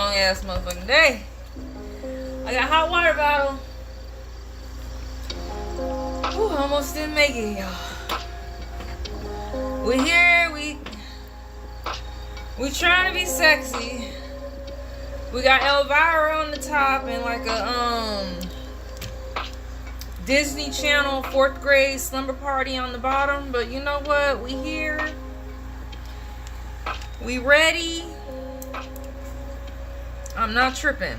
long ass motherfucking day. I got hot water bottle. Ooh, almost didn't make it, y'all. We're here. We trying to be sexy. We got Elvira on the top and like a Disney Channel 4th grade slumber party on the bottom. But you know what? We here. We ready. I'm not tripping.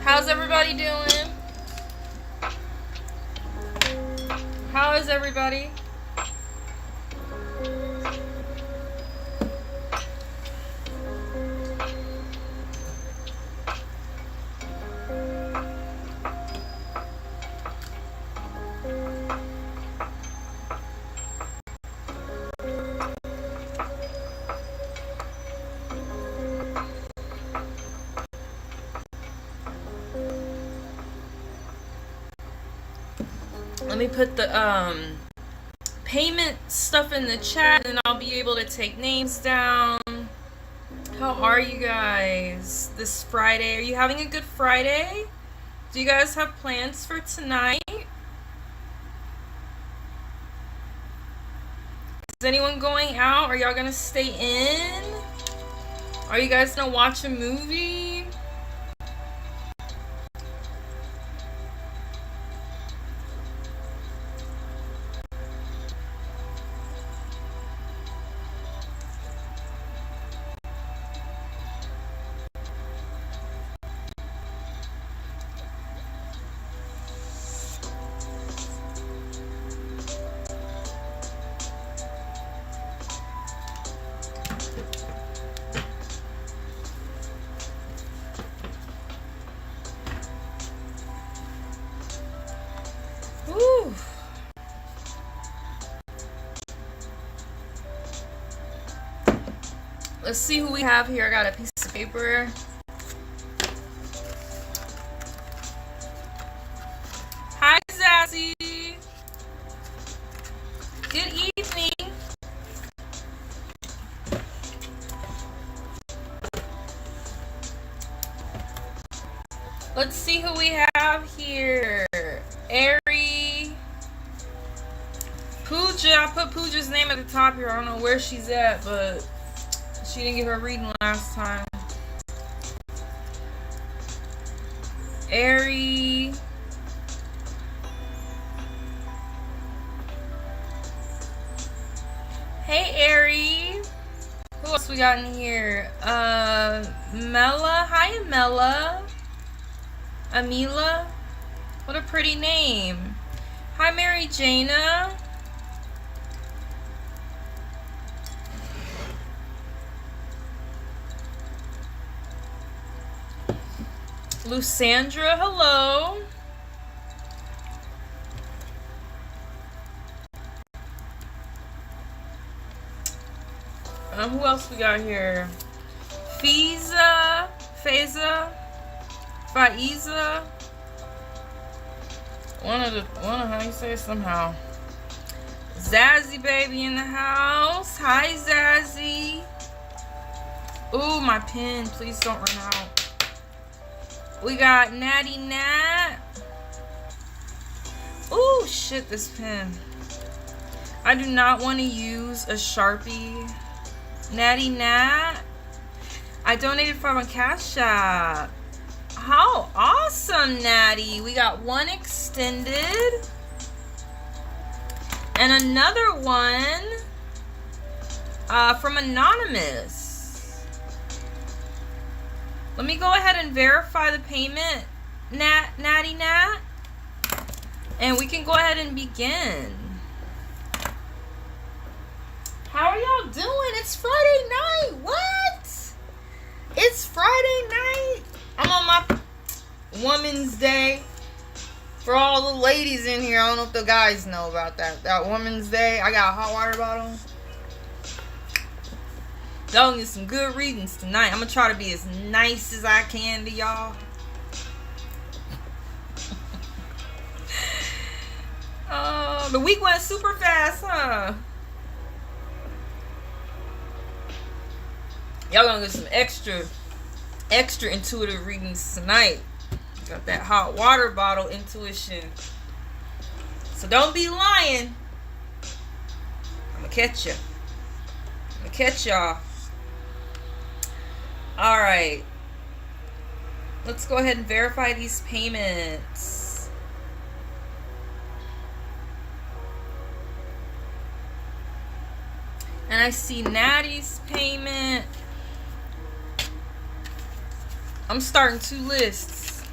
How's everybody doing? How is everybody? Let me put the payment stuff in the chat and I'll be able to take names down. How are you guys this Friday? Are you having a good Friday? Do you guys have plans for tonight? Is anyone going out? Are y'all gonna stay in? Are you guys gonna watch a movie? Let's see who we have here. I got a piece of paper. Hi, Zazie. Good evening. Let's see who we have here. Ari. Pooja. I put Pooja's name at the top here. I don't know where she's at, but she didn't get her reading last time. Ari. Hey, Ari. Who else we got in here? Mela. Hi, Mela. Amila. What a pretty name. Hi, Mary Jana. Lusandra, hello. Who else we got here? Faiza, one of how you say it somehow. Zazzy baby in the house. Hi, Zazzy. Ooh, my pen. Please don't run out. We got Natty Nat. Ooh, shit, this pen. I do not want to use a Sharpie. Natty Nat. I donated from a Cash App. How awesome, Natty. We got one extended. And another one from Anonymous. Let me go ahead and verify the payment, Natty Nat. And we can go ahead and begin. How are y'all doing? It's Friday night. What? It's Friday night. I'm on my Women's Day. For all the ladies in here, I don't know if the guys know about that. That Women's Day. I got a hot water bottle. Y'all get some good readings tonight. I'm going to try to be as nice as I can to y'all. Oh, the week went super fast, huh? Y'all gonna get some extra intuitive readings tonight. Got that hot water bottle intuition. So don't be lying. I'm gonna catch you. I'm gonna catch y'all. Alright. Let's go ahead and verify these payments. And I see Natty's payment. I'm starting 2 lists.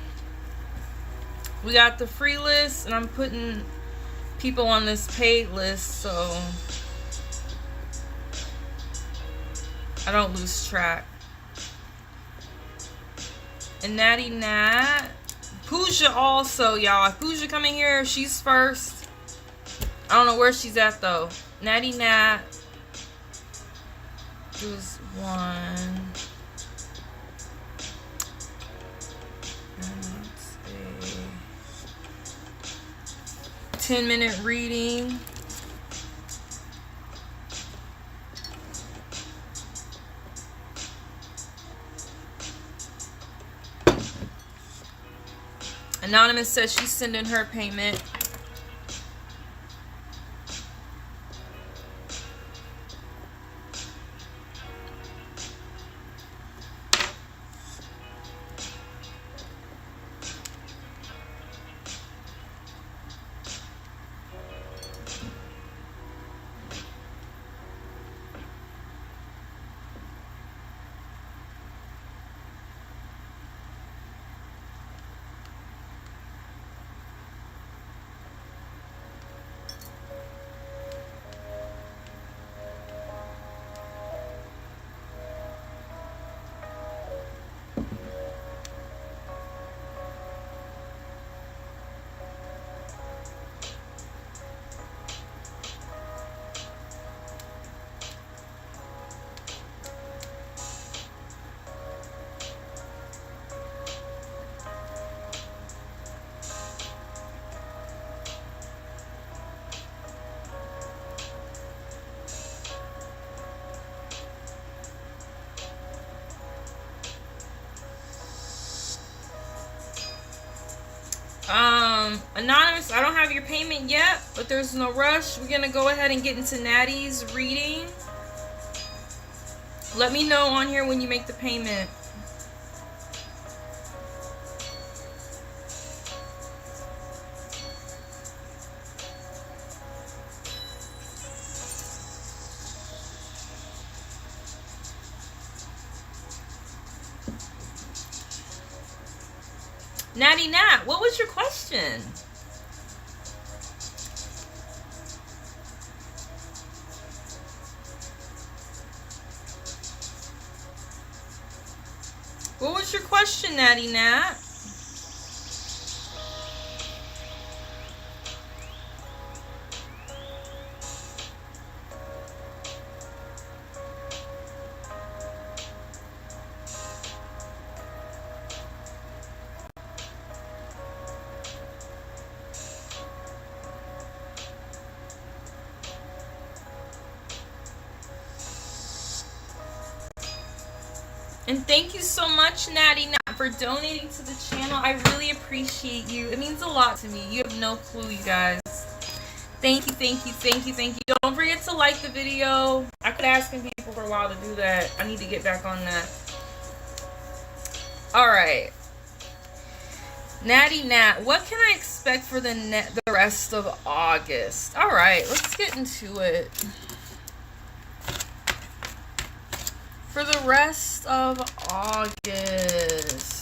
We got the free list, and I'm putting people on this paid list so I don't lose track. And Natty Nat. Pooja also, y'all. Pooja coming here, she's first. I don't know where she's at though. Natty Nat. Who's 1. 10-minute reading. Anonymous says she's sending her payment. Anonymous, I don't have your payment yet, but there's no rush. We're gonna go ahead and get into Natty's reading. Let me know on here when you make the payment. Natty Nat, what was your question? What was your question, Natty Nat? And thank you so much, Natty Nat, for donating to the channel. I really appreciate you. It means a lot to me. You have no clue, you guys. Thank you, thank you, thank you, thank you. Don't forget to like the video. I could asking people for a while to do that. I need to get back on that. Alright. Natty Nat, what can I expect for the rest of August? Alright, let's get into it. For the rest of August.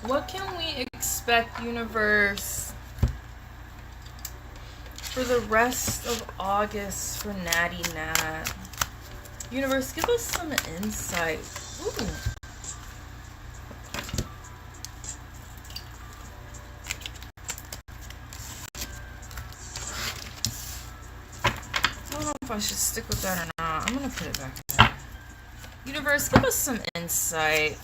What can we expect, universe, for the rest of August for Natty Nat? Universe, give us some insight. Ooh. I don't know if I should stick with that or not. I'm gonna put it back in. Universe, give us some insight.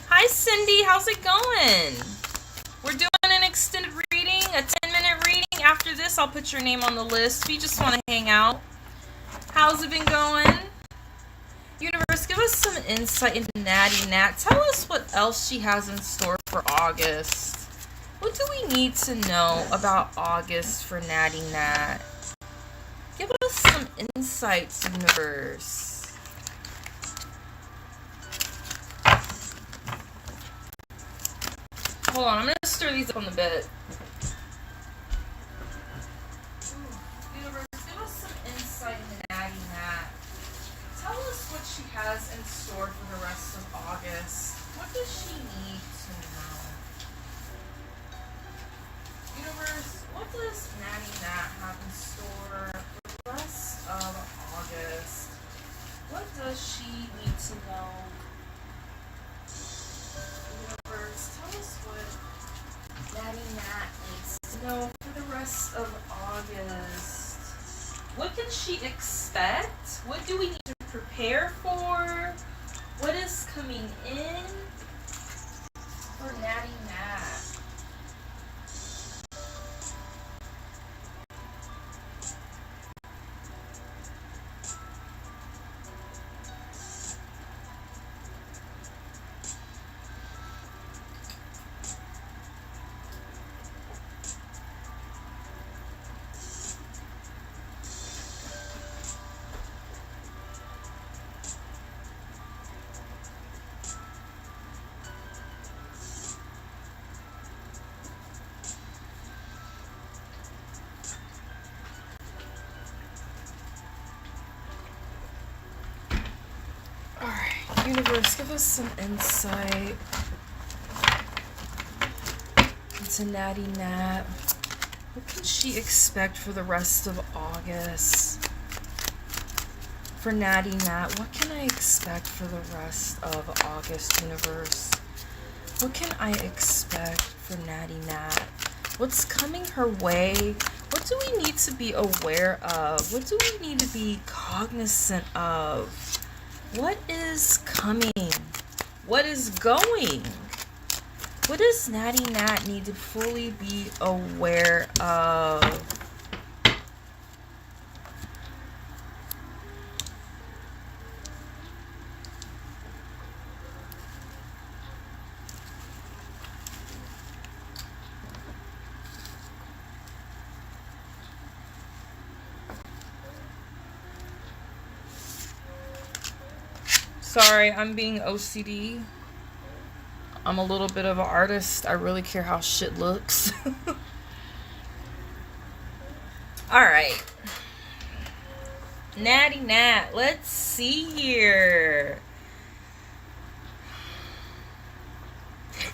Hi Cindy, how's it going? We're doing an extended reading, a 10-minute reading. After this, I'll put your name on the list. If you just want to hang out. How's it been going? Universe, give us some insight into Natty Nat. Tell us what else she has in store for August. What do we need to know about August for Natty Nat? Give us some insights, universe. Hold on, I'm going to stir these up on the bed. Universe, give us some insight into Natty Nat. Tell us what she has in store for the rest of August. What does she need to know? Universe, what does Natty Nat have in store for the rest of August? What does she need to know? Universe, tell us what Natty Nat needs to know for the rest of August. What can she expect? What do we need to prepare for? What is coming in for Natty Nat? Alright, universe, give us some insight into Natty Nat. What can she expect for the rest of August? For Natty Nat, what can I expect for the rest of August, universe? What can I expect for Natty Nat? What's coming her way? What do we need to be aware of? What do we need to be cognizant of? What is coming? What is going? What does Natty Nat need to fully be aware of? Sorry, I'm being OCD. I'm a little bit of an artist. I really care how shit looks. Alright. Natty Nat, let's see here.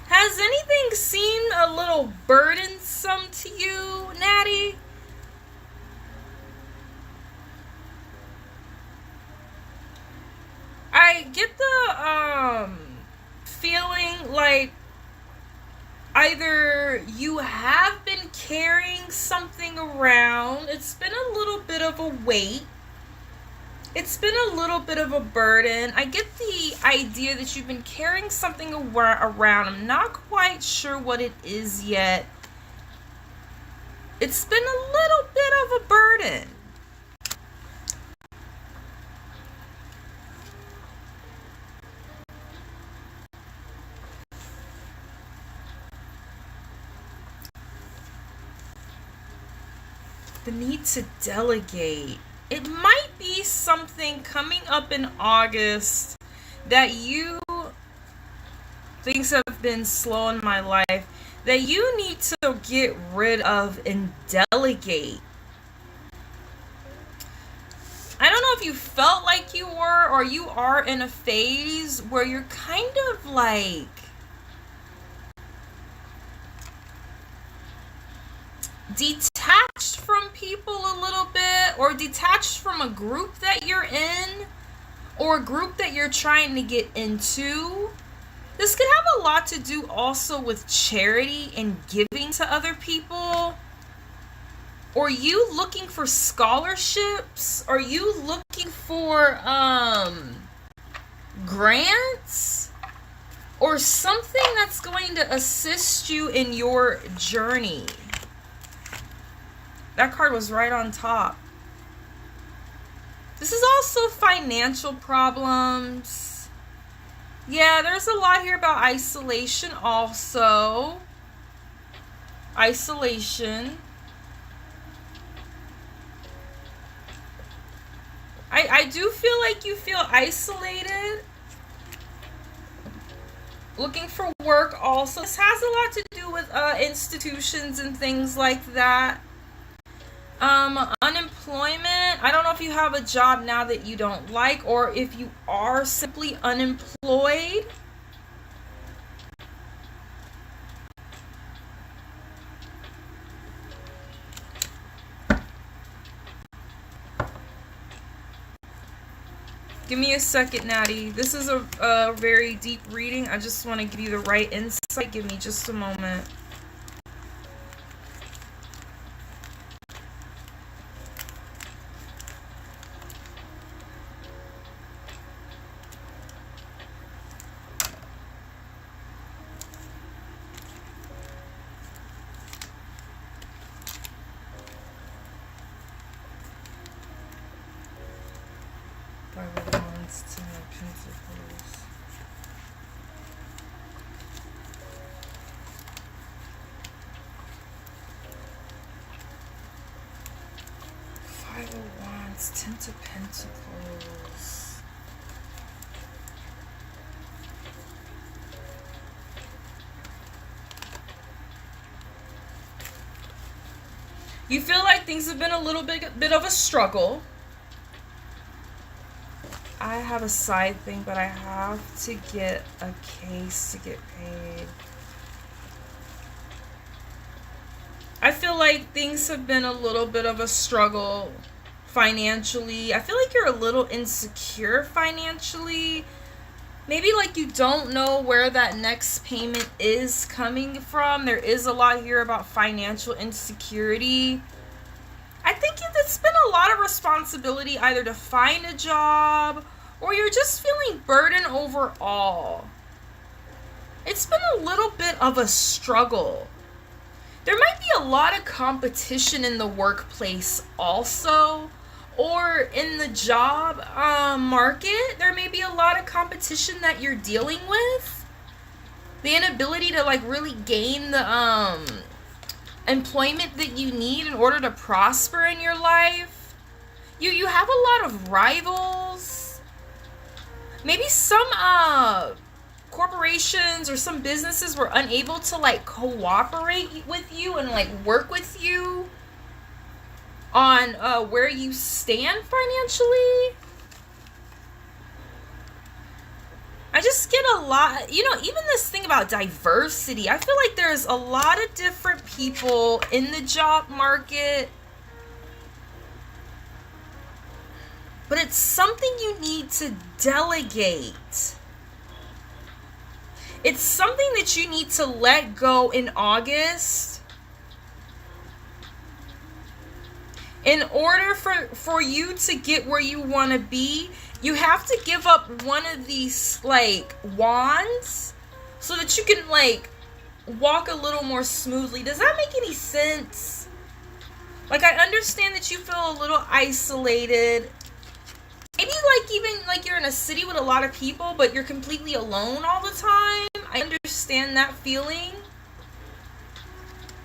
Has anything seemed a little burdensome to you, Natty? I get the feeling like either you have been carrying something around, it's been a little bit of a weight, it's been a little bit of a burden. I get the idea that you've been carrying something around. I'm not quite sure what it is yet. It's been a little bit of a burden. The need to delegate. It might be something coming up in August that you, things have been slow in my life, that you need to get rid of and delegate. I don't know if you felt like you were or you are in a phase where you're kind of like detached from people a little bit, or detached from a group that you're in, or a group that you're trying to get into. This could have a lot to do also with charity and giving to other people. Or you looking for scholarships? Are you looking for grants? Or something that's going to assist you in your journey? That card was right on top. This is also financial problems. Yeah, there's a lot here about isolation also. Isolation. I do feel like you feel isolated. Looking for work also. This has a lot to do with institutions and things like that. Unemployment. I don't know if you have a job now that you don't like, or if you are simply unemployed. Give me a second, Natty. This is a very deep reading. I just want to give you the right insight. Give me just a moment. Five of Wands, Ten of Pentacles. Five of Wands, Ten of Pentacles. You feel like things have been a little bit of a struggle. I have a side thing, but I have to get a case to get paid. I feel like things have been a little bit of a struggle financially. I feel like you're a little insecure financially. Maybe like you don't know where that next payment is coming from. There is a lot here about financial insecurity. I think it's been a lot of responsibility either to find a job or you're just feeling burdened overall. It's been a little bit of a struggle. There might be a lot of competition in the workplace also, or in the job market. There may be a lot of competition that you're dealing with. The inability to like really gain the employment that you need in order to prosper in your life. You have a lot of rivals. Maybe some corporations or some businesses were unable to like cooperate with you and like work with you on where you stand financially. I just get a lot, even this thing about diversity. I feel like there's a lot of different people in the job market. But it's something you need to delegate. It's something that you need to let go in August in order for you to get where you want to be. You have to give up one of these like wands so that you can like walk a little more smoothly. Does that make any sense? Like, I understand that you feel a little isolated. Maybe like even like you're in a city with a lot of people, but you're completely alone all the time. I understand that feeling.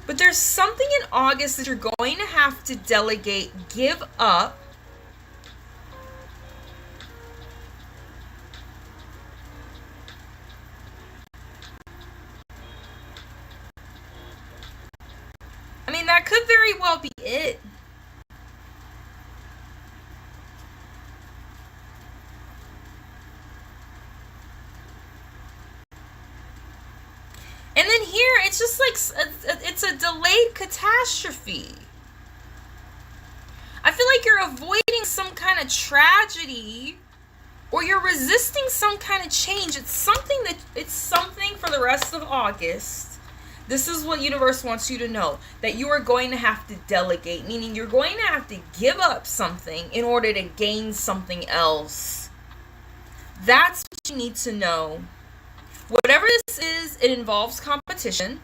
But there's something in August that you're going to have to delegate, give up. I mean, that could very well be it. And then here, it's just like, it's a delayed catastrophe. I feel like you're avoiding some kind of tragedy, or you're resisting some kind of change. It's something for the rest of August. This is what universe wants you to know, that you are going to have to delegate, meaning you're going to have to give up something in order to gain something else. That's what you need to know. Whatever this is, it involves competition.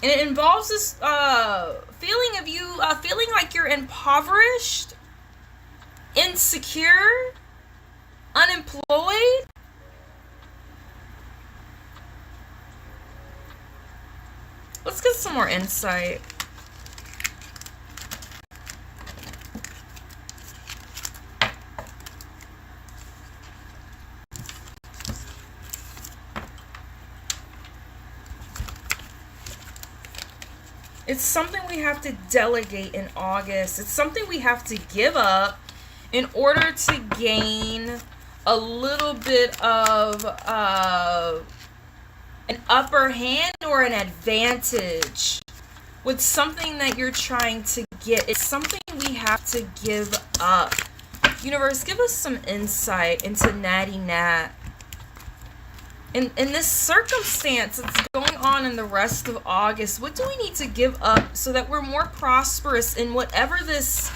And it involves this feeling of you feeling like you're impoverished, insecure, unemployed. Let's get some more insight. It's something we have to delegate in August. It's something we have to give up in order to gain a little bit of an upper hand or an advantage with something that you're trying to get. It's something we have to give up. Universe, give us some insight into Natty Nat. In this circumstance that's going on in the rest of August, what do we need to give up so that we're more prosperous in whatever this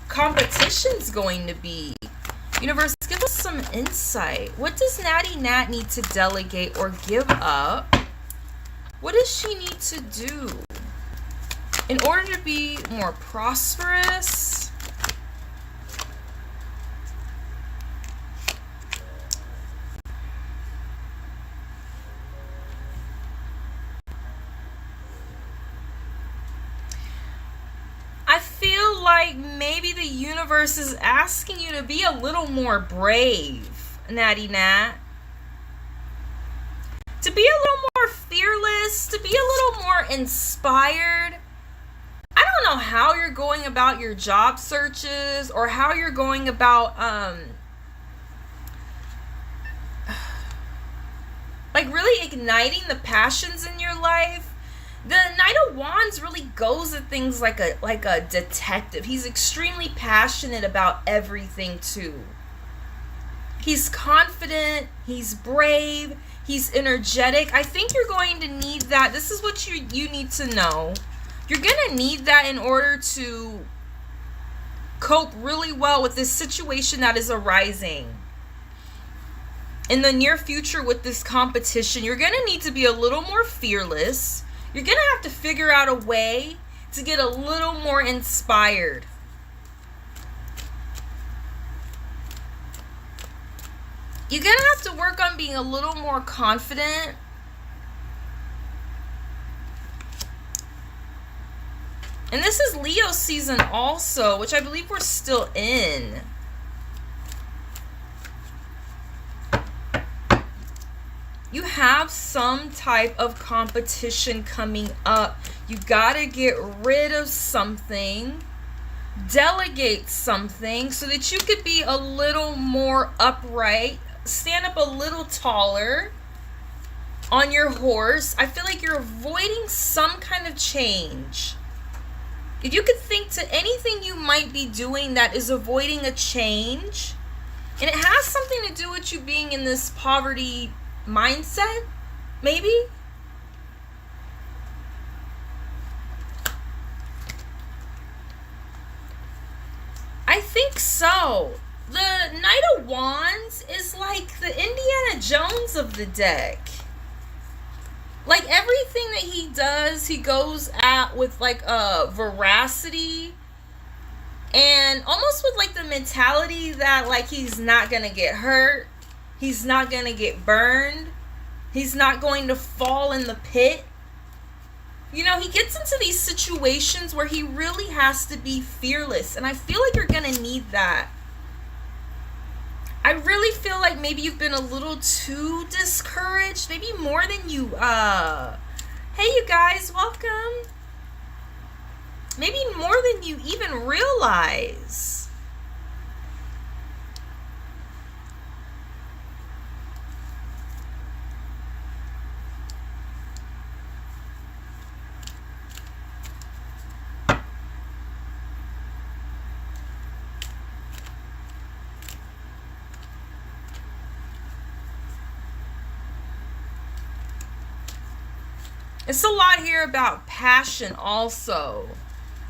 competition's going to be? Universe, give us some insight. What does Natty Nat need to delegate or give up? What does she need to do in order to be more prosperous? Like maybe the universe is asking you to be a little more brave, Natty Nat. To be a little more fearless, to be a little more inspired. I don't know how you're going about your job searches or how you're going about like really igniting the passions in your life. The Knight of Wands really goes at things like a detective. He's extremely passionate about everything too. He's confident, he's brave, he's energetic. I think you're going to need that. This is what you need to know. You're going to need that in order to cope really well with this situation that is arising. In the near future with this competition, you're going to need to be a little more fearless. You're going to have to figure out a way to get a little more inspired. You're going to have to work on being a little more confident. And this is Leo season also, which I believe we're still in. You have some type of competition coming up. You gotta get rid of something, delegate something so that you could be a little more upright, stand up a little taller on your horse. I feel like you're avoiding some kind of change. If you could think to anything you might be doing that is avoiding a change, and it has something to do with you being in this poverty mindset, maybe. I think so. The Knight of Wands is like the Indiana Jones of the deck. Like everything that he does, he goes at with like a veracity and almost with like the mentality that like he's not gonna get hurt. He's not going to get burned. He's not going to fall in the pit. You know, he gets into these situations where he really has to be fearless. And I feel like you're going to need that. I really feel like maybe you've been a little too discouraged. Maybe more than you, hey you guys, welcome. Maybe more than you even realize. It's a lot here about passion also.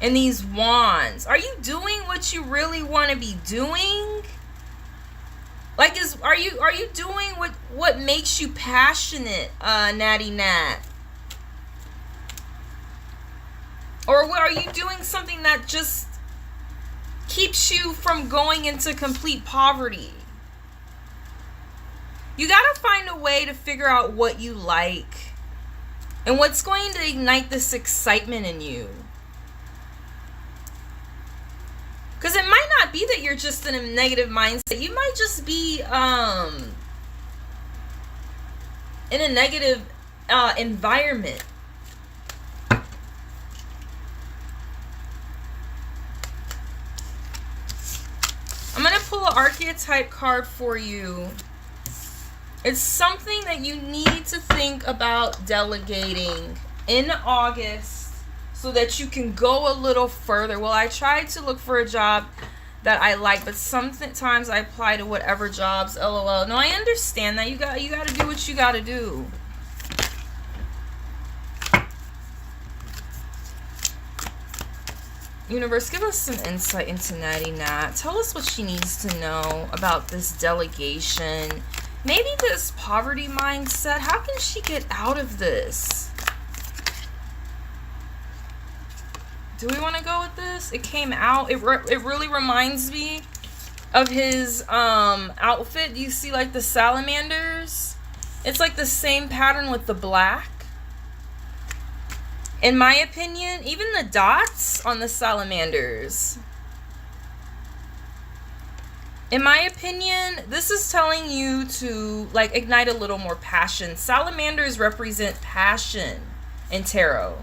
And these wands. Are you doing what you really want to be doing? Like are you doing what makes you passionate, Natty Nat? Or are you doing something that just keeps you from going into complete poverty? You gotta find a way to figure out what you like and what's going to ignite this excitement in you. Because it might not be that you're just in a negative mindset. You might just be in a negative environment. I'm going to pull an archetype card for you. It's something that you need to think about delegating in August so that you can go a little further. Well, I tried to look for a job that I like, but sometimes I apply to whatever jobs, LOL. No, I understand that. You got to do what you got to do. Universe, give us some insight into Natty Nat. Tell us what she needs to know about this delegation. Maybe this poverty mindset. How can she get out of this? Do we want to go with this? It came out. It really reminds me of his outfit. Do you see like the salamanders? It's like the same pattern with the black. In my opinion, even the dots on the salamanders. In my opinion, this is telling you to like ignite a little more passion. Salamanders represent passion in tarot.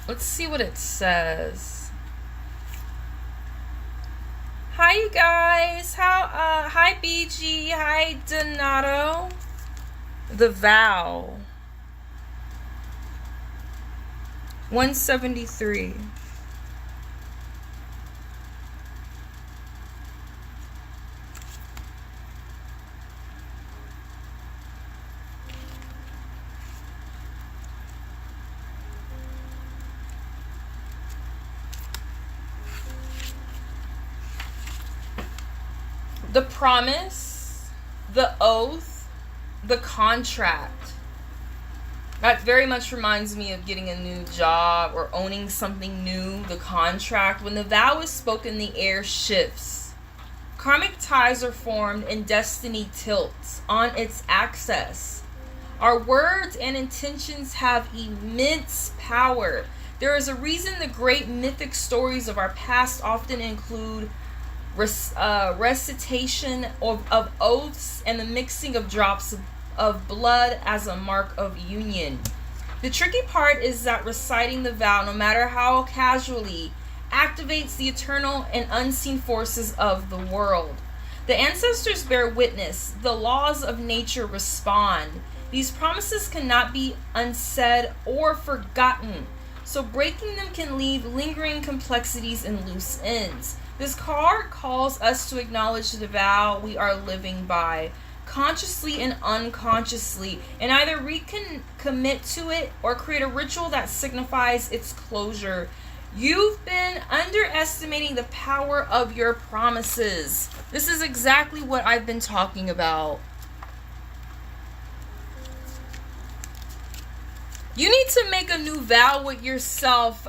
Let's see what it says. Hi, you guys. Hi, BG. Hi, Donato. The Vow. 173. The promise, the oath, the contract. That very much reminds me of getting a new job or owning something new. The contract. When the vow is spoken, the air shifts. Karmic ties are formed and destiny tilts on its axis. Our words and intentions have immense power. There is a reason the great mythic stories of our past often include recitation of oaths and the mixing of drops of blood as a mark of union. The tricky part is that reciting the vow, no matter how casually, activates the eternal and unseen forces of the world. The ancestors bear witness. The laws of nature respond. These promises cannot be unsaid or forgotten, so breaking them can leave lingering complexities and loose ends. This card calls us to acknowledge the vow we are living by, consciously and unconsciously, and either recommit to it or create a ritual that signifies its closure. You've been underestimating the power of your promises. This is exactly what I've been talking about. You need to make a new vow with yourself.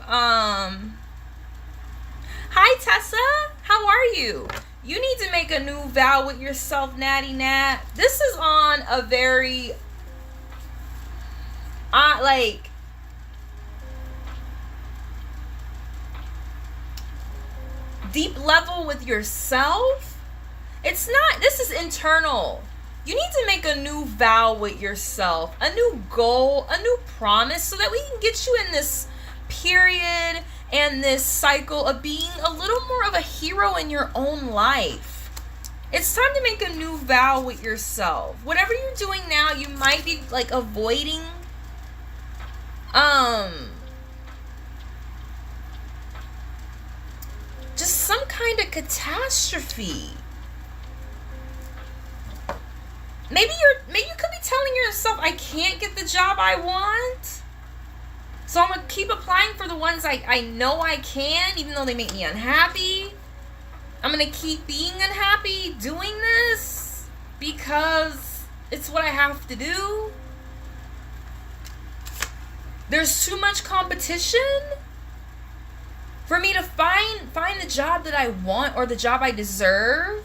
Hi, Tessa. How are you? You need to make a new vow with yourself, Natty Nat. This is on a very, deep level with yourself. It's not, this is internal. You need to make a new vow with yourself, a new goal, a new promise, so that we can get you in this period and this cycle of being a little more of a hero in your own life. It's time to make a new vow with yourself. Whatever you're doing now, you might be like avoiding just some kind of catastrophe. Maybe you could be telling yourself, I can't get the job I want. So I'm going to keep applying for the ones I know I can, even though they make me unhappy. I'm going to keep being unhappy doing this because it's what I have to do. There's too much competition for me to find the job that I want or the job I deserve.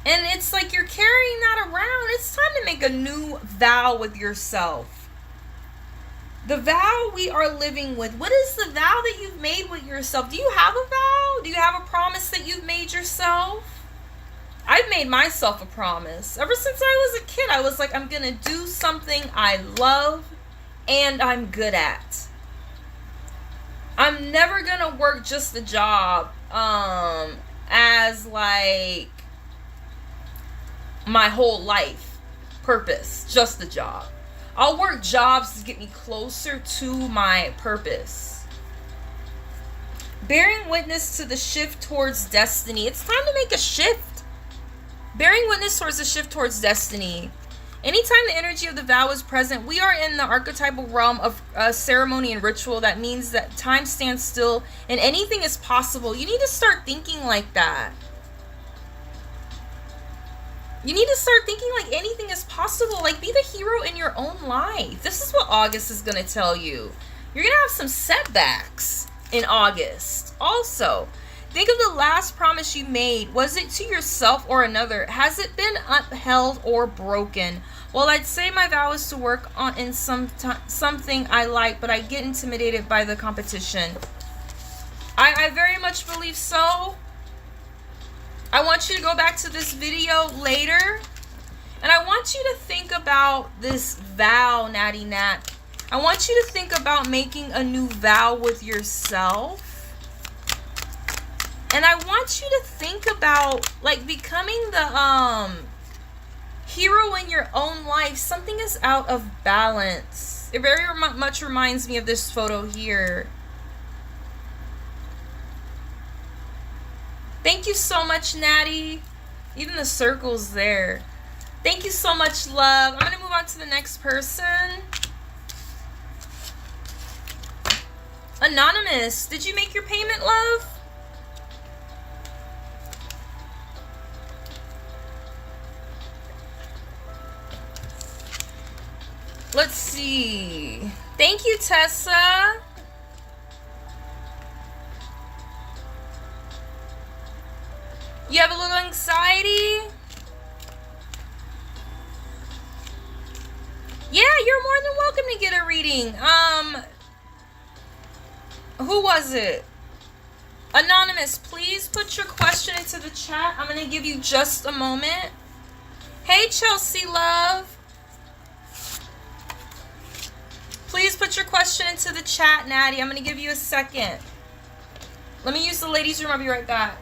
And it's like you're carrying that around. It's time to make a new vow with yourself. The vow we are living with. What is the vow that you've made with yourself? Do you have a vow? Do you have a promise that you've made yourself? I've made myself a promise. Ever since I was a kid, I was like, I'm going to do something I love and I'm good at. I'm never going to work just a job as like my whole life purpose, just a job. I'll work jobs to get me closer to my purpose. Bearing witness to the shift towards destiny. It's time to make a shift. Bearing witness towards the shift towards destiny. Anytime the energy of the vow is present, we are in the archetypal realm of ceremony and ritual. That means that time stands still and anything is possible. You need to start thinking like that. You need to start thinking like anything is possible. Like, be the hero in your own life. This is what August is going to tell you. You're going to have some setbacks in August. Also, think of the last promise you made. Was it to yourself or another? Has it been upheld or broken? Well, I'd say my vow is to work on in something I like, but I get intimidated by the competition. I very much believe so. I want you to go back to this video later. And I want you to think about this vow, Natty Nat. I want you to think about making a new vow with yourself. And I want you to think about like becoming the hero in your own life. Something is out of balance. It very much reminds me of this photo here. Thank you so much, Natty. Even the circle's there. Thank you so much, love. I'm going to move on to the next person. Anonymous, did you make your payment, love? Let's see. Thank you, Tessa. You have a little anxiety? Yeah, you're more than welcome to get a reading. Who was it? Anonymous, please put your question into the chat. I'm going to give you just a moment. Hey, Chelsea, love. Please put your question into the chat, Natty. I'm going to give you a second. Let me use the ladies' room. I'll be right back.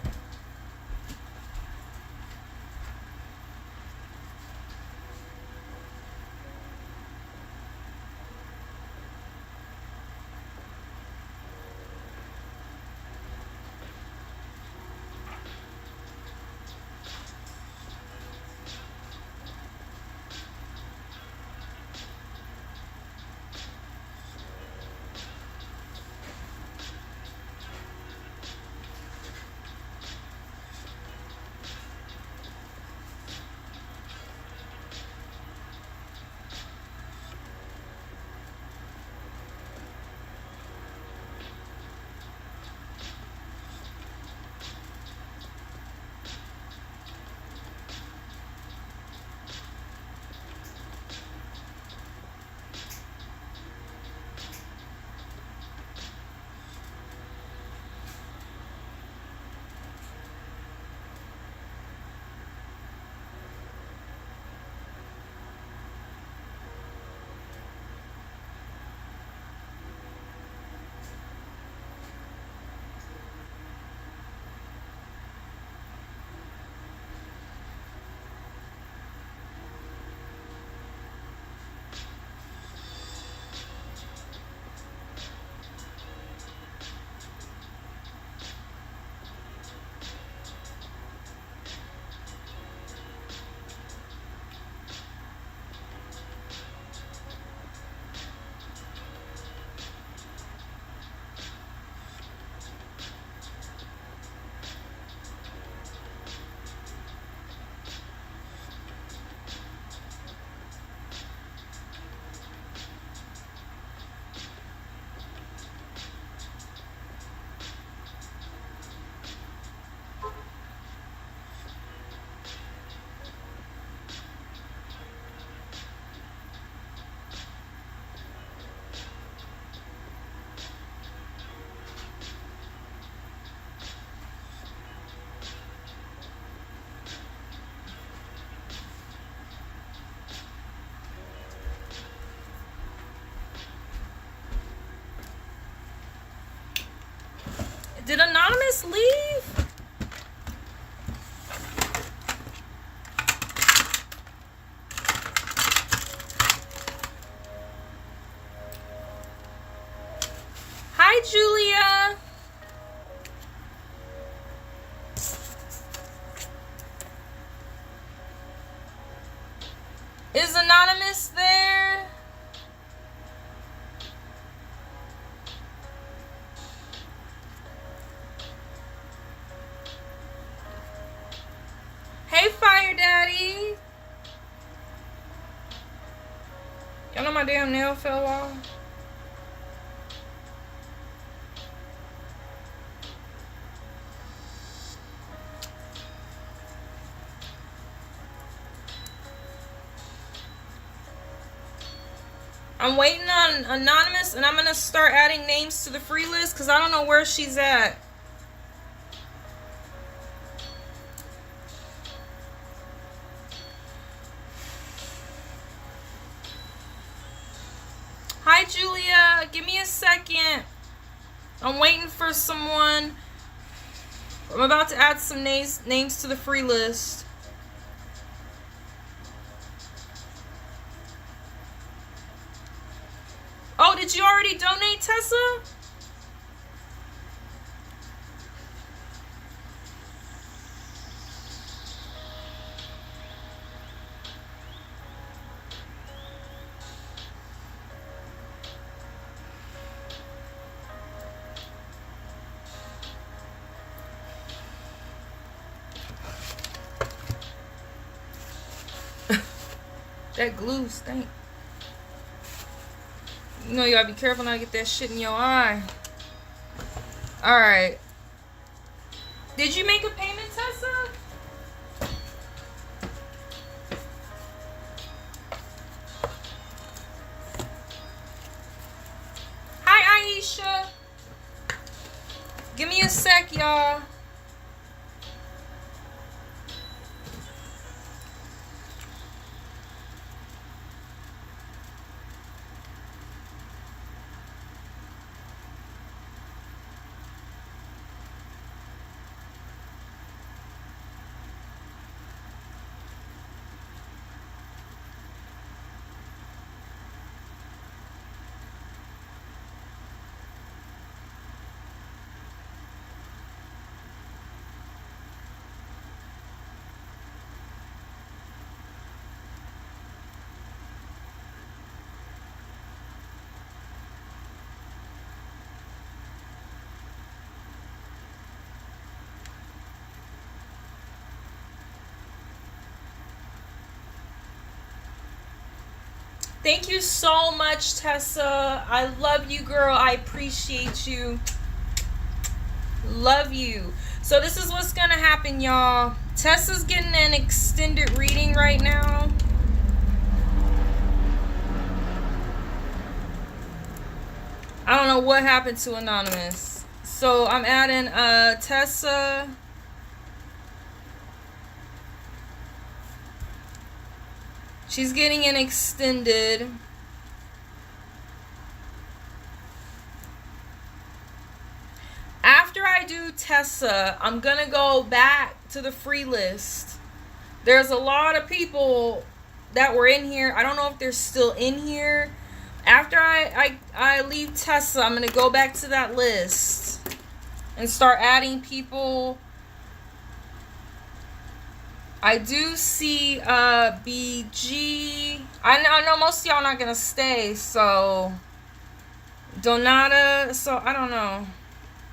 Did Anonymous leave? Hi, Julia. Is Anonymous there? Hey, Fire Daddy. Y'all know my damn nail fell off? I'm waiting on Anonymous, and I'm going to start adding names to the free list because I don't know where she's at. Hi, Julia. Give me a second. I'm waiting for someone. I'm about to add some names to the free list. Oh, did you already donate, Tessa? That glue stink. You know you gotta be careful not to get that shit in your eye. Alright. Did you make a payment, Tessa? Hi, Aisha. Give me a sec, y'all. Thank you so much, Tessa. I love you, girl. I appreciate you. Love you. So this is what's going to happen, y'all. Tessa's getting an extended reading right now. I don't know what happened to Anonymous. So I'm adding Tessa. She's getting an extended. After I do Tessa, I'm going to go back to the free list. There's a lot of people that were in here. I don't know if they're still in here. After I leave Tessa, I'm going to go back to that list and start adding people. I do see BG. I know most of y'all not going to stay, so Donata, so I don't know.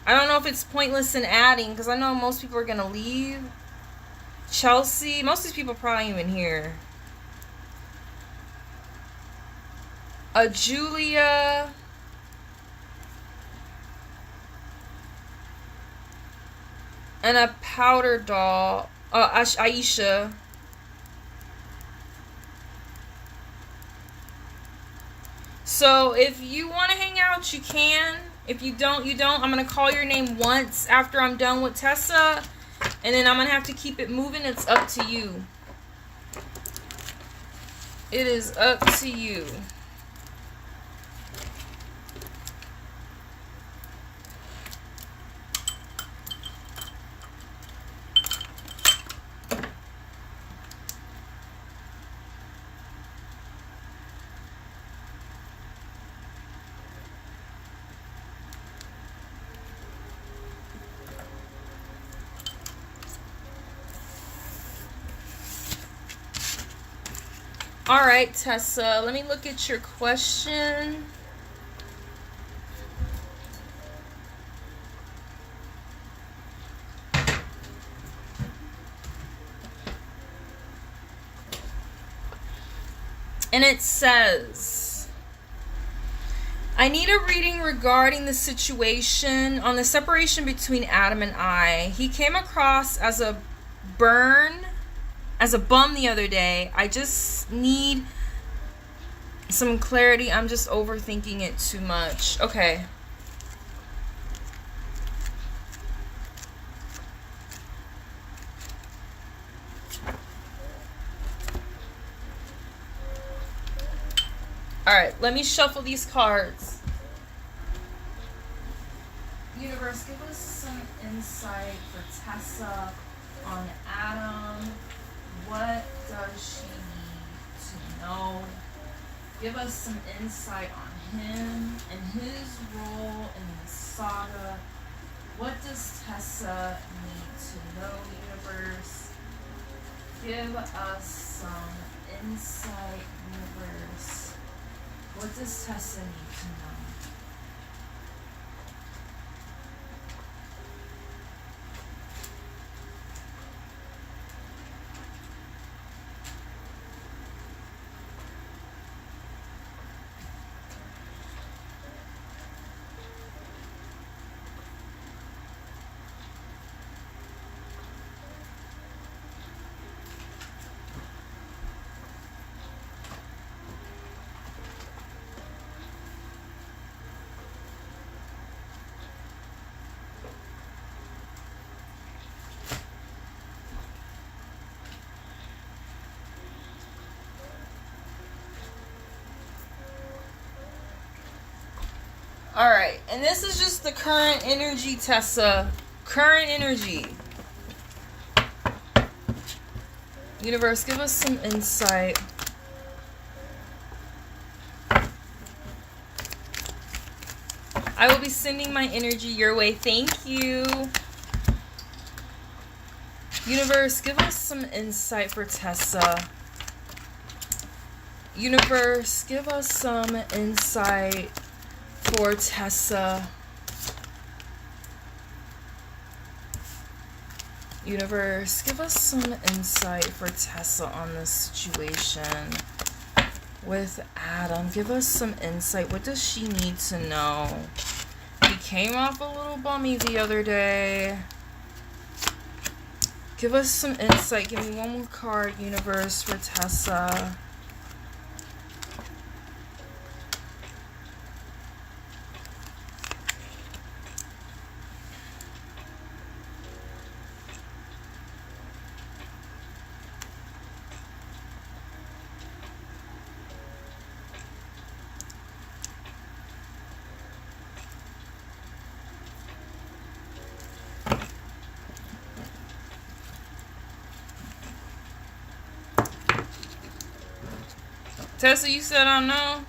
I don't know if it's pointless in adding because I know most people are going to leave. Chelsea, most of these people are probably even here. Julia. And a powder doll. Aisha. So if you want to hang out, you can. If you don't, you don't. I'm going to call your name once after I'm done with Tessa. And then I'm going to have to keep it moving. It's up to you. It is up to you. All right, Tessa, let me look at your question. And it says, I need a reading regarding the situation on the separation between Adam and I. He came across as a bum the other day. I just need some clarity. I'm just overthinking it too much. Okay. Alright, let me shuffle these cards. Universe, give us some insight for Tessa on Adam. What does she need to know? Give us some insight on him and his role in the saga. What does Tessa need to know, universe? Give us some insight, universe. What does Tessa need to know? Alright, and this is just the current energy, Tessa. Current energy. Universe, give us some insight. I will be sending my energy your way. Thank you. Universe, give us some insight for Tessa. Universe, give us some insight for Tessa. Universe, give us some insight for Tessa on this situation with Adam. Give us some insight. What does she need to know? He came off a little bummy the other day. Give us some insight. Give me one more card, universe, for Tessa. Tessa, you said I know.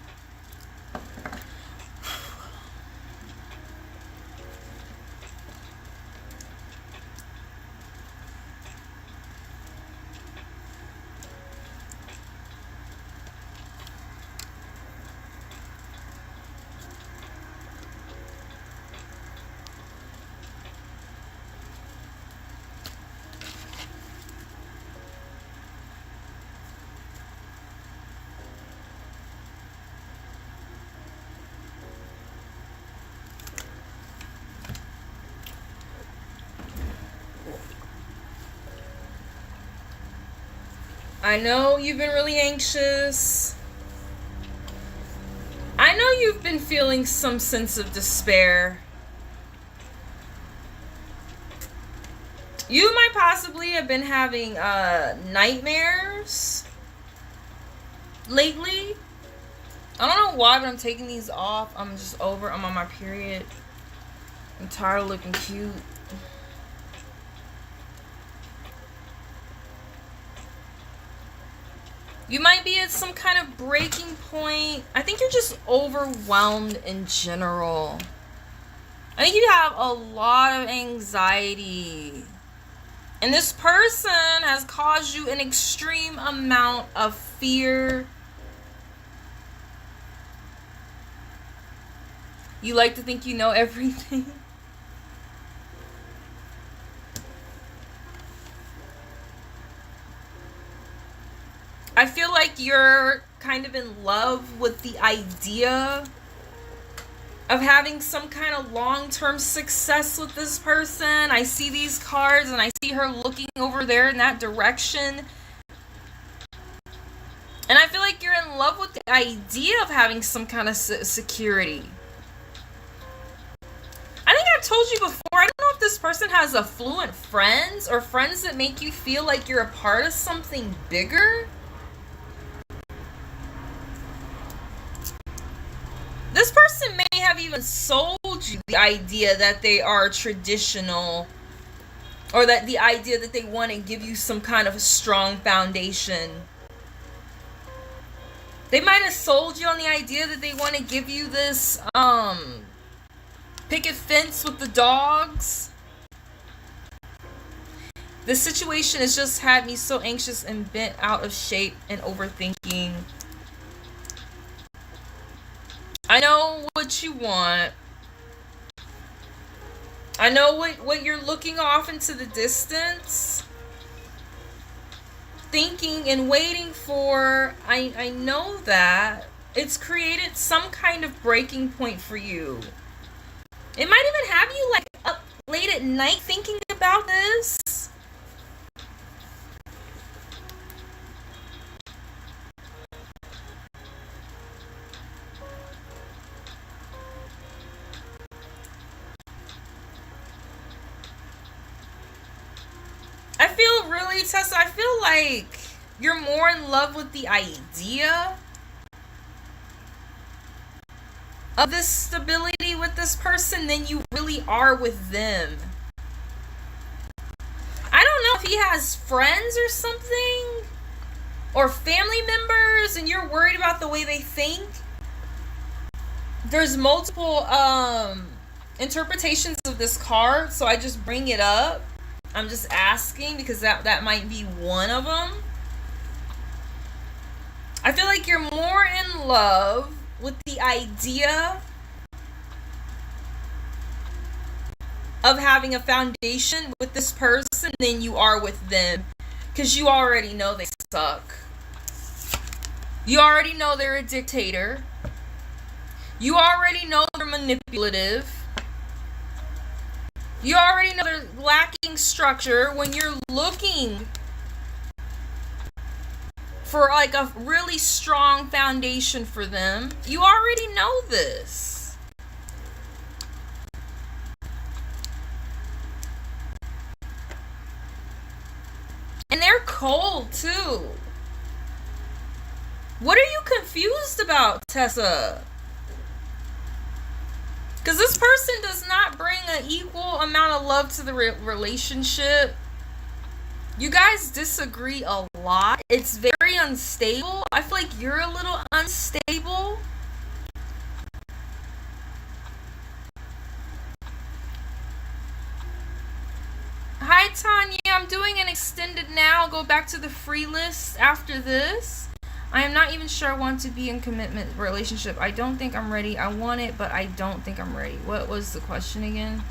I know you've been really anxious. I know you've been feeling some sense of despair. You might possibly have been having nightmares lately. I don't know why, but I'm taking these off. I'm on my period. I'm tired of looking cute. You might be at some kind of breaking point. I think you're just overwhelmed in general. I think you have a lot of anxiety And this person has caused you an extreme amount of fear. You like to think you know everything. I feel like you're kind of in love with the idea of having some kind of long-term success with this person. I see these cards and I see her looking over there in that direction. And I feel like you're in love with the idea of having some kind of security. I think I've told you before, I don't know if this person has affluent friends or friends that make you feel like you're a part of something bigger. This person may have even sold you the idea that they are traditional, or that the idea that they want to give you some kind of a strong foundation. They might have sold you on the idea that they want to give you this picket fence with the dogs. The situation has just had me so anxious and bent out of shape and overthinking. I know what you want. I know what you're looking off into the distance, thinking and waiting for. I know that it's created some kind of breaking point for you. It might even have you like up late at night thinking about this. I feel really, Tessa, I feel like you're more in love with the idea of this stability with this person than you really are with them. I don't know if he has friends or something, or family members, and you're worried about the way they think. There's multiple interpretations of this card, so I just bring it up. I'm just asking because that might be one of them. I feel like you're more in love with the idea of having a foundation with this person than you are with them, because you already know they suck. You already know they're a dictator. You already know they're manipulative. You already know they're lacking structure. When you're looking for like a really strong foundation for them, you already know this. And they're cold too. What are you confused about, Tessa? Because this person does not bring an equal amount of love to the relationship. You guys disagree a lot. It's very unstable. I feel like you're a little unstable. Hi, Tanya. I'm doing an extended now. I'll go back to the free list after this. I am not even sure I want to be in commitment relationship. I don't think I'm ready. I want it, but I don't think I'm ready. What was the question again?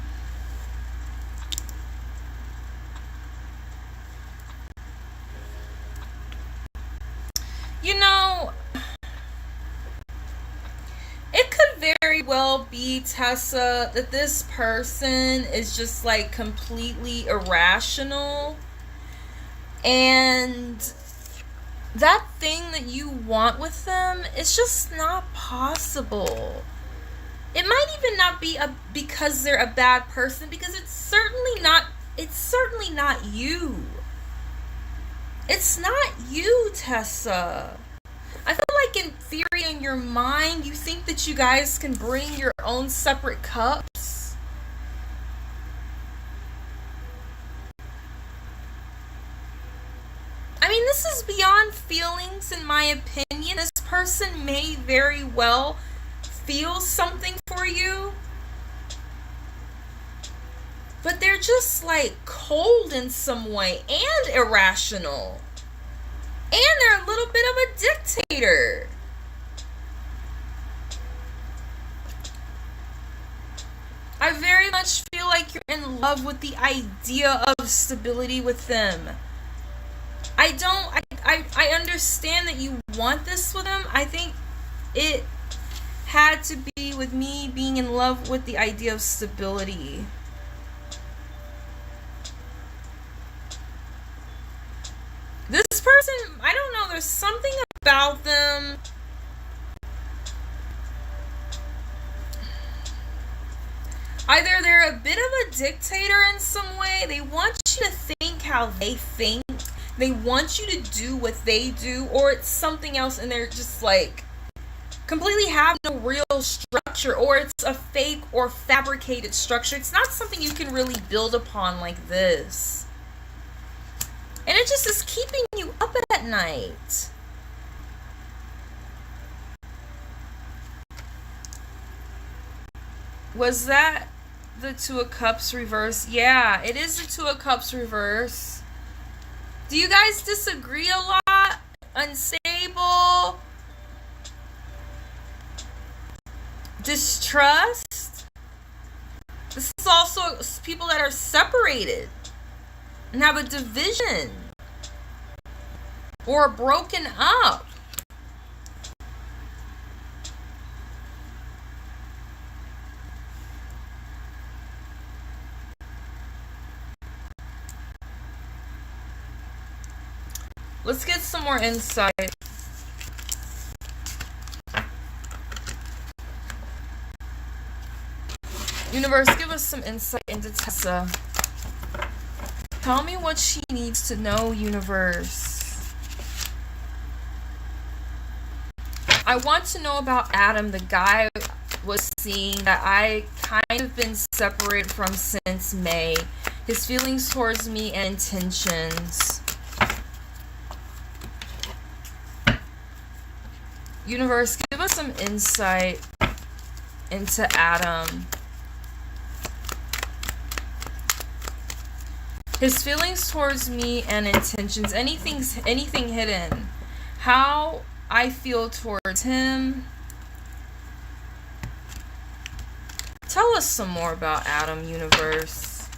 You know, it could very well be, Tessa, that this person is just like completely irrational, and that thing that you want with them is just not possible. It might even not be because they're a bad person, because it's certainly not you. It's not you, Tessa. I feel like in theory, in your mind, you think that you guys can bring your own separate cups. I mean, this is beyond feelings, in my opinion. This person may very well feel something for you. but they're just like cold in some way and irrational. And they're a little bit of a dictator. I very much feel like you're in love with the idea of stability with them. I understand that you want this with them. I think it had to be with me being in love with the idea of stability. This person, I don't know, there's something about them. Either they're a bit of a dictator in some way, they want you to think how they think, they want you to do what they do, or it's something else and they're just like completely have no real structure, or it's a fake or fabricated structure. It's not something you can really build upon like this. And it just is keeping you up at night. Was that the Two of Cups reverse? Yeah, it is the Two of Cups reverse. Do you guys disagree a lot? Unstable? Distrust? This is also people that are separated and have a division or broken up. Let's get some more insight. Universe, give us some insight into Tessa. Tell me what she needs to know, universe. I want to know about Adam, the guy I was seeing that I kind of been separated from since May. His feelings towards me and intentions. Universe, give us some insight into Adam. His feelings towards me and intentions. Anything hidden. How I feel towards him. Tell us some more about Adam, universe.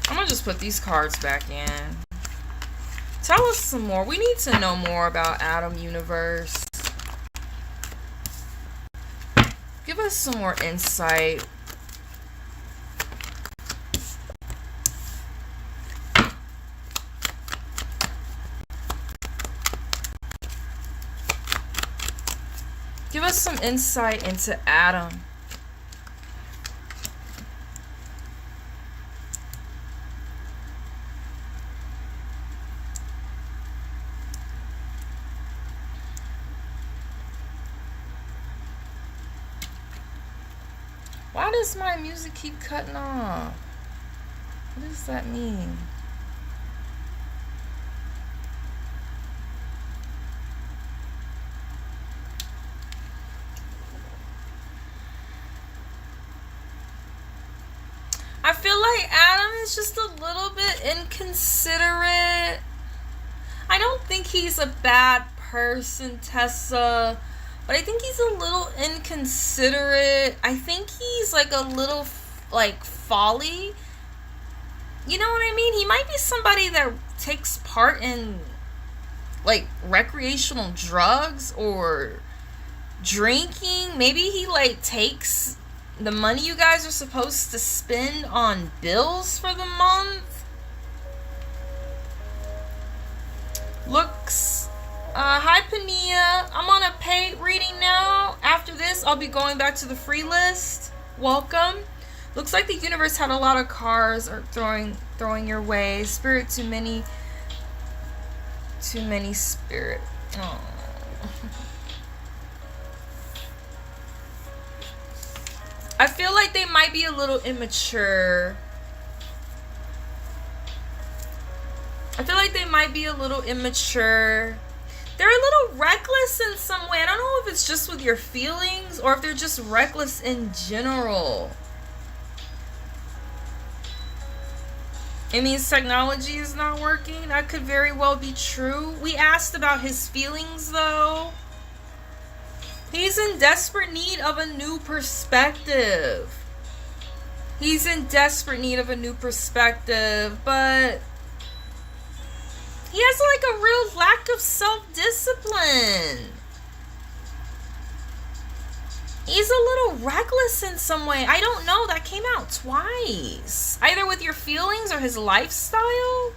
I'm gonna just put these cards back in. Tell us some more. We need to know more about Adam, universe. Give us some more insight. Give us some insight into Adam. Why does my music keep cutting off? What does that mean? I feel like Adam is just a little bit inconsiderate. I don't think he's a bad person, Tessa. But I think he's a little inconsiderate. I think he's like a little like folly. You know what I mean? He might be somebody that takes part in like recreational drugs or drinking. Maybe he like takes the money you guys are supposed to spend on bills for the month. Looks hi Pania, I'm on a paid reading now. After this, I'll be going back to the free list. Welcome. Looks like the universe had a lot of cards or throwing your way. Spirit, too many spirit. Oh. I feel like they might be a little immature. they're a little reckless in some way. I don't know if it's just with your feelings or if they're just reckless in general. It means technology is not working. That could very well be true. We asked about his feelings, though. He's in desperate need of a new perspective. He's in desperate need of a new perspective, but he has like a real lack of self-discipline. He's a little reckless in some way. I don't know. That came out twice. Either with your feelings or his lifestyle.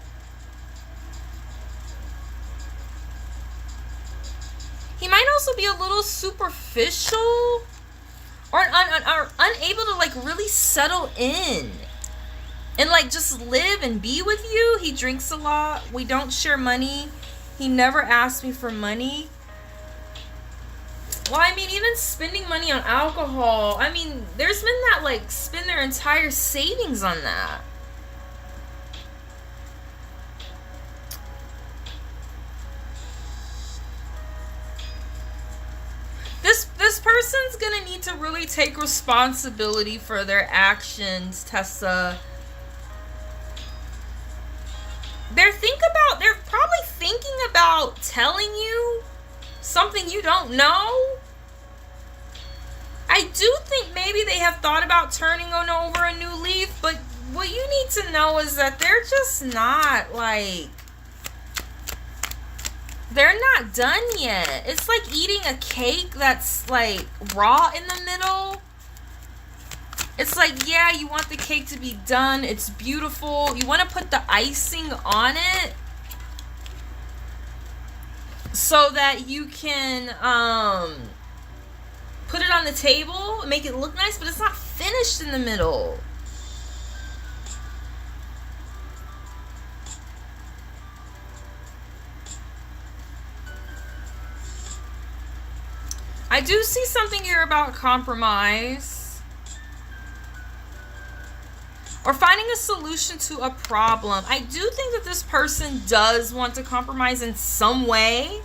He might also be a little superficial or unable to like really settle in and like just live and be with you. He drinks a lot. We don't share money. He never asked me for money. Well, I mean, even spending money on alcohol, I mean, there's been that like spend their entire savings on that. This person's gonna need to really take responsibility for their actions, Tessa. They're probably thinking about telling you something you don't know. I do think maybe they have thought about turning on over a new leaf, but what you need to know is that they're just not like, they're not done yet. It's like eating a cake that's like raw in the middle. It's like, yeah, you want the cake to be done. It's beautiful. You want to put the icing on it so that you can put it on the table and make it look nice, but it's not finished in the middle. I do see something here about compromise or finding a solution to a problem. I do think that this person does want to compromise in some way.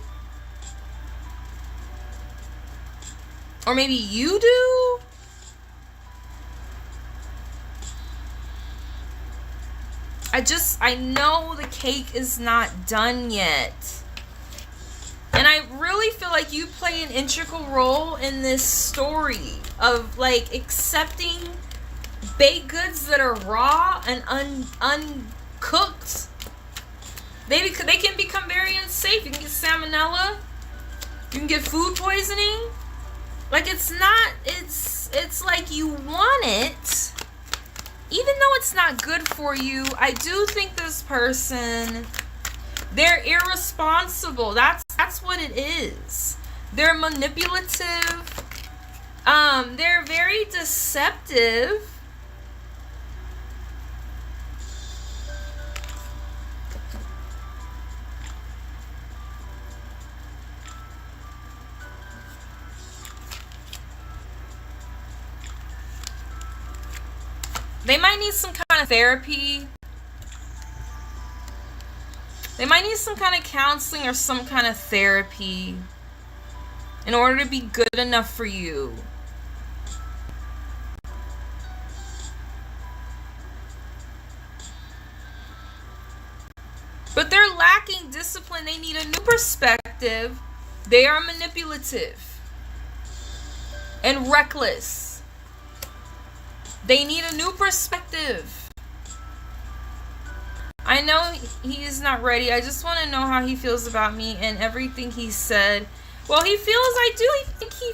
Or maybe you do. I know the cake is not done yet. And I really feel like you play an integral role in this story of like accepting baked goods that are raw and uncooked. They can become very unsafe. You can get salmonella. You can get food poisoning. Like it's like you want it. Even though it's not good for you, I do think this person, they're irresponsible. That's what it is. They're manipulative. They're very deceptive. They might need some kind of therapy. They might need some kind of counseling or some kind of therapy in order to be good enough for you. But they're lacking discipline. They need a new perspective. They are manipulative and reckless. They need a new perspective. I know he is not ready. I just want to know how he feels about me and everything he said. Well, he feels, I do think he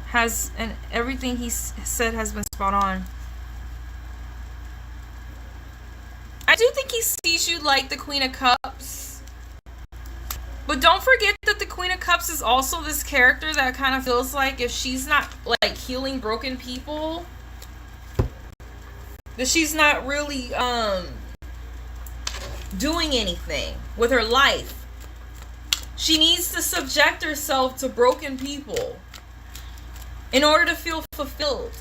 has, and everything he said has been spot on. I do think he sees you like the Queen of Cups. But don't forget that the Queen of Cups is also this character that kind of feels like if she's not like healing broken people, that she's not really doing anything with her life. She needs to subject herself to broken people in order to feel fulfilled.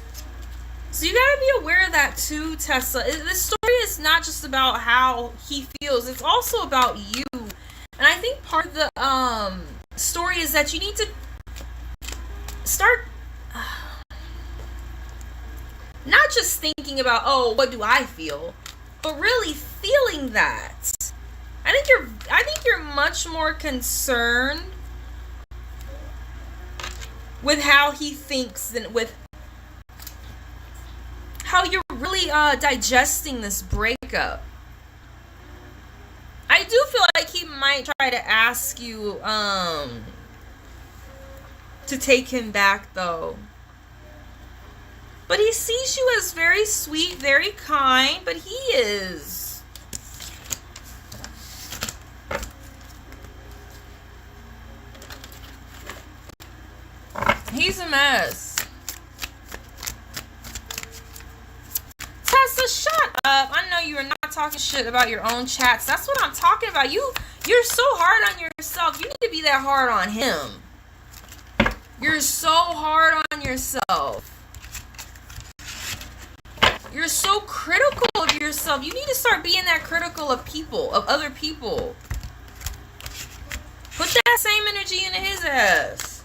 So you gotta be aware of that too, Tessa. This story is not just about how he feels. It's also about you And I think part of the story is that you need to start not just thinking about, oh, what do I feel, but really feeling that. I think you're much more concerned with how he thinks than with how you're really digesting this breakup. I do feel like he might try to ask you to take him back, though. But he sees you as very sweet, very kind, but he is. He's a mess. Tessa, shut up. I know you are not talking shit about your own chats. That's what I'm talking about. You're so hard on yourself. You need to be that hard on him. You're so hard on yourself. You're so critical of yourself. You need to start being that critical of people, of other people. Put that same energy into his ass.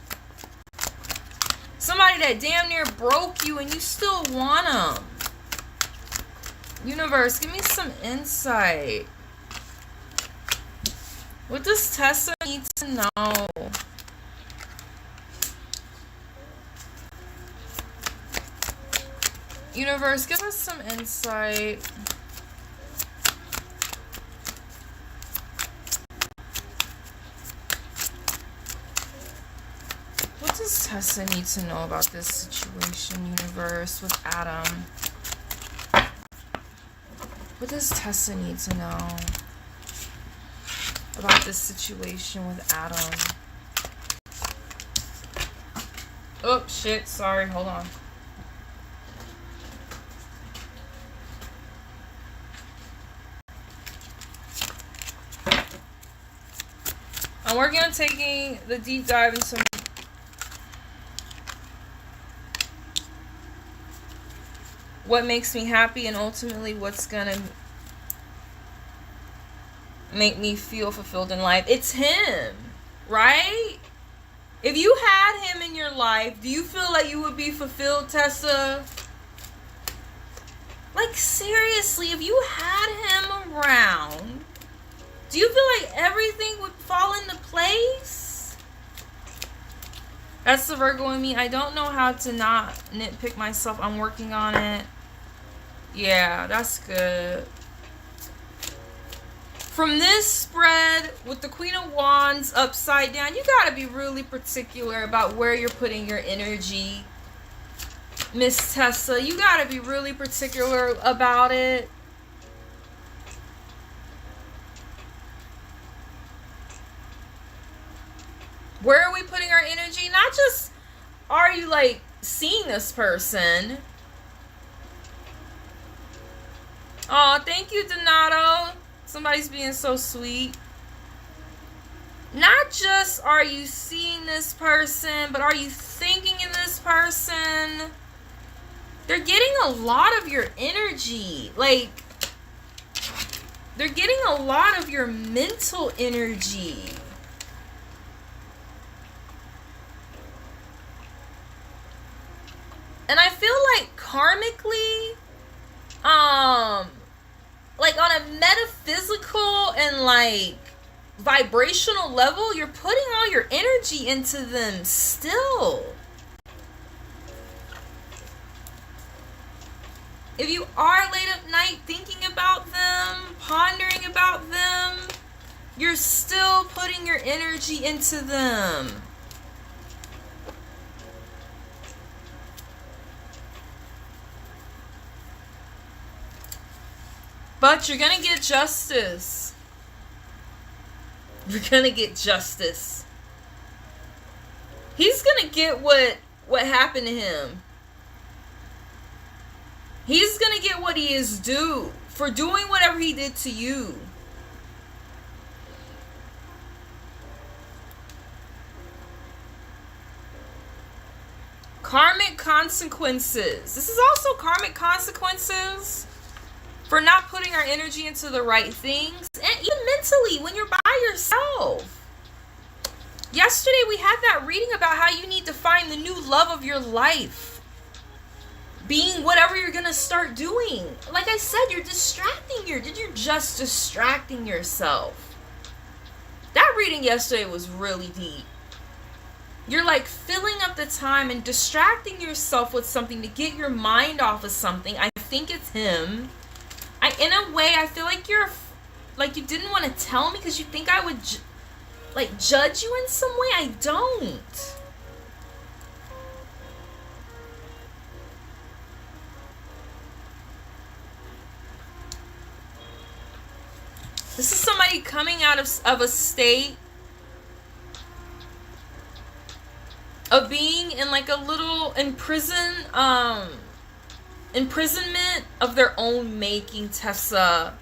Somebody that damn near broke you and you still want them. Universe, give me some insight. What does Tessa need to know? Universe, give us some insight. What does Tessa need to know about this situation, Universe, with Adam? What does Tessa need to know about this situation with Adam? Oh, shit. Sorry. Hold on. I'm working on taking the deep dive into what makes me happy and ultimately what's gonna make me feel fulfilled in life. It's him, right? If you had him in your life, do you feel like you would be fulfilled, Tessa? Like, seriously, if you had him around, do you feel like everything would fall into place? That's the Virgo in me. I don't know how to not nitpick myself. I'm working on it. Yeah, that's good. From this spread with the Queen of Wands upside down, you gotta be really particular about where you're putting your energy, Miss Tessa. You gotta be really particular about it. Where are we putting our energy? Not just, are you like seeing this person? Oh, thank you, Donato. Somebody's being so sweet. Not just are you seeing this person, but are you thinking in this person? They're getting a lot of your energy. Like, they're getting a lot of your mental energy. And I feel like karmically, like on a metaphysical and like vibrational level, you're putting all your energy into them still. If you are late at night thinking about them, pondering about them, you're still putting your energy into them. But you're gonna get justice. You're gonna get justice. He's gonna get what happened to him. He's gonna get what he is due for doing whatever he did to you. Karmic consequences. This is also karmic consequences for not putting our energy into the right things. And even mentally, when you're by yourself. Yesterday we had that reading about how you need to find the new love of your life. Being whatever you're going to start doing. Like I said, you're just distracting yourself. That reading yesterday was really deep. You're like filling up the time and distracting yourself with something to get your mind off of something. I think it's him. In a way, I feel like you didn't want to tell me because you think I would judge you in some way. I don't. This is somebody coming out of a state of being in like a little imprisonment of their own making, Tessa.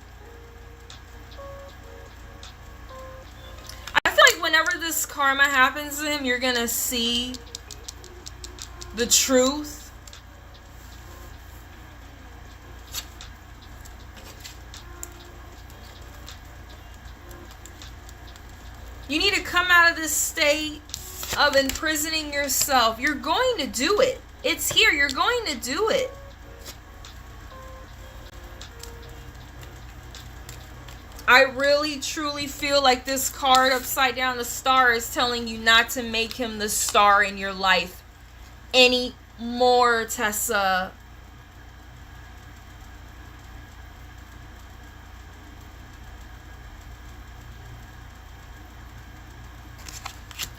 I feel like whenever this karma happens to him, you're gonna see the truth. You need to come out of this state of imprisoning yourself. You're going to do it. It's here. You're going to do it. I really, truly feel like this card upside down, the star, is telling you not to make him the star in your life anymore, Tessa.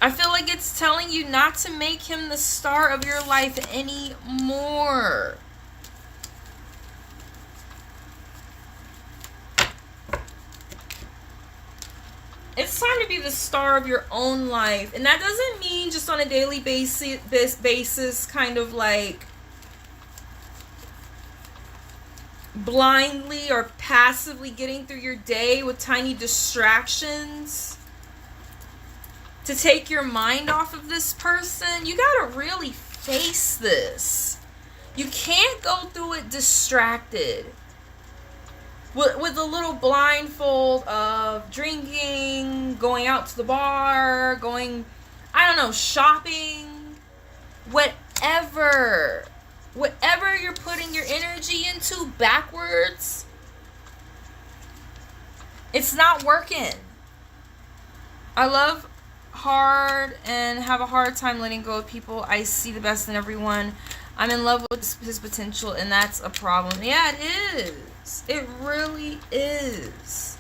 I feel like it's telling you not to make him the star of your life anymore. It's time to be the star of your own life. And that doesn't mean just on a daily basis kind of like blindly or passively getting through your day with tiny distractions to take your mind off of this person. You gotta really face this. You can't go through it distracted with a little blindfold of drinking, going out to the bar, going, I don't know, shopping, whatever you're putting your energy into backwards, it's not working. I love hard and have a hard time letting go of people. I see the best in everyone. I'm in love with his potential, and that's a problem. Yeah, it is. It really is.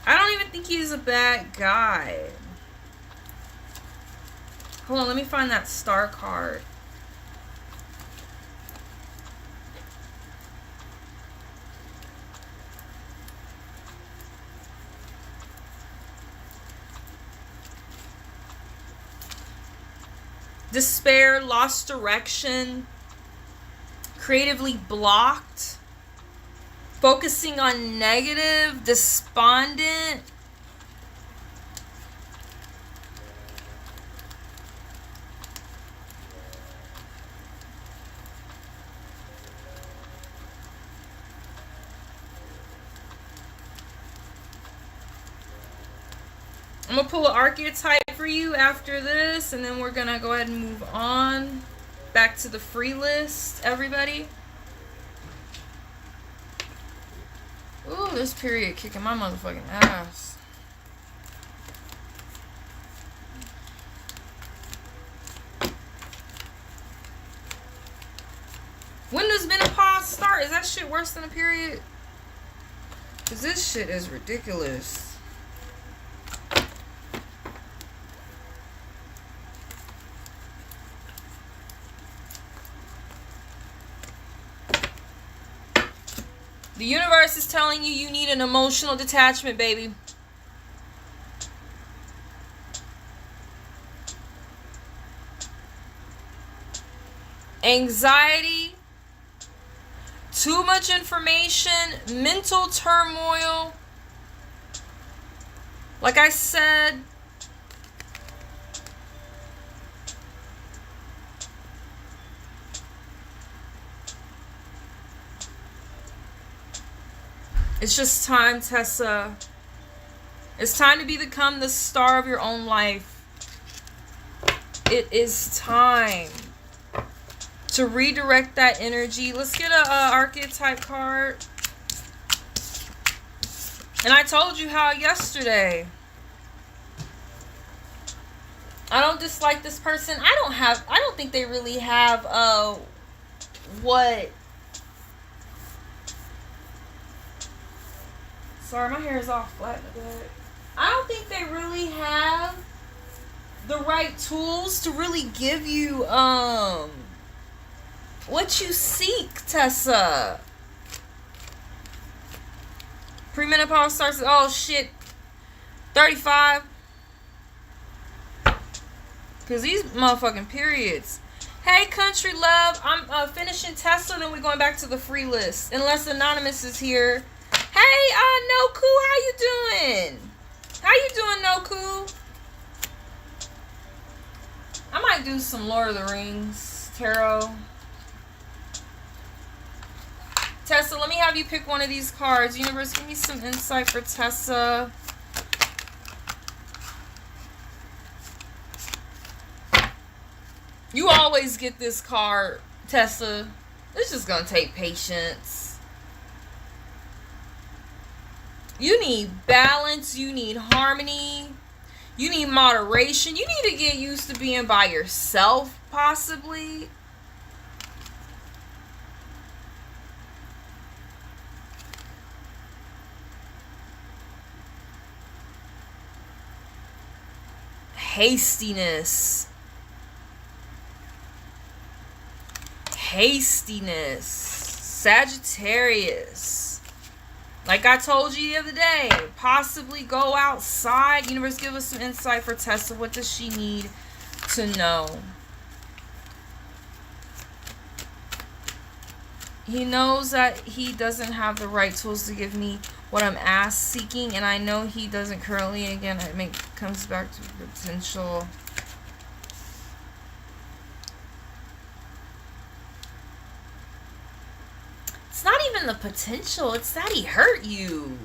I don't even think he's a bad guy. Hold on, let me find that star card. Despair, lost direction, creatively blocked, focusing on negative, despondent. I'm going to pull an archetype for you after this, and then we're going to go ahead and move on back to the free list, everybody. Ooh, this period kicking my motherfucking ass. When does menopause start? Is that shit worse than a period? Because this shit is ridiculous. The universe is telling you need an emotional detachment, baby. Anxiety, too much information, mental turmoil. Like I said, it's just time, Tessa. It's time to become the star of your own life. It is time to redirect that energy. Let's get a archetype card. And I told you how yesterday. I don't dislike this person. I don't think they really have what. Sorry, my hair is all flat in the back. I don't think they really have the right tools to really give you what you seek, Tessa. Premenopause starts at, oh shit, 35. Because these motherfucking periods. Hey, country love. I'm finishing Tessa, then we're going back to the free list. Unless Anonymous is here. Hey, Noku, how you doing? How you doing, Noku? I might do some Lord of the Rings tarot. Tessa, let me have you pick one of these cards. Universe, give me some insight for Tessa. You always get this card, Tessa. It's just gonna take patience. You need balance. You need harmony. You need moderation. You need to get used to being by yourself, possibly. Hastiness. Sagittarius. Like I told you the other day, possibly go outside. Universe, give us some insight for Tessa. What does she need to know? He knows that he doesn't have the right tools to give me what I'm seeking, and I know he doesn't currently. Again, comes back to potential. It's not even the potential, it's that he hurt you.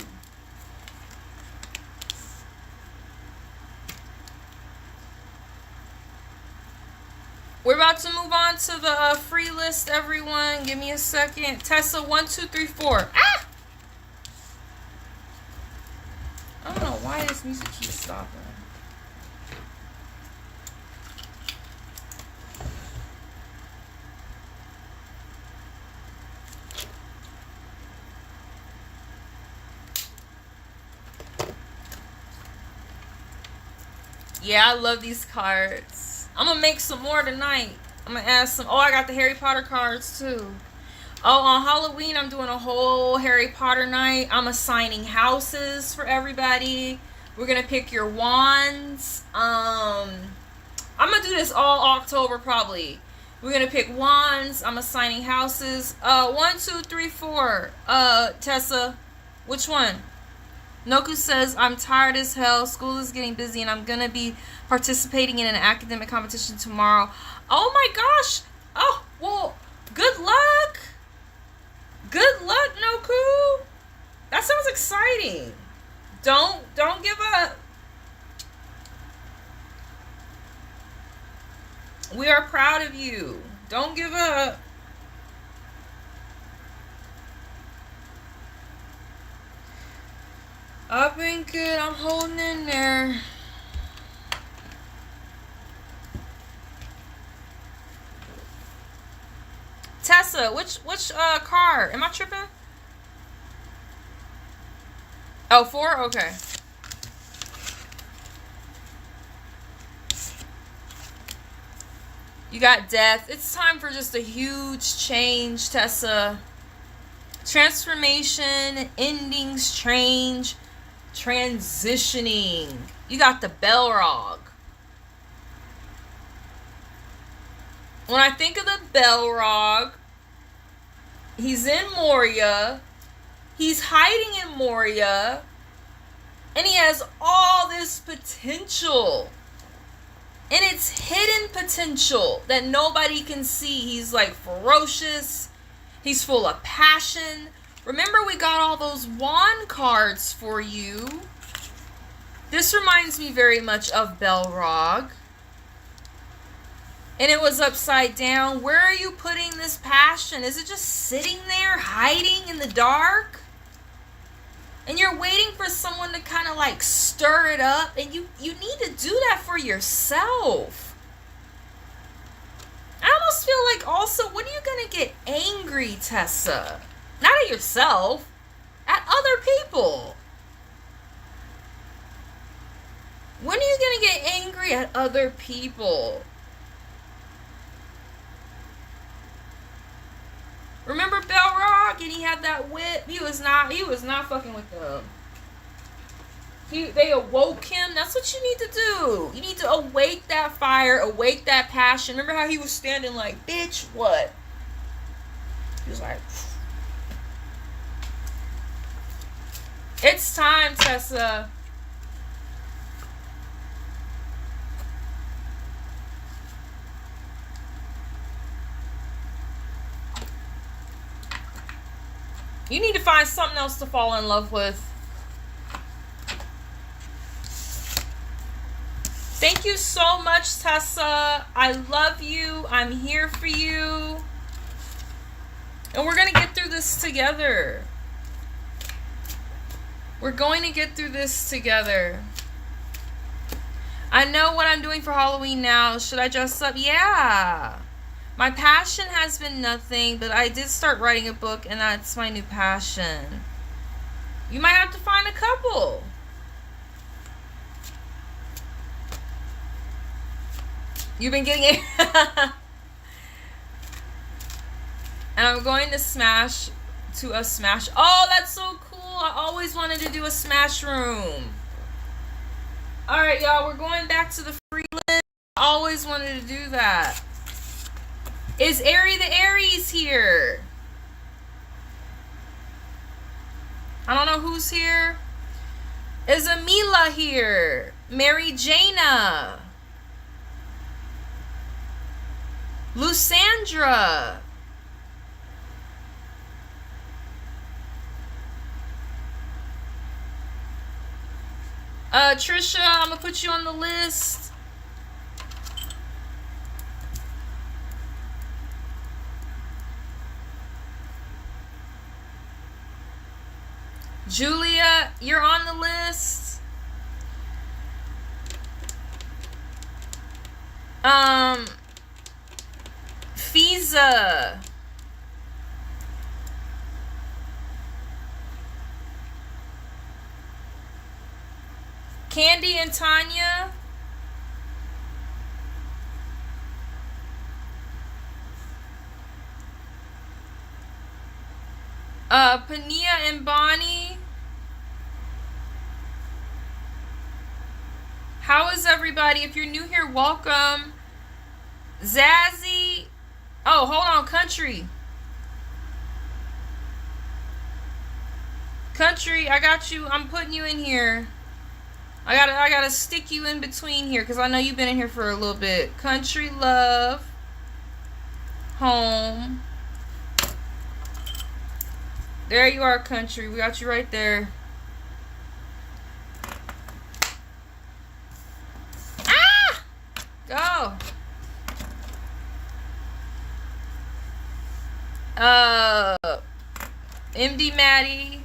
We're about to move on to the free list, everyone. Give me a second. Tessa, 1, 2, 3, 4. Ah! I don't know why this music keeps stopping. Yeah, I love these cards. I'm going to make some more tonight. I'm going to add some. Oh, I got the Harry Potter cards too. Oh, on Halloween, I'm doing a whole Harry Potter night. I'm assigning houses for everybody. We're going to pick your wands. I'm going to do this all October probably. We're going to pick wands. I'm assigning houses. 1, 2, 3, 4. Tessa, which one? Noku says, I'm tired as hell. School is getting busy and I'm going to be participating in an academic competition tomorrow. Oh my gosh. Oh, well, good luck. Good luck, Noku. That sounds exciting. Don't give up. We are proud of you. Don't give up. I've been good. I'm holding in there. Tessa, which card? Am I tripping? Oh, 4? Okay. You got death. It's time for just a huge change, Tessa. Transformation, endings, change, transitioning. You got the Balrog. When I think of the Balrog, he's in Moria. He's hiding in Moria. And he has all this potential. And it's hidden potential that nobody can see. He's like ferocious. He's full of passion. Remember, we got all those wand cards for you. This reminds me very much of Belrog. And it was upside down. Where are you putting this passion? Is it just sitting there, hiding in the dark? And you're waiting for someone to kind of like stir it up. And you need to do that for yourself. I almost feel like also, when are you going to get angry, Tessa? Not at yourself. At other people. When are you going to get angry at other people? Remember Belrog, and he had that whip? He was not fucking with them. They awoke him. That's what you need to do. You need to awake that fire, awake that passion. Remember how he was standing like, bitch, what? He was like, it's time, Tessa. You need to find something else to fall in love with. Thank you so much, Tessa. I love you. I'm here for you. And we're going to get through this together. We're going to get through this together. I know what I'm doing for Halloween now. Should I dress up? Yeah. My passion has been nothing, but I did start writing a book, and that's my new passion. You might have to find a couple. You've been getting it. And I'm going to smash to a smash. Oh, that's so cool. I always wanted to do a smash room. All right, y'all. We're going back to the free list. I always wanted to do that. Is Ari the Aries here? I don't know who's here. Is Amila here? Mary Jana. Lusandra. Trisha, I'm gonna put you on the list. Julia, you're on the list. Fiza. Candy and Tanya. Pania and Bonnie. How is everybody? If you're new here, welcome. Zazzy. Oh, hold on, Country. Country, I got you. I'm putting you in here. I gotta stick you in between here because I know you've been in here for a little bit. Country Love. Home. There you are, Country. We got you right there. Ah! Go. MD Maddie.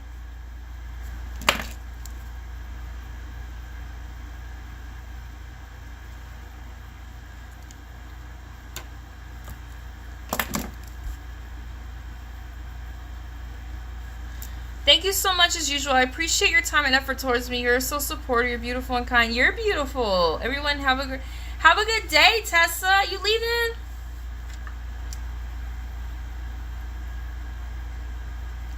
Thank you so much as usual. I appreciate your time and effort towards me. You're so supportive. You're beautiful and kind. You're beautiful. Everyone have a good day, Tessa. You leaving?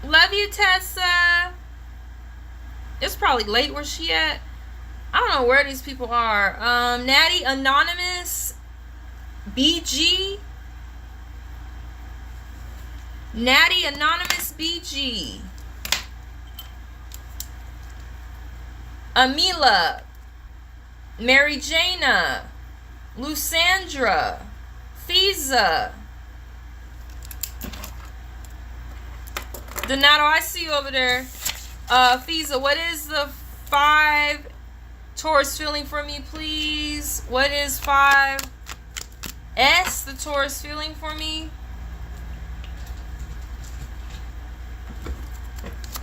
Love you, Tessa. It's probably late. Where's she at? I don't know where these people are. Natty Anonymous. BG. Natty Anonymous BG. Amila, Mary Jana, Lusandra, Fiza, Donato, I see you over there. Fiza, what is the 5 Taurus feeling for me, please? What is 5S, the Taurus feeling for me?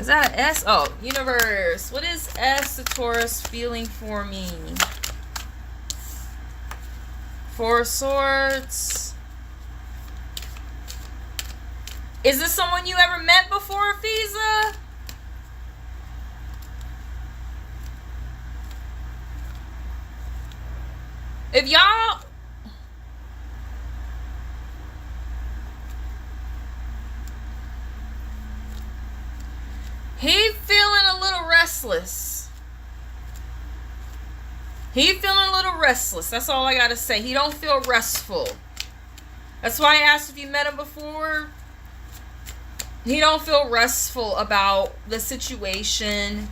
Is that an S? Oh, universe. What is S, the Taurus feeling for me? 4 Swords. Is this someone you ever met before, Fiza? If y'all... He feeling a little restless. He feeling a little restless. That's all I gotta say. He don't feel restful. That's why I asked if you met him before. He don't feel restful about the situation.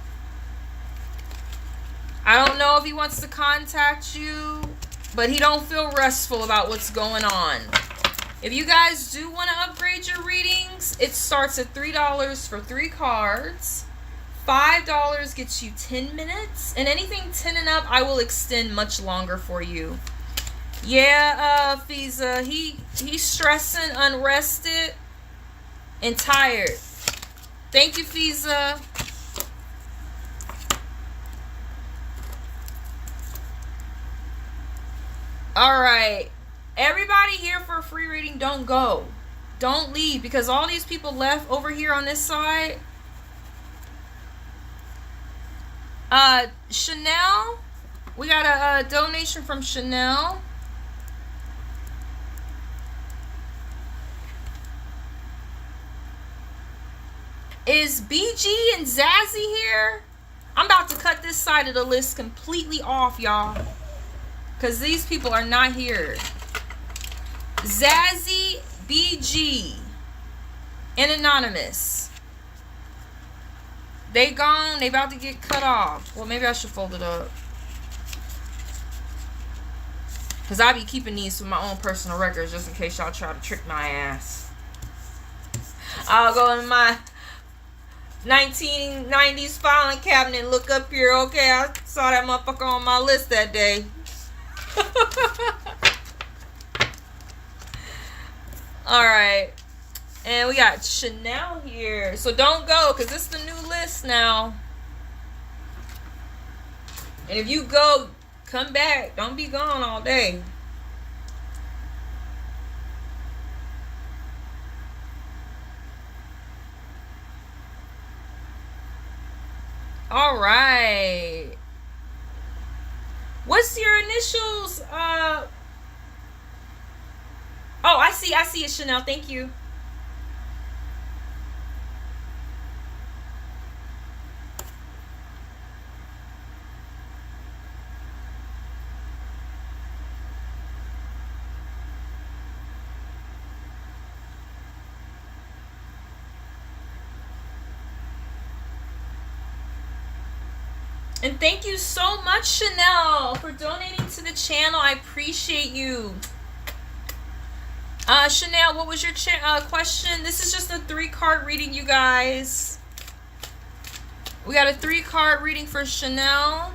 I don't know if he wants to contact you, but he don't feel restful about what's going on. If you guys do want to upgrade your readings, it starts at $3 for 3 cards. $5 gets you 10 minutes. And anything 10 and up, I will extend much longer for you. Yeah, Fiza, he's stressing, unrested, and tired. Thank you, Fiza. All right. Everybody here for a free reading, don't go. Don't leave, because all these people left over here on this side. Chanel. We got a donation from Chanel. Is BG and Zazzy here? I'm about to cut this side of the list completely off, y'all, because these people are not here. Zazzy, BG, and Anonymous. They gone. They about to get cut off. Well, maybe I should fold it up, because I be keeping these for my own personal records just in case y'all try to trick my ass. I'll go in my 1990s filing cabinet and look up here. Okay, I saw that motherfucker on my list that day. Alright. And we got Chanel here. So don't go, because this is the new list now. And if you go, come back. Don't be gone all day. Alright. What's your initials? Oh, I see it, Chanel. Thank you. And thank you so much, Chanel, for donating to the channel. I appreciate you. Chanel, what was your question? This is just a 3-card reading, you guys. We got a 3-card reading for Chanel.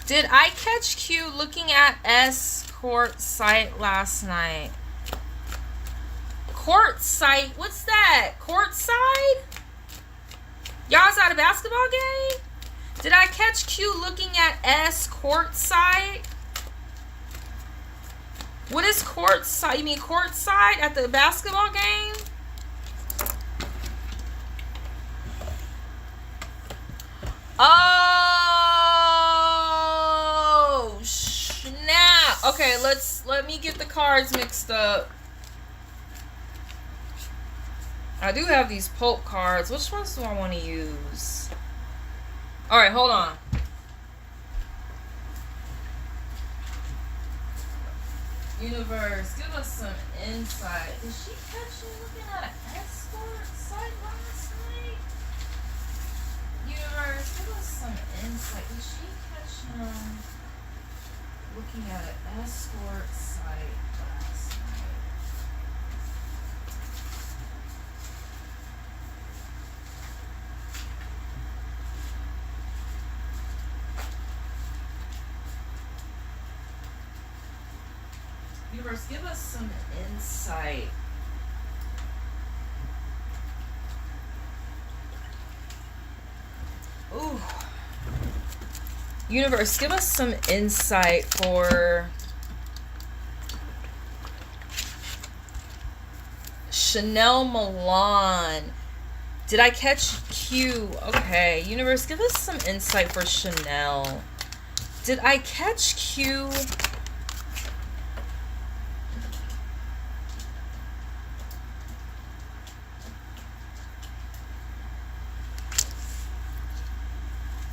Did I catch Q looking at S court site last night? Court site? What's that? Court side? Y'all's at a basketball game? Did I catch Q looking at S court side? What is court side? You mean court side at the basketball game? Oh, snap. Okay, let me get the cards mixed up. I do have these Pope cards. Which ones do I want to use? Alright, hold on. Universe, give us some insight. Did she catch you looking at an escort site last night? Universe, give us some insight. Did she catch him Looking at an escort site last night. Universe, give us some insight. Ooh. Universe, give us some insight for Chanel Milan. Did I catch Q? Okay. Universe, give us some insight for Chanel. Did I catch Q?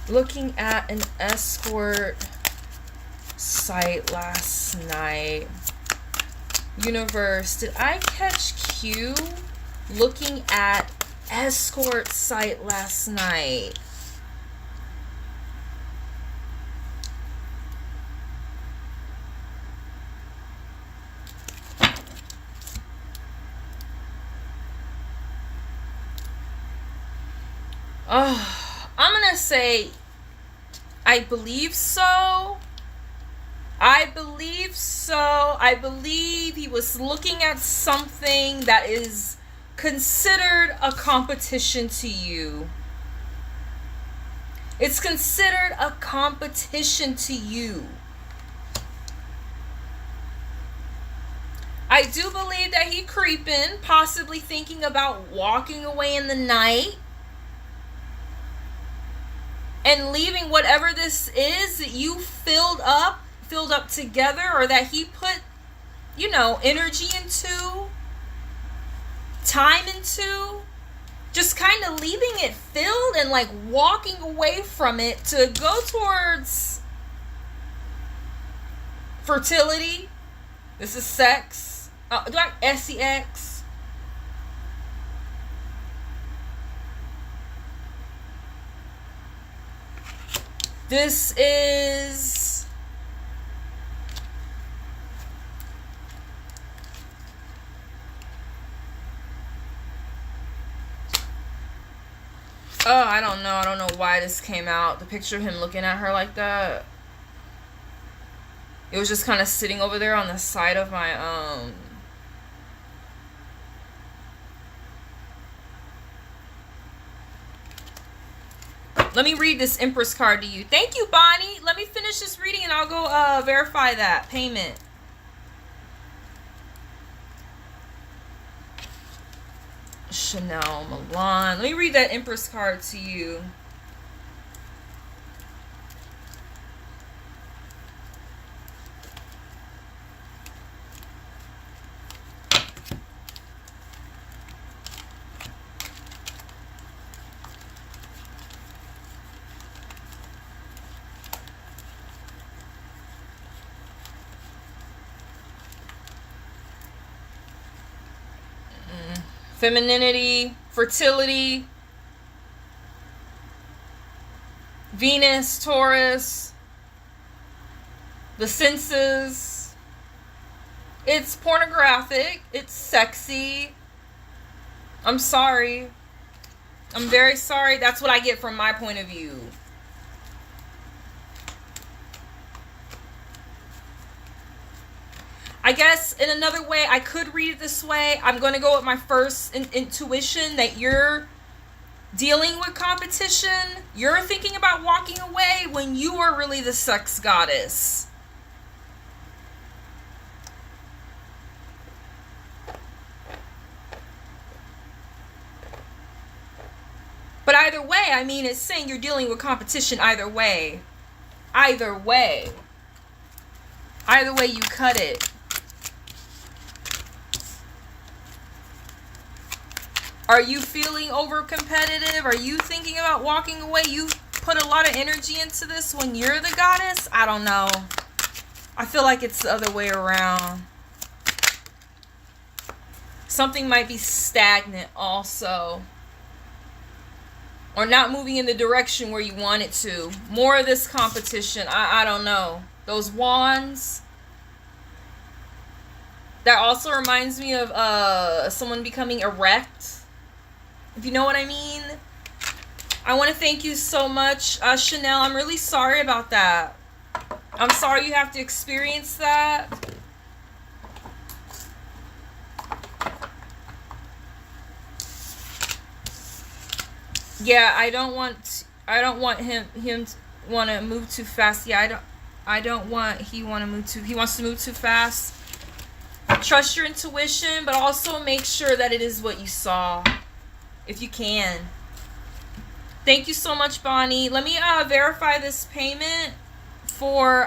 Looking at an escort site last night. Universe, did I catch Q looking at escort site last night? Oh, I'm gonna say I believe so. I believe so. I believe he was looking at something that is considered a competition to you. It's considered a competition to you. I do believe that he creeping, possibly thinking about walking away in the night and leaving whatever this is that you filled up together, or that he put, energy into, time into, just kind of leaving it filled and like walking away from it to go towards fertility. This is sex. Do I have sex? This is I don't know. I don't know why this came out. The picture of him looking at her like that. It was just kind of sitting over there on the side of my Let me read this Empress card to you. Thank you, Bonnie. Let me finish this reading and I'll go verify that payment. Chanel Milan. Let me read that Empress card to you. Femininity, fertility, Venus, Taurus, the senses. It's pornographic. It's sexy. I'm sorry. I'm very sorry. That's what I get from my point of view. I guess in another way, I could read it this way. I'm going to go with my first intuition that you're dealing with competition. You're thinking about walking away when you are really the sex goddess. But either way, I mean, it's saying you're dealing with competition either way. Either way. Either way you cut it. Are you feeling over competitive? Are you thinking about walking away? You put a lot of energy into this when you're the goddess? I don't know. I feel like it's the other way around. Something might be stagnant also. Or not moving in the direction where you want it to. More of this competition. I don't know. Those wands. That also reminds me of someone becoming erect. If you know what I mean. I want to thank you so much, Chanel. I'm really sorry about that. I'm sorry you have to experience that. Yeah, I don't want him to want to move too fast. Yeah, he wants to move too fast. Trust your intuition, but also make sure that it is what you saw, if you can. Thank you so much, Bonnie. Let me verify this payment for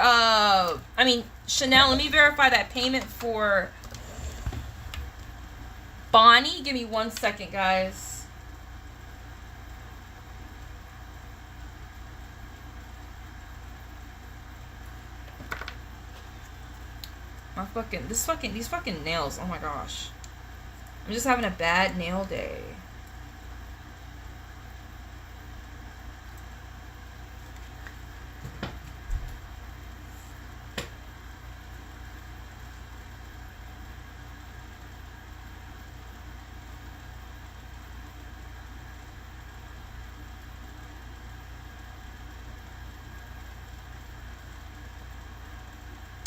Chanel. Let me verify that payment for Bonnie. Give me 1 second, guys. These fucking nails. Oh my gosh. I'm just having a bad nail day.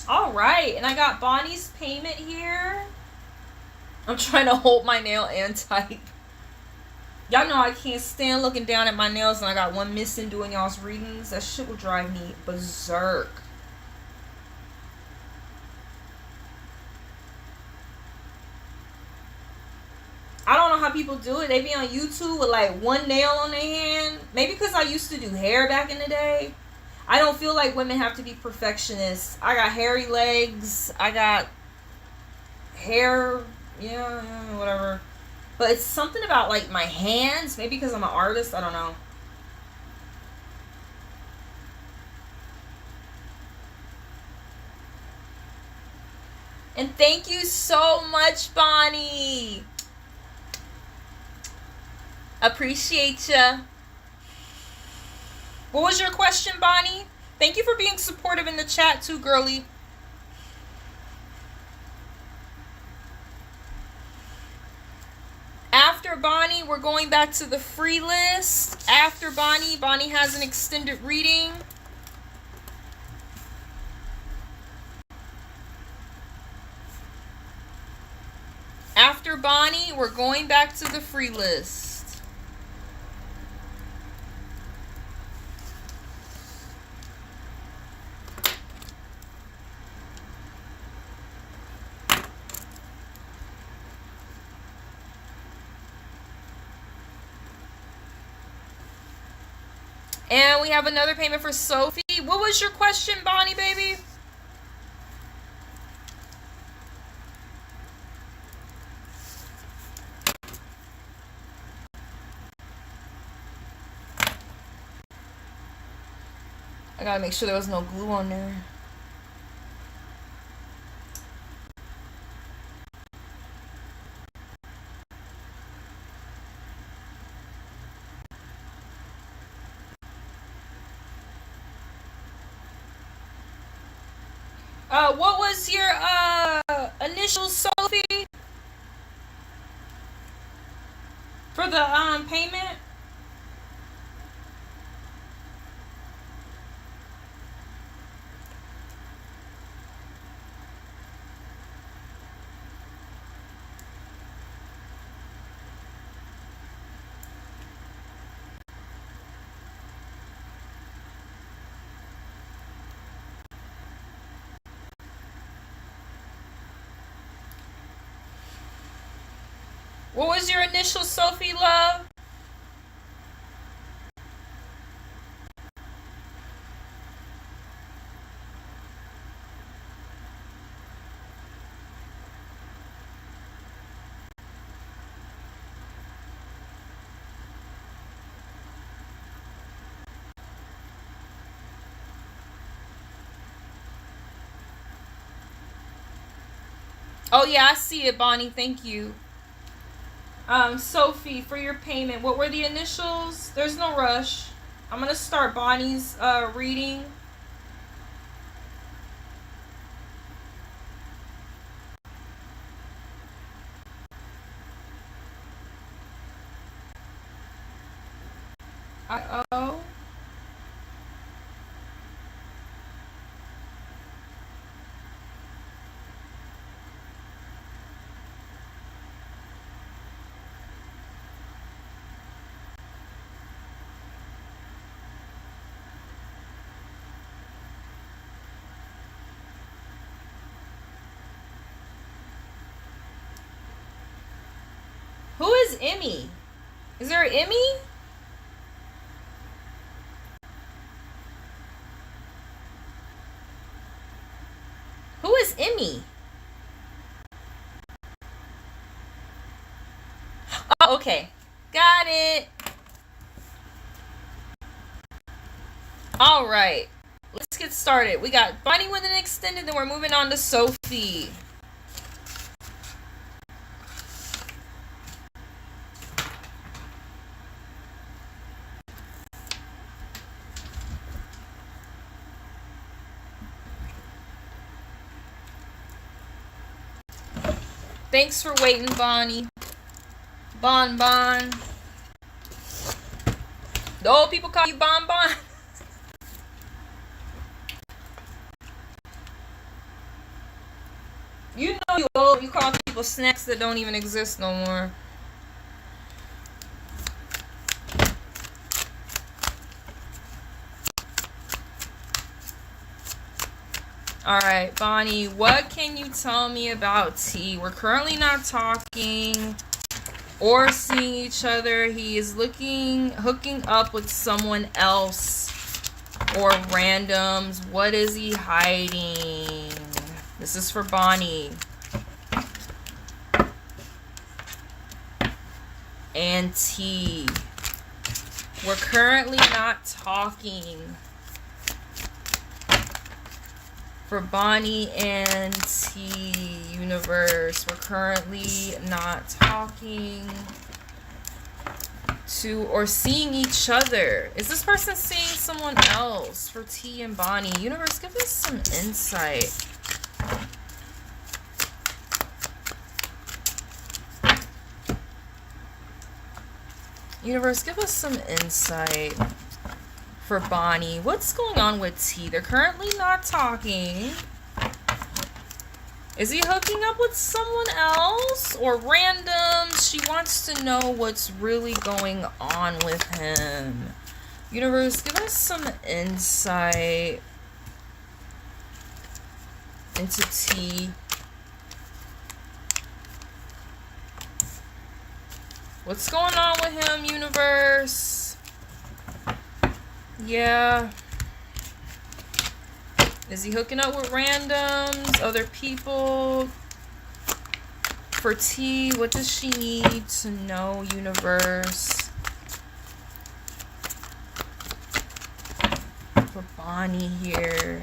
All right, and I got Bonnie's payment here. I'm trying to hold my nail and type. Y'all know I can't stand looking down at my nails and I got one missing doing y'all's readings. That shit will drive me berserk. I don't know how people do it. They be on YouTube with like one nail on their hand. Maybe because I used to do hair back in the day. I don't feel like women have to be perfectionists. I got hairy legs. I got hair. Yeah, whatever. But it's something about like my hands. Maybe because I'm an artist. I don't know. And thank you so much, Bonnie. Appreciate ya. What was your question, Bonnie? Thank you for being supportive in the chat too, girly. After Bonnie, we're going back to the free list. After Bonnie has an extended reading. After Bonnie, we're going back to the free list. And we have another payment for Sophie. What was your question, Bonnie, baby? I gotta make sure there was no glue on there. What was your initial, Sophie? For the payment? What was your initial, Sophie, love? Oh yeah, I see it, Bonnie. Thank you. Sophie, for your payment, what were the initials? There's no rush. I'm gonna start Bonnie's reading. I-O. Who is Emmy? Is there an Emmy? Who is Emmy? Oh, okay. Got it. All right. Let's get started. We got Bonnie with an extended, then we're moving on to Sophie. Thanks for waiting, Bonnie. Bon. The old people call you Bon. You know you old. You call people snacks that don't even exist no more. Alright, Bonnie, what can you tell me about T? We're currently not talking or seeing each other. He is hooking up with someone else or randoms. What is he hiding? This is for Bonnie. And T. We're currently not talking. For Bonnie and T universe, we're currently not talking to or seeing each other. Is this person seeing someone else? For T and Bonnie, universe, give us some insight. Universe, give us some insight. For Bonnie, what's going on with T? They're currently not talking. Is he hooking up with someone else or random? She wants to know what's really going on with him. Universe, give us some insight into T. What's going on with him, universe? Yeah. Is he hooking up with randoms, other people? For T, what does she need to know, universe? For Bonnie here.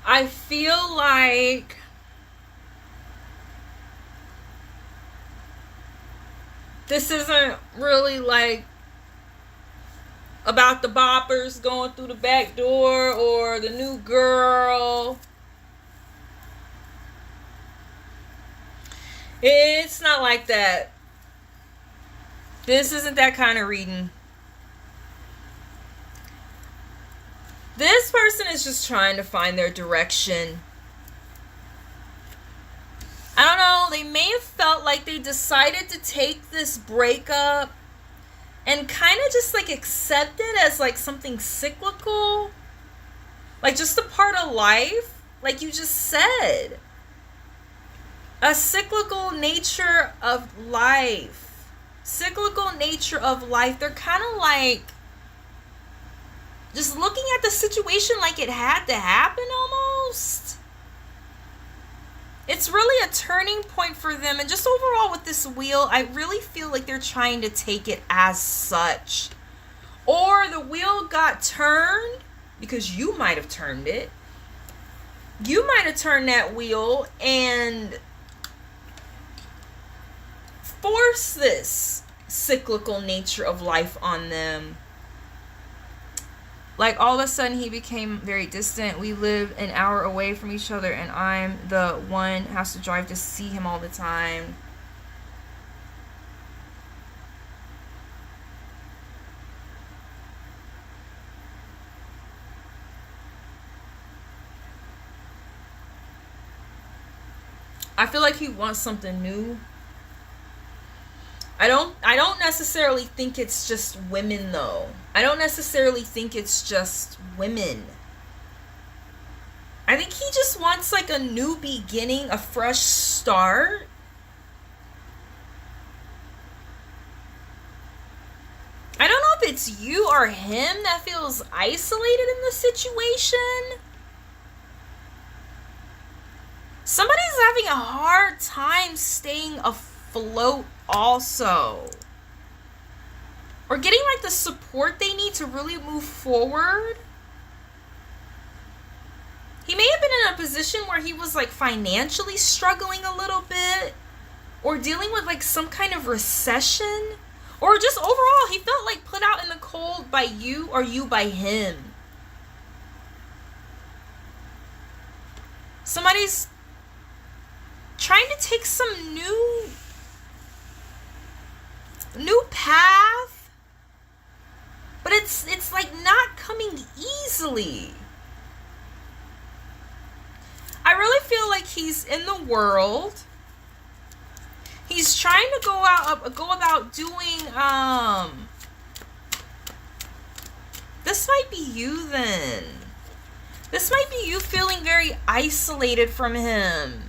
I feel like this isn't really like about the boppers going through the back door or the new girl. It's not like that. This isn't that kind of reading. This person is just trying to find their direction. I don't know, they may have felt like they decided to take this breakup and kind of just like accept it as like something cyclical. Like just a part of life, like you just said. A cyclical nature of life. Cyclical nature of life. They're kind of like just looking at the situation like it had to happen almost. It's really a turning point for them. And just overall with this wheel, I really feel like they're trying to take it as such. Or the wheel got turned because you might have turned it. You might have turned that wheel and forced this cyclical nature of life on them. Like all of a sudden he became very distant. We live an hour away from each other and I'm the one who has to drive to see him all the time. I feel like he wants something new. I don't necessarily think it's just women though. I don't necessarily think it's just women. I think he just wants like a new beginning, a fresh start. I don't know if it's you or him that feels isolated in the situation. Somebody's having a hard time staying afloat also. Or getting like the support they need to really move forward. He may have been in a position where he was like financially struggling a little bit. Or dealing with like some kind of recession. Or just overall he felt like put out in the cold by you or you by him. Somebody's trying to take some new path, but it's like not coming easily. I really feel like he's in the world. He's trying to go about doing this might be you then. This might be you feeling very isolated from him.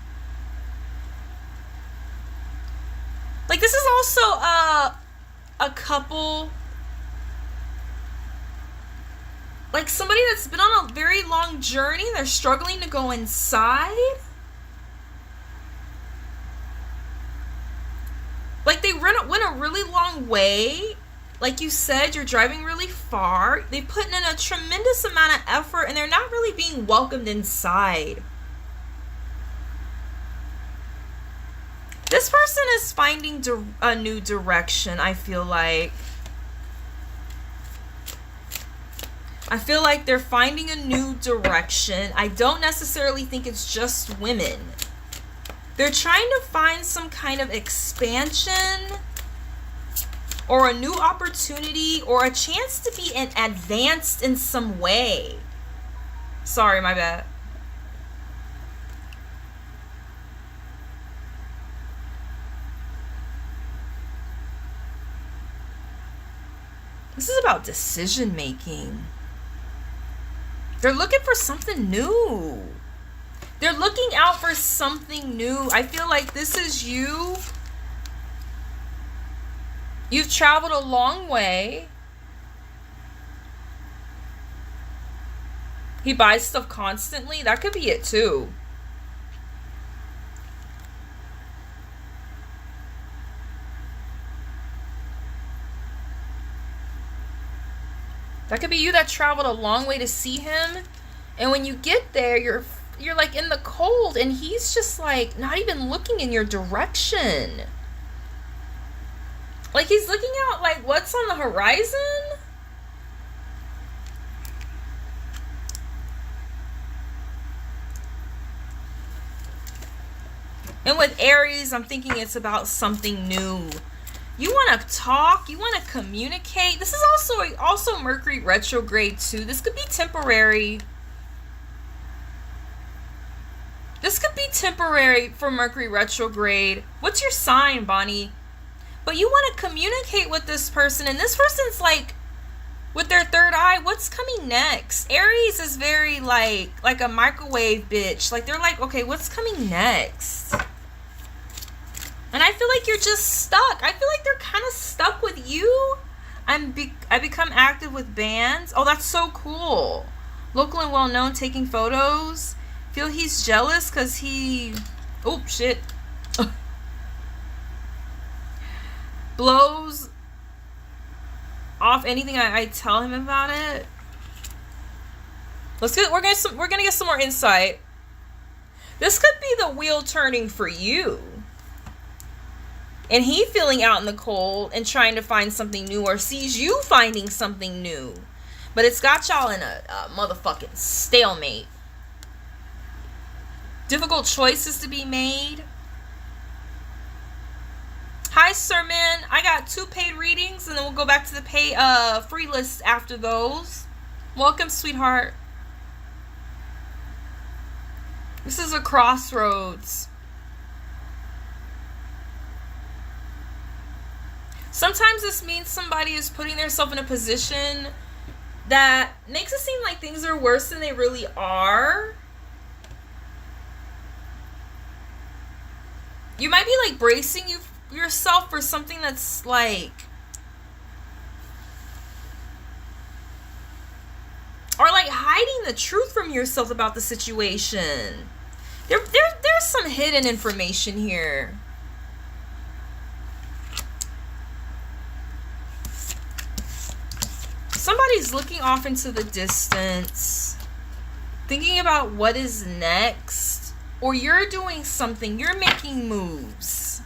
Like this is also a couple, like somebody that's been on a very long journey. They're struggling to go inside. Like they went a really long way. Like you said, you're driving really far. They put in a tremendous amount of effort and they're not really being welcomed inside. This person is finding a new direction, I feel like. I feel like they're finding a new direction. I don't necessarily think it's just women. They're trying to find some kind of expansion or a new opportunity or a chance to be advanced in some way. Sorry, my bad. This is about decision making. They're looking for something new. They're looking out for something new. I feel like this is you. You've traveled a long way. He buys stuff constantly. That could be it too. That could be you that traveled a long way to see him. And when you get there, you're like in the cold and he's just like not even looking in your direction. Like he's looking out like what's on the horizon? And with Aries, I'm thinking it's about something new. You want to talk. You want to communicate. This is also Mercury retrograde too. This could be temporary. This could be temporary for Mercury retrograde. What's your sign, Bonnie? But you want to communicate with this person, and this person's like, with their third eye, what's coming next? Aries is very like a microwave bitch. Like, they're like, okay, what's coming next? And I feel like you're just stuck. I feel like they're kind of stuck with you. I become active with bands. Oh, that's so cool. Local and well-known, taking photos. Feel he's jealous because he... Oh, shit. Blows off anything I tell him about it. Let's get. We're gonna get some more insight. This could be the wheel turning for you, and he feeling out in the cold and trying to find something new, or sees you finding something new, but it's got y'all in a motherfucking stalemate. Difficult choices to be made. Hi, Sermon. I got 2 paid readings, and then we'll go back to the free list after those. Welcome, sweetheart. This is a crossroads. Sometimes this means somebody is putting themselves in a position that makes it seem like things are worse than they really are. You might be like bracing yourself for something that's like, or like hiding the truth from yourself about the situation. There's some hidden information here. Somebody's looking off into the distance, thinking about what is next, or you're doing something, you're making moves.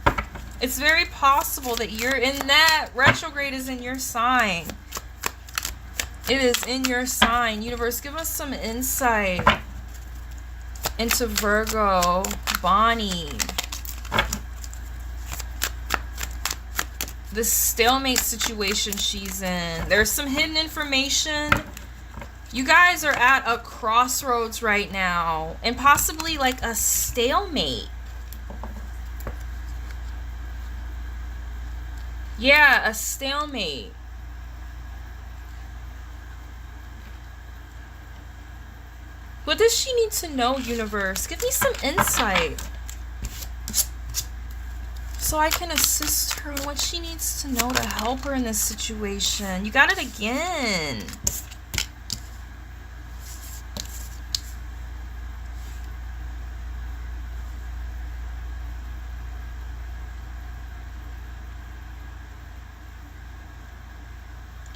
It's very possible that you're in that. Retrograde is in your sign. It is in your sign. Universe, give us some insight into Virgo, Bonnie. This stalemate situation she's in. There's some hidden information. You guys are at a crossroads right now, and possibly like a stalemate. Yeah, a stalemate. What does she need to know, universe? Give me some insight, so I can assist her in what she needs to know to help her in this situation. You got it again.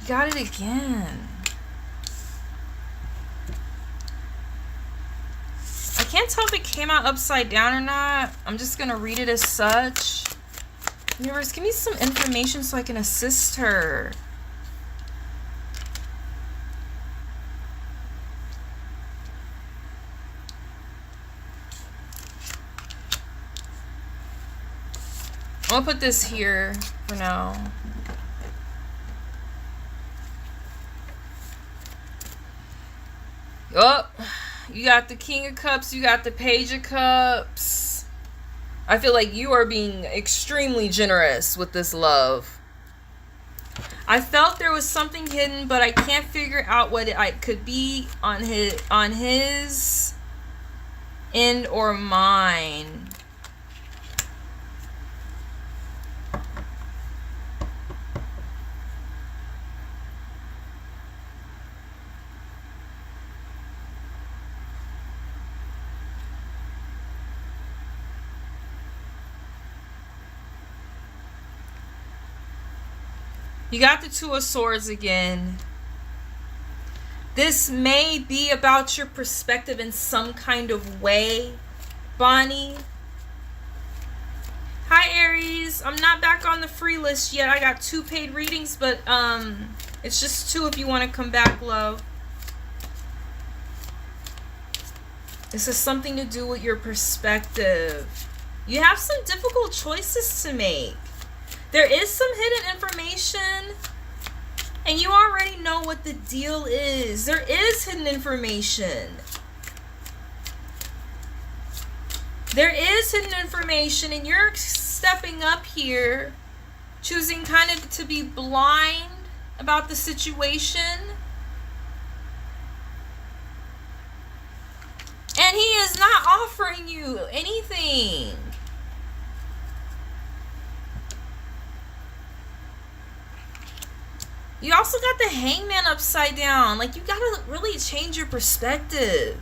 You got it again. I can't tell if it came out upside down or not. I'm just going to read it as such. Universe, give me some information so I can assist her. I'm going to put this here for now. Oh, you got the King of Cups, you got the Page of Cups. I feel like you are being extremely generous with this love. I felt there was something hidden, but I can't figure out what it could be on his end or mine. You got the Two of Swords again. This may be about your perspective in some kind of way, Bonnie. Hi, Aries. I'm not back on the free list yet. I got 2 paid readings, but it's just 2 if you want to come back, love. This has something to do with your perspective. You have some difficult choices to make. There is some hidden information, and you already know what the deal is. There is hidden information. There is hidden information, and you're stepping up here, choosing kind of to be blind about the situation. And he is not offering you anything. You also got the Hangman upside down. Like, you gotta really change your perspective.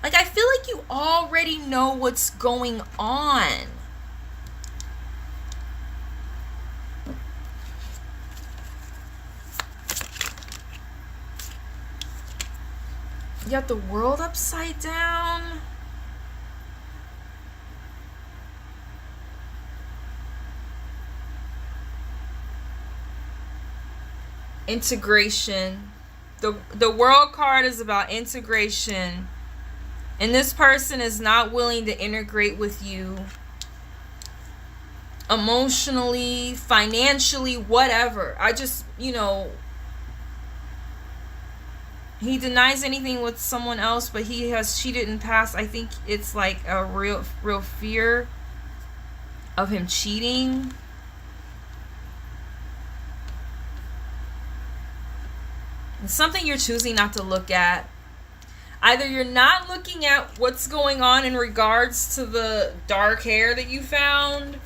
Like, I feel like you already know what's going on. You got the World upside down. Integration. The World card is about integration. And this person is not willing to integrate with you. Emotionally, financially, whatever. I just, he denies anything with someone else, but he has cheated in past. I think it's like a real fear of him cheating. It's something you're choosing not to look at. Either you're not looking at what's going on in regards to the dark hair that you found,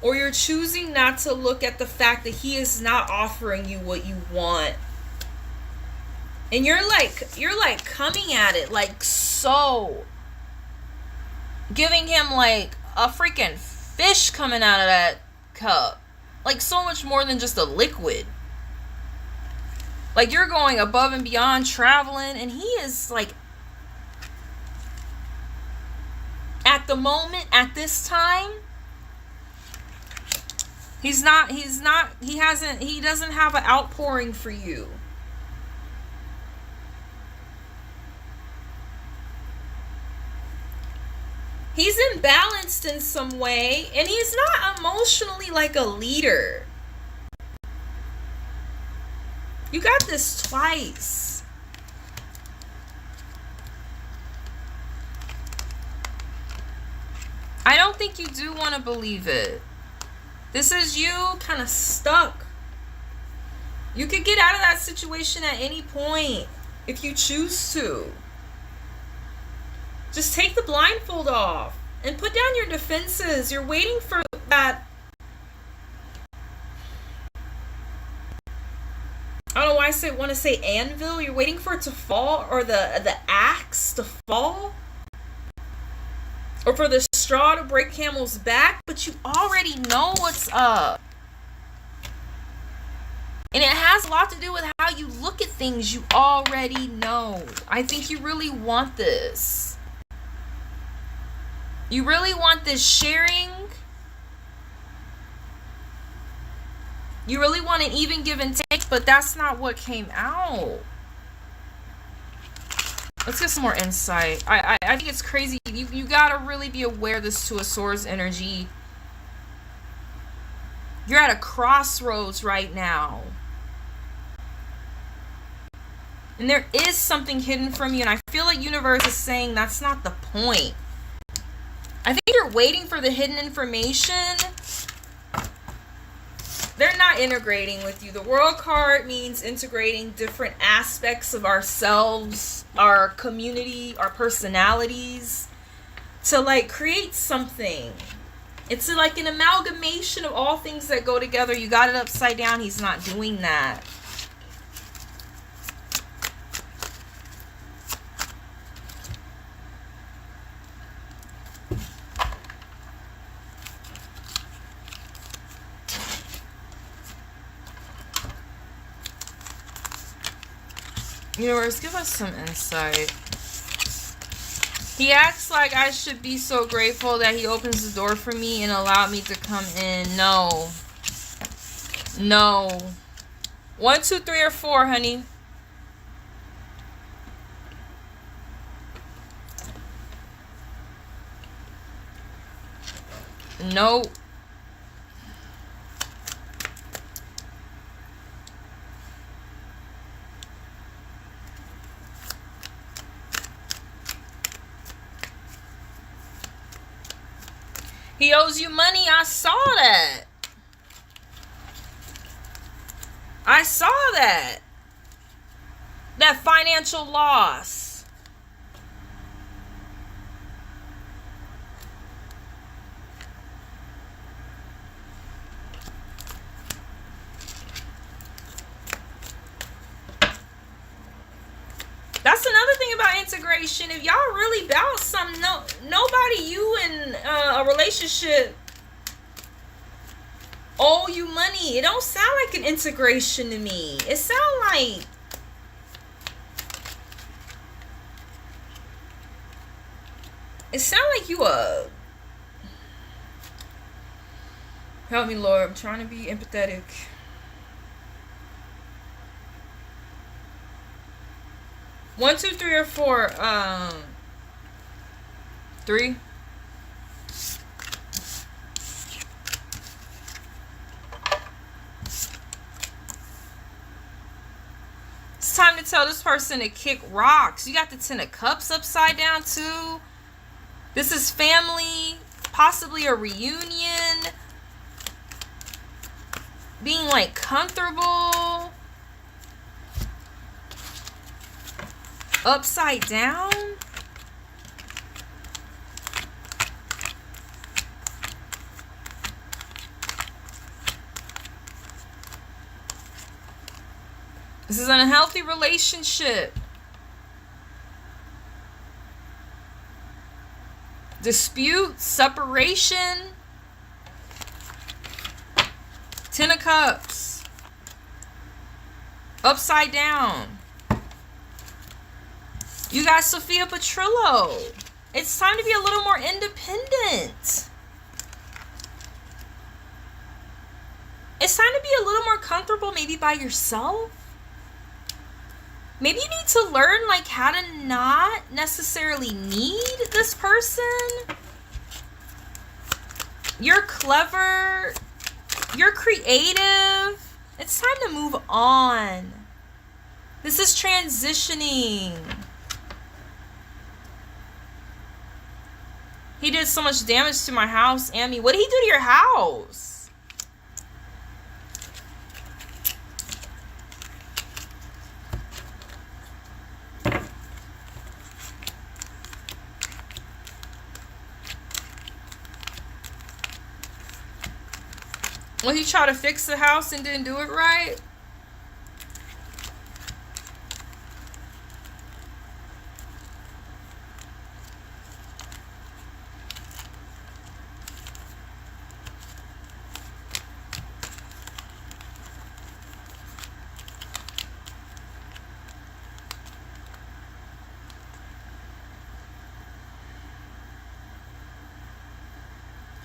or you're choosing not to look at the fact that he is not offering you what you want. And you're like coming at it like so, giving him like a freaking fish coming out of that cup. Like so much more than just a liquid. Like you're going above and beyond, traveling, and he is like, at the moment, at this time, he doesn't have an outpouring for you. He's imbalanced in some way, and he's not emotionally like a leader. You got this twice. I don't think you do want to believe it. This is you kind of stuck. You could get out of that situation at any point if you choose to. Just take the blindfold off and put down your defenses. You're waiting for that. I don't know why I want to say anvil. You're waiting for it to fall, or the axe to fall, or for the straw to break camel's back, but you already know what's up. And it has a lot to do with how you look at things. You already know. I think you really want this. You really want this sharing. You really want an even give and take, but that's not what came out. Let's get some more insight. I think it's crazy. You gotta really be aware of this Two of Swords energy. You're at a crossroads right now. And there is something hidden from you, and I feel like universe is saying that's not the point. I think you're waiting for the hidden information. They're not integrating with you. The World card means integrating different aspects of ourselves, our community, our personalities, to like create something. It's like an amalgamation of all things that go together. You got it upside down. He's not doing that. Universe, give us some insight. He acts like I should be so grateful that he opens the door for me and allowed me to come in. No. No. 1, 2, 3, or 4, honey. No. He owes you money. I saw that. I saw that. That financial loss. That's another thing about integration. If y'all really about something, nobody you in a relationship owe you money. It don't sound like an integration to me. It sound like you help me, Lord. I'm trying to be empathetic. One, two, three, or four. Three. It's time to tell this person to kick rocks. You got the Ten of Cups upside down too. This is family, possibly a reunion. Being like comfortable. Upside down. This is an unhealthy relationship. Dispute, separation. Ten of Cups. Upside down. You got Sophia Petrillo. It's time to be a little more independent. It's time to be a little more comfortable maybe by yourself. Maybe you need to learn like how to not necessarily need this person. You're clever. You're creative. It's time to move on. This is transitioning. He did so much damage to my house and me. What did he do to your house? Well, he tried to fix the house and didn't do it right.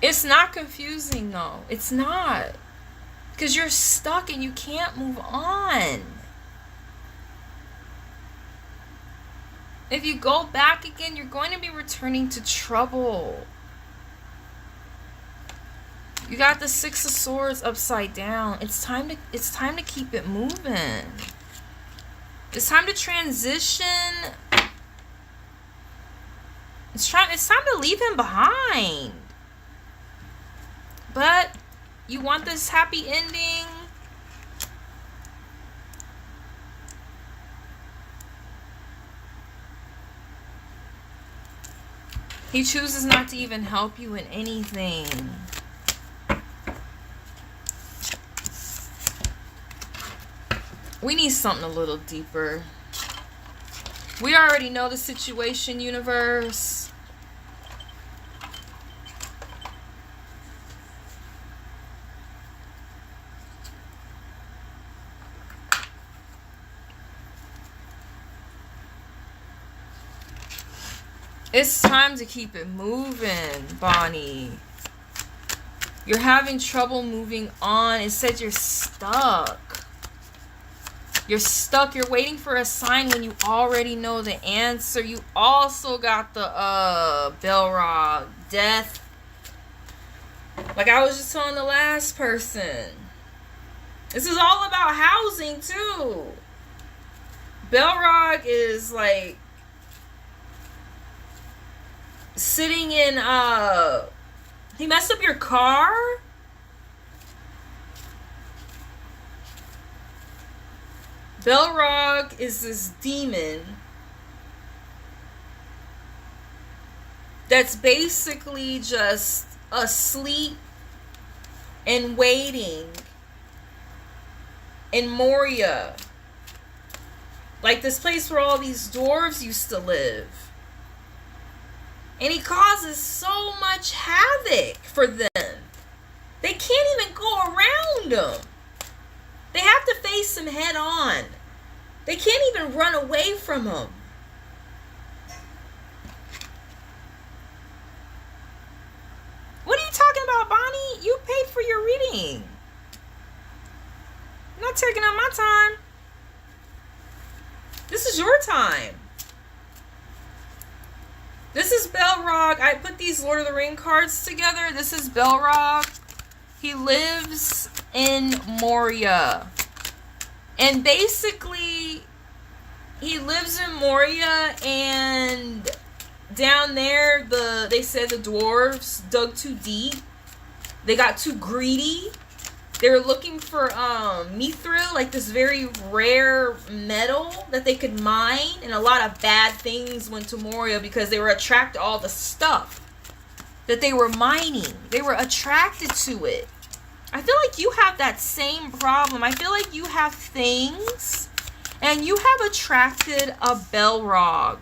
It's not confusing though. It's not. Because you're stuck and you can't move on. If you go back again, you're going to be returning to trouble. You got the Six of Swords upside down. It's time to keep it moving. It's time to transition. It's time to leave him behind. But you want this happy ending. He chooses not to even help you in anything. We need something a little deeper. We already know the situation, universe. It's time to keep it moving, Bonnie. You're having trouble moving on. It says you're stuck. You're stuck. You're waiting for a sign when you already know the answer. You also got the Belrog, death. Like I was just telling the last person. This is all about housing too. Belrog is like sitting in He messed up your car? Balrog is this demon that's basically just asleep and waiting in Moria. Like this place where all these dwarves used to live. And he causes so much havoc for them. They can't even go around him. They have to face him head on. They can't even run away from him. What are you talking about, Bonnie? You paid for your reading. I'm not taking up my time. This is your time. This is Balrog. I put these Lord of the Ring cards together. This is Balrog. He lives in Moria. And basically, he lives in Moria, and down there, they said the dwarves dug too deep. They got too greedy. They were looking for mithril, like this very rare metal that they could mine, and a lot of bad things went to Moria because they were attracted to all the stuff that they were mining. They were attracted to it. I feel like you have that same problem. I feel like you have things, and you have attracted a Balrog.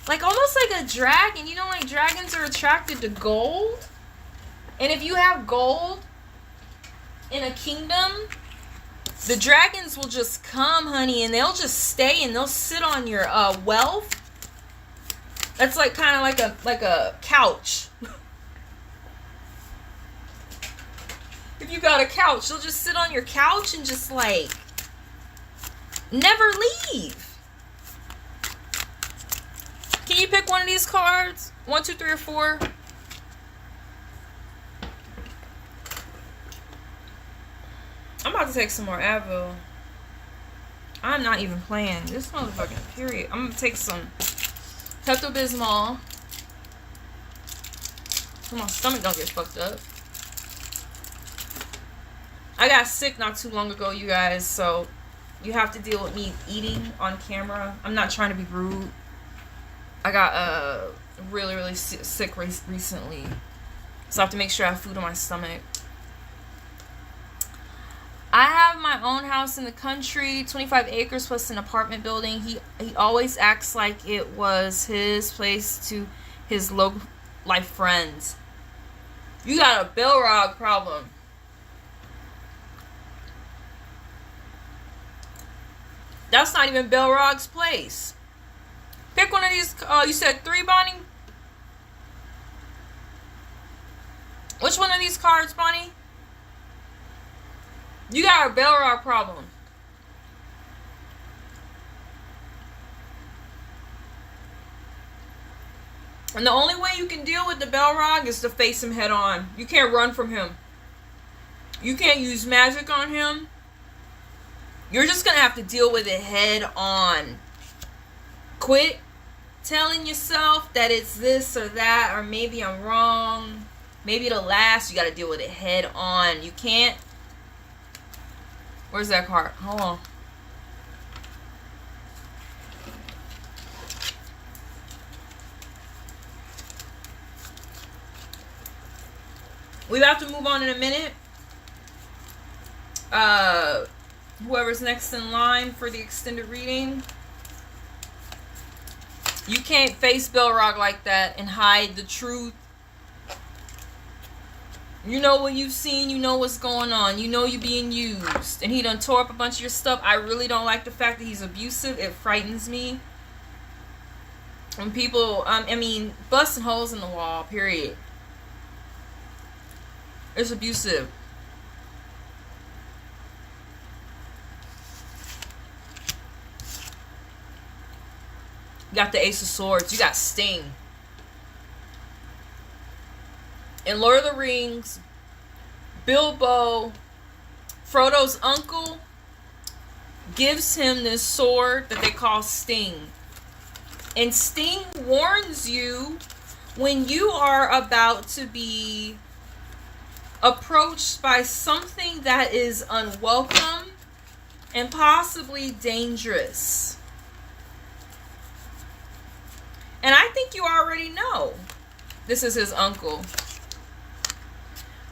Like almost like a dragon. You know, like dragons are attracted to gold. And if you have gold in a kingdom, the dragons will just come, honey, and they'll just stay and they'll sit on your wealth. That's like kind of like a couch. If you got a couch, they'll just sit on your couch and just like never leave. Can you pick one of these cards? 1, 2, 3, or 4? I'm about to take some more Advil. I'm not even playing. This motherfucking period. I'm gonna take some Pepto-Bismol so my stomach don't get fucked up. I got sick not too long ago, you guys, so you have to deal with me eating on camera. I'm not trying to be rude. I got really sick recently, so I have to make sure I have food on my stomach. I have my own house in the country, 25 acres plus an apartment building. He always acts like it was his place to his low life friends. You got a Balrog problem. That's not even Balrog's place. Pick one of these. You said 3, Bonnie? Which one of these cards, Bonnie? You got a Balrog problem. And the only way you can deal with the Balrog is to face him head on. You can't run from him. You can't use magic on him. You're just going to have to deal with it head on. Quit telling yourself that it's this or that, or maybe I'm wrong. Maybe it'll last. You got to deal with it head on. You can't. Where's that card? Hold on. We have to move on in a minute. Whoever's next in line for the extended reading. You can't face Balrog like that and hide the truth. You know what you've seen. You know what's going on. You know you're being used. And he done tore up a bunch of your stuff. I really don't like the fact that he's abusive. It frightens me. When people, busting holes in the wall, period. It's abusive. You got the Ace of Swords. You got Sting. In Lord of the Rings, Bilbo, Frodo's uncle, gives him this sword that they call Sting. And Sting warns you when you are about to be approached by something that is unwelcome and possibly dangerous. And I think you already know. This is his uncle.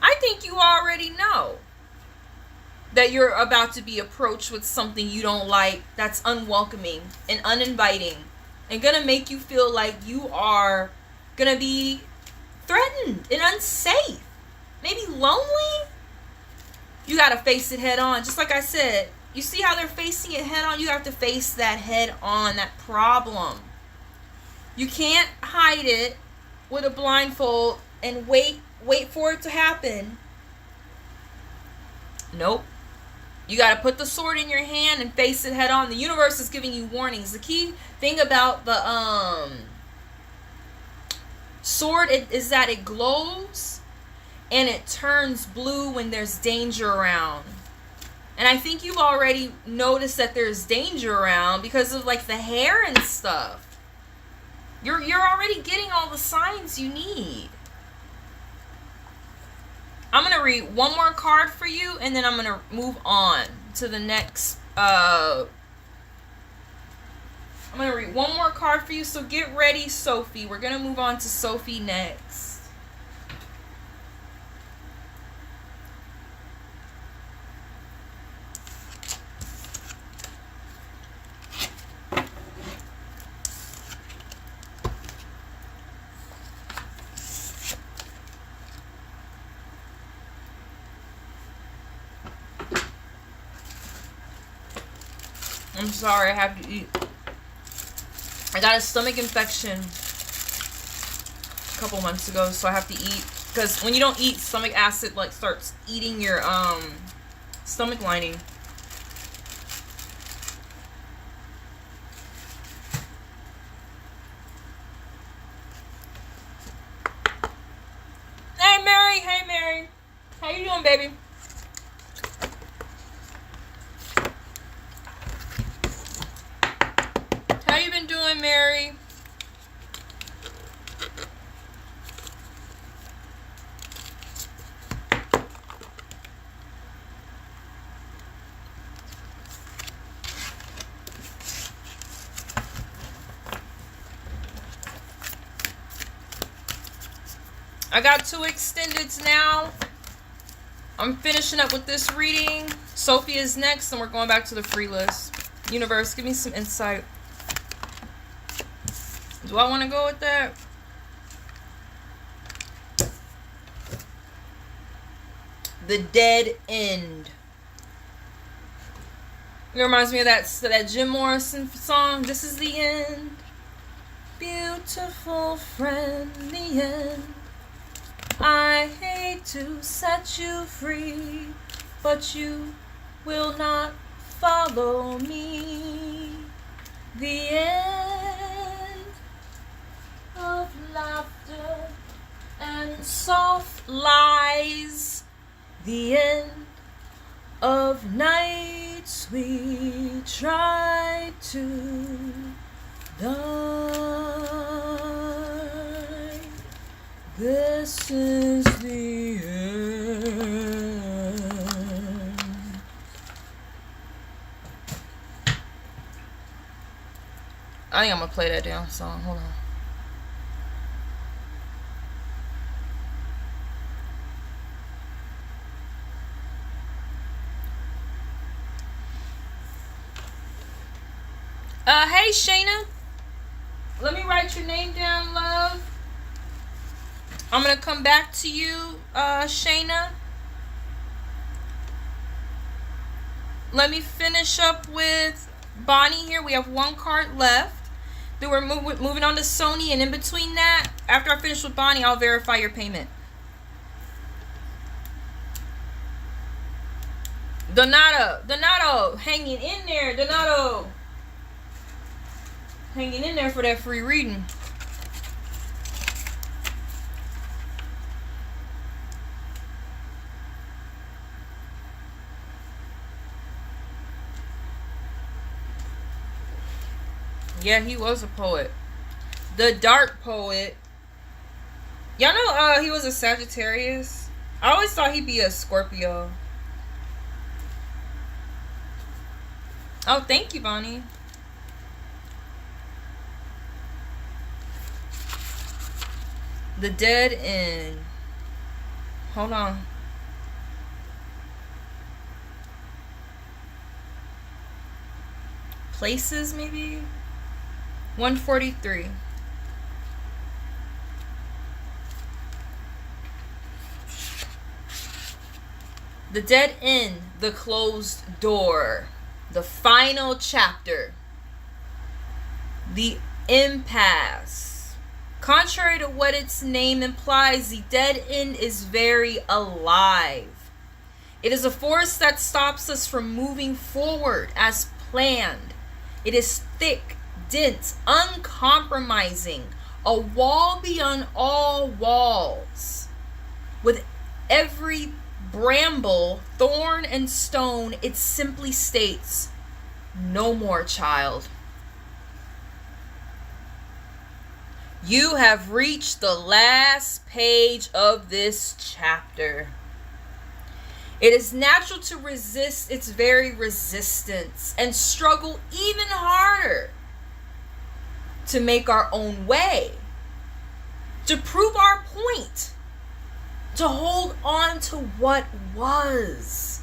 I think you already know that you're about to be approached with something you don't like, that's unwelcoming and uninviting and gonna make you feel like you are gonna be threatened and unsafe, maybe lonely. You gotta face it head on. Just like I said, you see how they're facing it head on? You have to face that head on, that problem. You can't hide it with a blindfold and wait for it to happen. Nope. You got to put the sword in your hand and face it head on. The universe is giving you warnings. The key thing about the sword is that it glows and it turns blue when there's danger around. And I think you've already noticed that there's danger around because of like the hair and stuff. You're already getting all the signs you need. I'm going to read one more card for you, and then I'm going to move on to the next. I'm going to read one more card for you, so get ready, Sophie. We're going to move on to Sophie next. I'm sorry, I have to eat. I got a stomach infection a couple months ago, so I have to eat. Because when you don't eat, stomach acid like starts eating your stomach lining. Hey Mary, hey Mary. How you doing, baby? How you been doing, Mary? I got 2 extendeds now. I'm finishing up with this reading. Sophie is next, and we're going back to the free list. Universe, give me some insight. Do I want to go with that? The Dead End. It reminds me of that Jim Morrison song. This is the end. Beautiful friend, the end. I hate to set you free, but you will not follow me. The end of laughter and soft lies. The end of nights we try to die. This is the end. I think I'm gonna play that damn song. Hold on. Hey Shayna. Let me write your name down, love. I'm gonna come back to you, Shayna. Let me finish up with Bonnie here. We have 1 card left. Then we're moving on to Sony, and in between that, after I finish with Bonnie, I'll verify your payment. Donato, hanging in there, Donato. Hanging in there for that free reading. Yeah, he was a poet. The dark poet. Y'all know he was a Sagittarius? I always thought he'd be a Scorpio. Oh, thank you, Bonnie. The dead end. Hold on. Places, maybe? 143. The dead end, the closed door, the final chapter, the impasse. Contrary to what its name implies, the dead end is very alive. It is a force that stops us from moving forward as planned. It is thick, dense, uncompromising, a wall beyond all walls. With every bramble, thorn, and stone, it simply states, no more, child. You have reached the last page of this chapter. It is natural to resist its very resistance and struggle even harder to make our own way, to prove our point, to hold on to what was.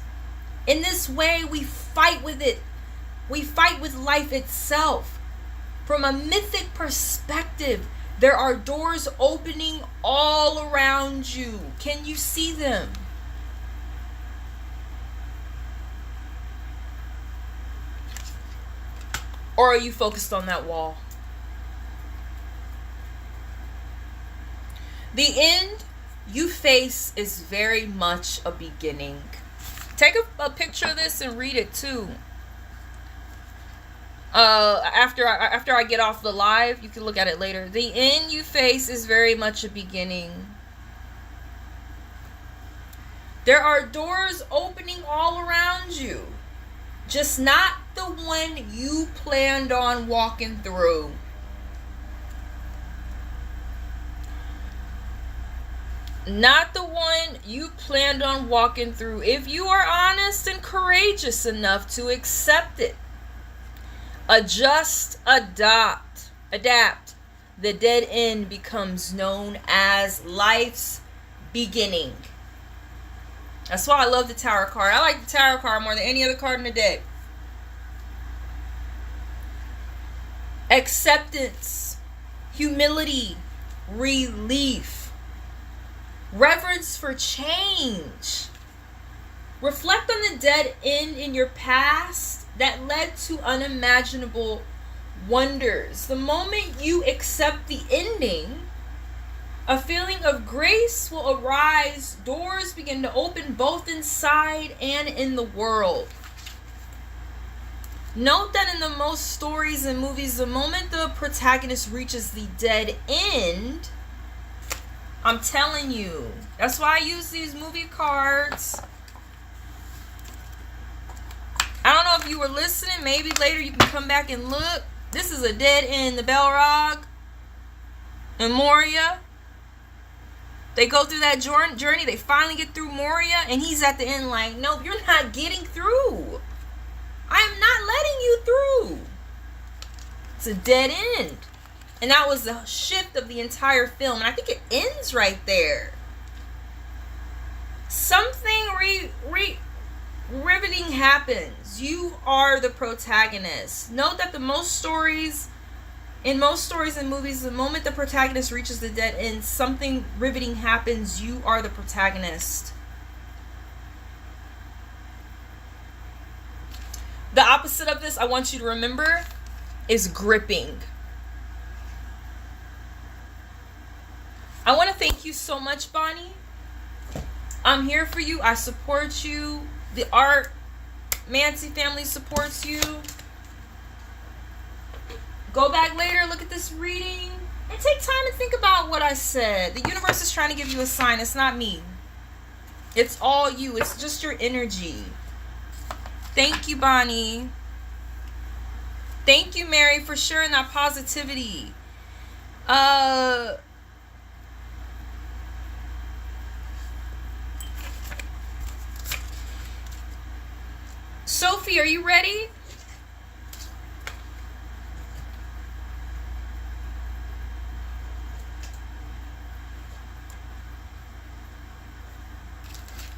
In this way, we fight with it. We fight with life itself. From a mythic perspective, there are doors opening all around you. Can you see them? Or are you focused on that wall? The end you face is very much a beginning. Take a picture of this and read it too. After I get off the live, you can look at it later. The end you face is very much a beginning. There are doors opening all around you, just not the one you planned on walking through. Not the one you planned on walking through. If you are honest and courageous enough to accept it, adjust, adapt, the dead end becomes known as life's beginning. That's why I love the Tower card. I like the Tower card more than any other card in the deck. Acceptance, humility, relief, reverence for change. Reflect on the dead end in your past that led to unimaginable wonders. The moment you accept the ending, a feeling of grace will arise. Doors begin to open both inside and in the world. Note that in the most stories and movies, the moment the protagonist reaches the dead end, I'm telling you, that's why I use these movie cards. I don't know if you were listening. Maybe later you can come back and look. This is a dead end. The Balrog and Moria. They go through that journey. They finally get through Moria. And he's at the end like, nope, you're not getting through. I am not letting you through. It's a dead end. And that was the shift of the entire film. And I think it ends right there. Something riveting happens. You are the protagonist. Note that in most stories and movies, the moment the protagonist reaches the dead end, something riveting happens. You are the protagonist. The opposite of this, I want you to remember, is gripping. I want to thank you so much, Bonnie. I'm here for you. I support you. The Mancy family supports you. Go back later, look at this reading, and take time and think about what I said. The universe is trying to give you a sign. It's not me. It's all you. It's just your energy. Thank you, Bonnie. Thank you, Mary, for sharing that positivity. Sophie, are you ready?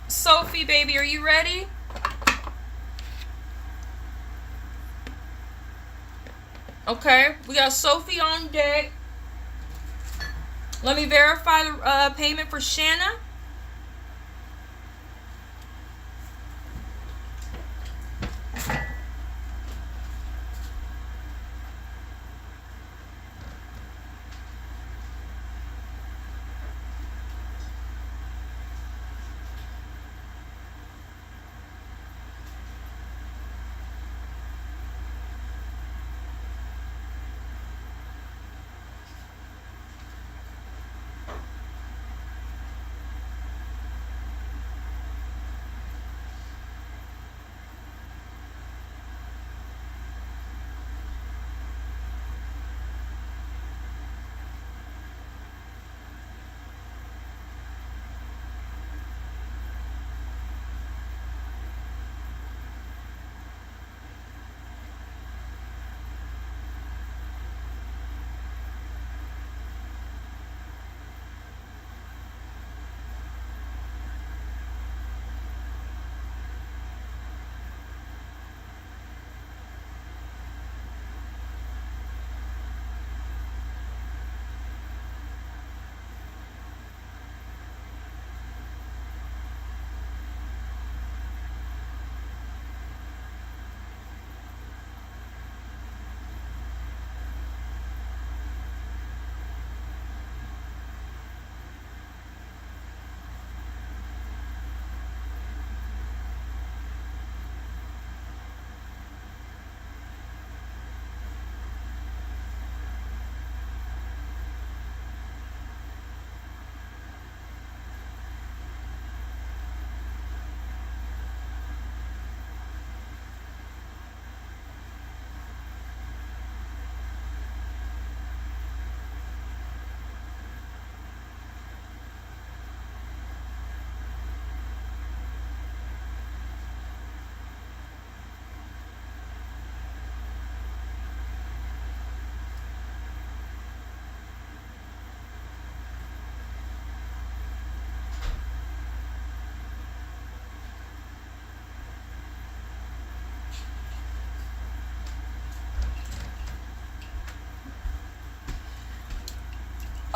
Sophie, baby, are you ready? Okay, we got Sophie on deck. Let me verify the payment for Shanna.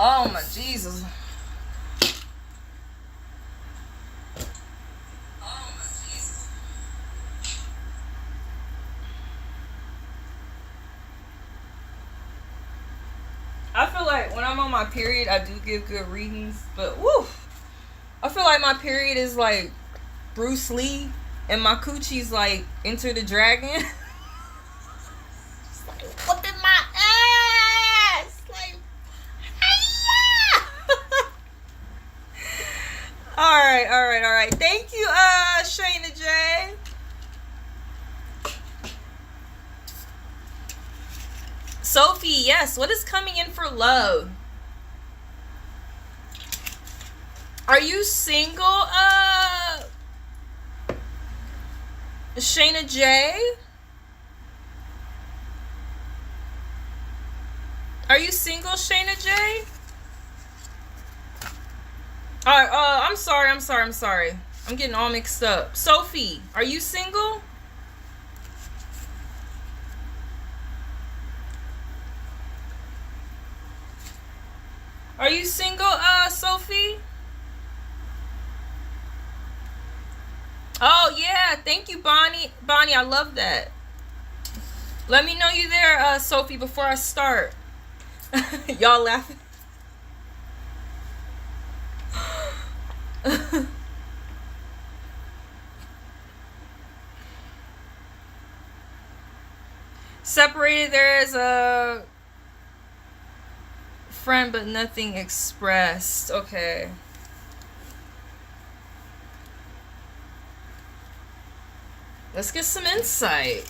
Oh my Jesus. I feel like when I'm on my period, I do give good readings, but woo, I feel like my period is like Bruce Lee, and my coochie's like Enter the Dragon. It's like whooping my ass, like, hi-ya! all right. Thank you, Shayna J. Sophie, yes. What is coming in for love? Are you single, Shayna J? Are you single, Shayna J? Alright, I'm sorry. I'm getting all mixed up. Sophie, are you single? Are you single, Sophie? Oh, yeah. Thank you, Bonnie. Bonnie, I love that. Let me know you there, Sophie, before I start. Y'all laughing? Separated, there is a friend but nothing expressed. Okay. Let's get some insight.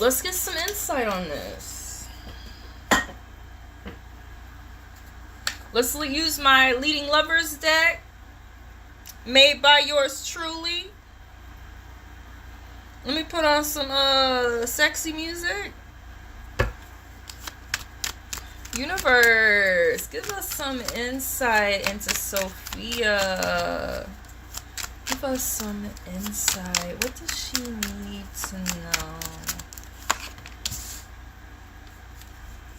Let's get some insight on this. Let's use my Leading Lovers deck. made by yours truly. Let me put on some sexy music. Universe, give us some insight into Sophia. Give us some insight. What does she need to know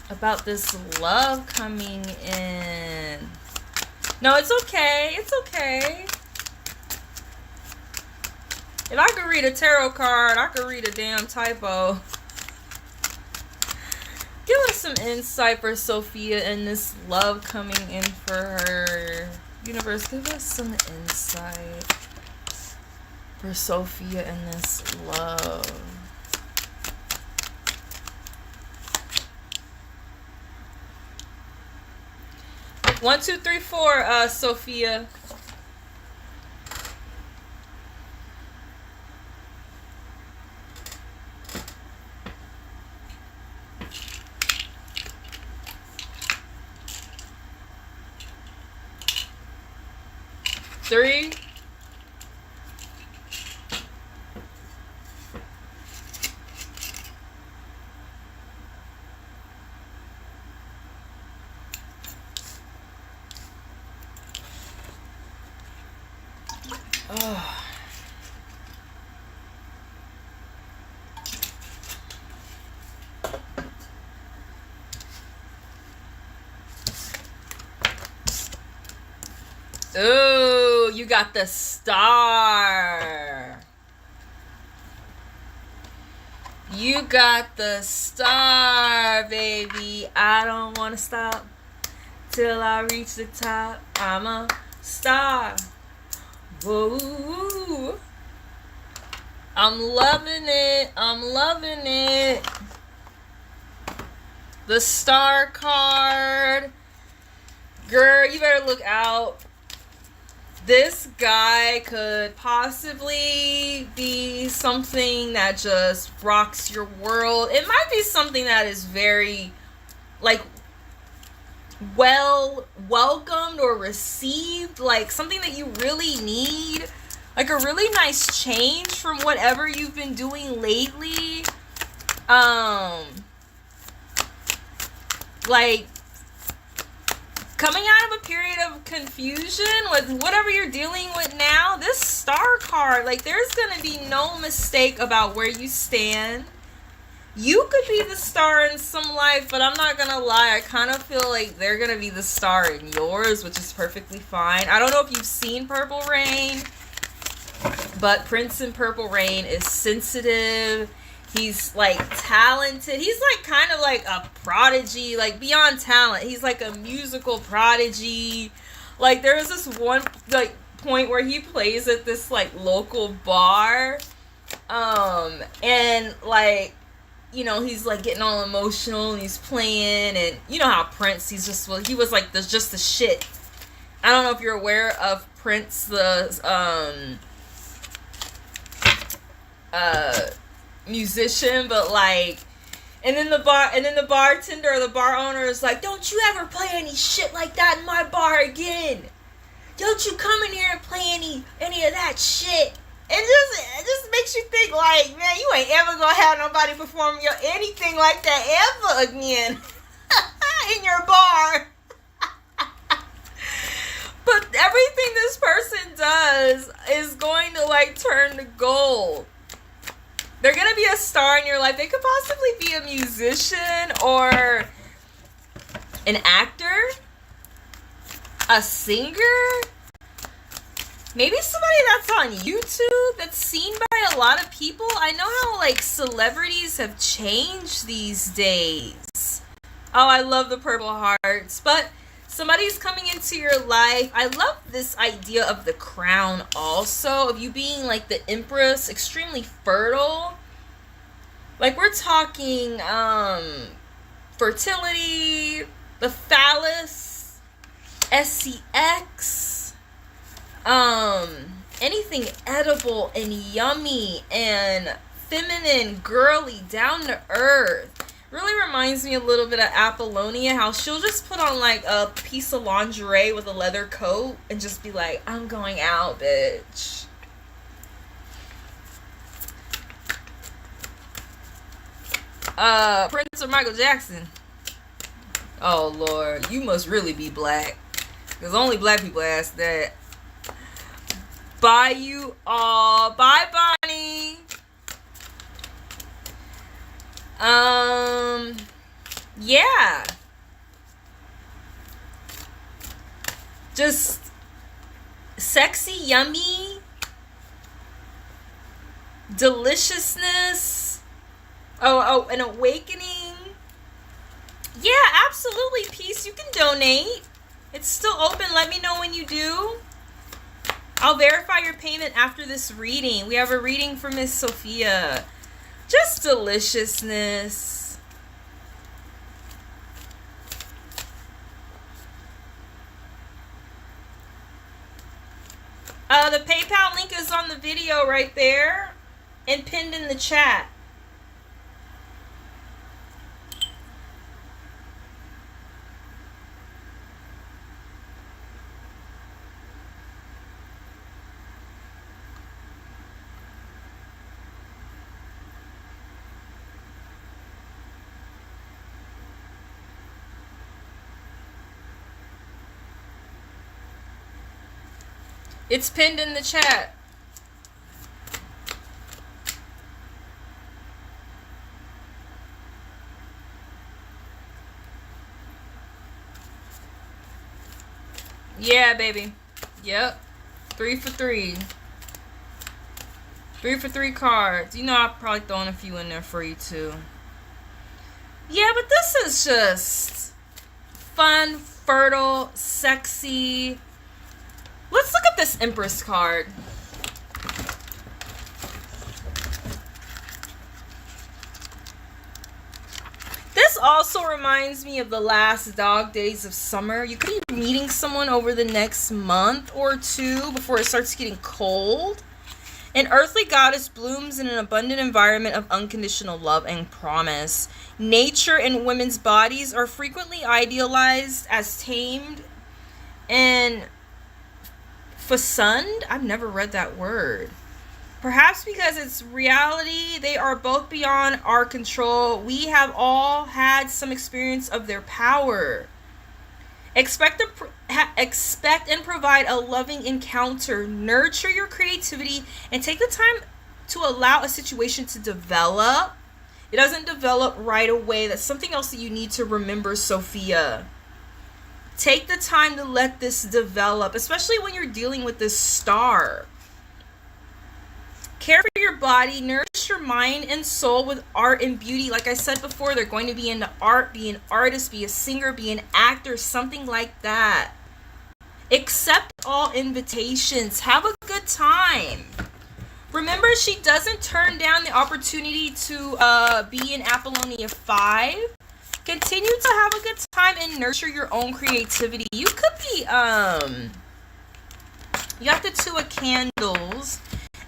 about this love coming in? No, it's okay. It's okay. If I could read a tarot card, I could read a damn typo. Give us some insight for Sophia and this love coming in for her. Universe, give us some insight for Sophia and this love. One, two, three, four, Sophia. Three. Oh. Ooh, you got the star. You got the star, baby. I don't want to stop till I reach the top. I'm a star. Whoa. I'm loving it. I'm loving it. The star card. Girl, you better look out. This guy could possibly be something that just rocks your world. It might be something that is very, like, well welcomed or received. Like, something that you really need. Like, a really nice change from whatever you've been doing lately. Like, coming out of a period of confusion with whatever you're dealing with now, this star card, like, there's gonna be no mistake about where you stand. You could be the star in some life, but I'm not gonna lie, I kind of feel like they're gonna be the star in yours, which is perfectly fine. I don't know if you've seen Purple Rain, but Prince in Purple Rain is sensitive. He's, like, talented. He's, like, kind of like a prodigy, like, beyond talent. He's, like, a musical prodigy. Like, there's this one, like, point where he plays at this, like, local bar. And, like, you know, he's, like, getting all emotional and he's playing. And you know how Prince, he was, like, just the shit. I don't know if you're aware of Prince, the, musician, but, like, and then the bartender or the bar owner is like, don't you ever play any shit like that in my bar again. Don't you come in here and play any of that shit. It just makes you think, like, man, you ain't ever gonna have nobody perform anything like that ever again in your bar. But everything this person does is going to, like, turn to gold. They're going to be a star in your life. They could possibly be a musician or an actor, a singer, maybe somebody that's on YouTube that's seen by a lot of people. I know how, like, celebrities have changed these days. Oh, I love the purple hearts. But somebody's coming into your life. I love this idea of the crown also, of you being, like, the empress, extremely fertile. Like, we're talking fertility, the phallus, SCX, anything edible and yummy and feminine, girly, down to earth. Really reminds me a little bit of Apollonia, how she'll just put on like a piece of lingerie with a leather coat and just be like, I'm going out, bitch. Prince or Michael Jackson? Oh Lord, you must really be black, because only black people ask that. Bye you all. Bye Bonnie. Yeah. Just sexy, yummy, deliciousness. Oh, an awakening. Yeah, absolutely, Peace. You can donate. It's still open. Let me know when you do. I'll verify your payment after this reading. We have a reading for Miss Sophia. Just deliciousness. The PayPal link is on the video right there and pinned in the chat. It's pinned in the chat. Yeah, baby. Yep. 3 for 3. 3 for 3 cards. You know, I'll probably throw in a few in there for you, too. Yeah, but this is just fun, fertile, sexy. Let's look at this Empress card. This also reminds me of the last dog days of summer. You could be meeting someone over the next month or two before it starts getting cold. An earthly goddess blooms in an abundant environment of unconditional love and promise. Nature and women's bodies are frequently idealized as tamed and fecund. I've never read that word. Perhaps because it's reality, they are both beyond our control. We have all had some experience of their power. Expect and provide a loving encounter. Nurture your creativity and take the time to allow a situation to develop. It doesn't develop right away. That's something else that you need to remember, Sophia. Take the time to let this develop, especially when you're dealing with this star. Care for your body, nourish your mind and soul with art and beauty. Like I said before, they're going to be into art, be an artist, be a singer, be an actor, something like that. Accept all invitations. Have a good time. Remember, she doesn't turn down the opportunity to be in Apollonia 5. Continue to have a good time and nurture your own creativity. You could be, you got the 2 of Candles.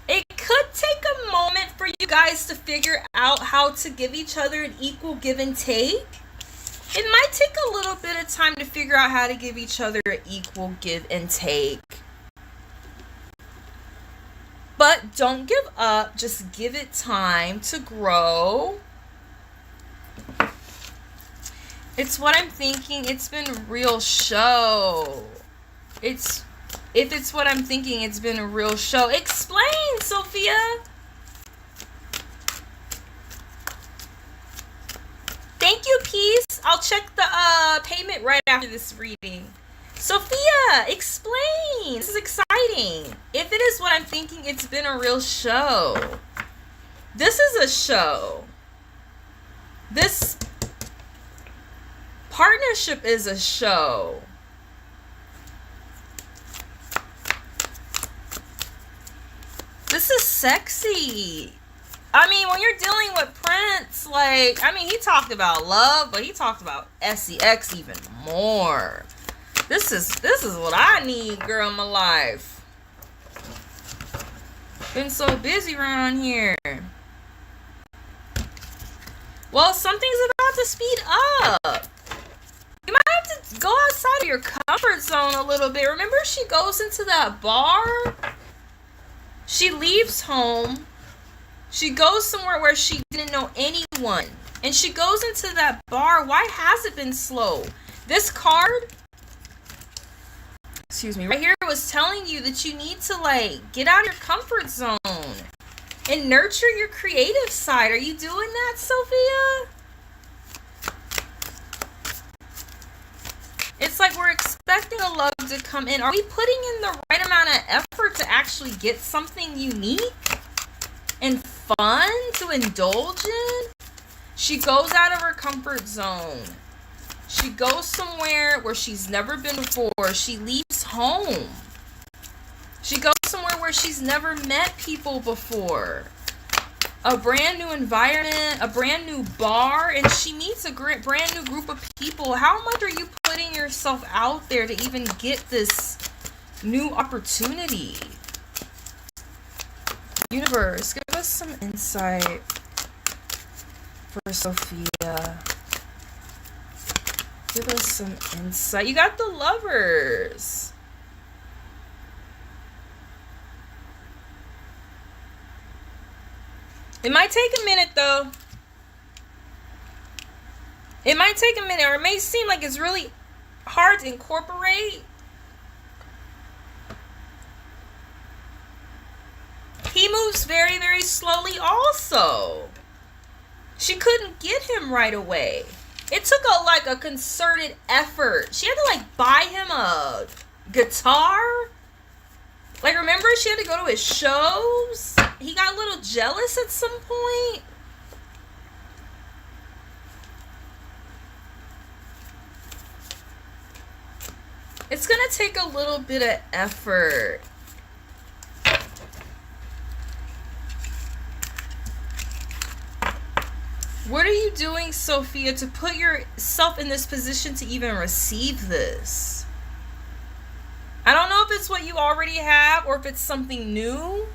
It could take a moment for you guys to figure out how to give each other an equal give and take. It might take a little bit of time to figure out how to give each other an equal give and take. But don't give up. Just give it time to grow. It's what I'm thinking. It's been a real show. If it's what I'm thinking, it's been a real show. Explain, Sophia. Thank you, Peace. I'll check the payment right after this reading. Sophia, explain. This is exciting. If it is what I'm thinking, it's been a real show. This is a show. This partnership is a show. This is sexy. I mean, when you're dealing with Prince, like, I mean, he talked about love, but he talked about sex even more. This is what I need, girl, in my life. Been so busy around here. Well, something's about to speed up. You might have to go outside of your comfort zone a little bit. Remember, she goes into that bar. She leaves home. She goes somewhere where she didn't know anyone. And she goes into that bar. Why has it been slow? This card, excuse me, right here was telling you that you need to like get out of your comfort zone and nurture your creative side. Are you doing that, Sophia? It's like we're expecting a love to come in. Are we putting in the right amount of effort to actually get something unique and fun to indulge in? She goes out of her comfort zone. She goes somewhere where she's never been before. She leaves home. She goes somewhere where she's never met people before. A brand new environment, a brand new bar, and she meets a brand new group of people. How much are you putting yourself out there to even get this new opportunity? Universe, give us some insight for Sophia. Give us some insight. You got the Lovers. It might take a minute though. It might take a minute, or it may seem like it's really hard to incorporate. He moves very, very slowly also. She couldn't get him right away. It took a concerted effort. She had to like buy him a guitar. Like, remember, she had to go to his shows. He got a little jealous at some point. It's gonna take a little bit of effort. What are you doing, Sophia, to put yourself in this position to even receive this? I don't know if it's what you already have or if it's something new.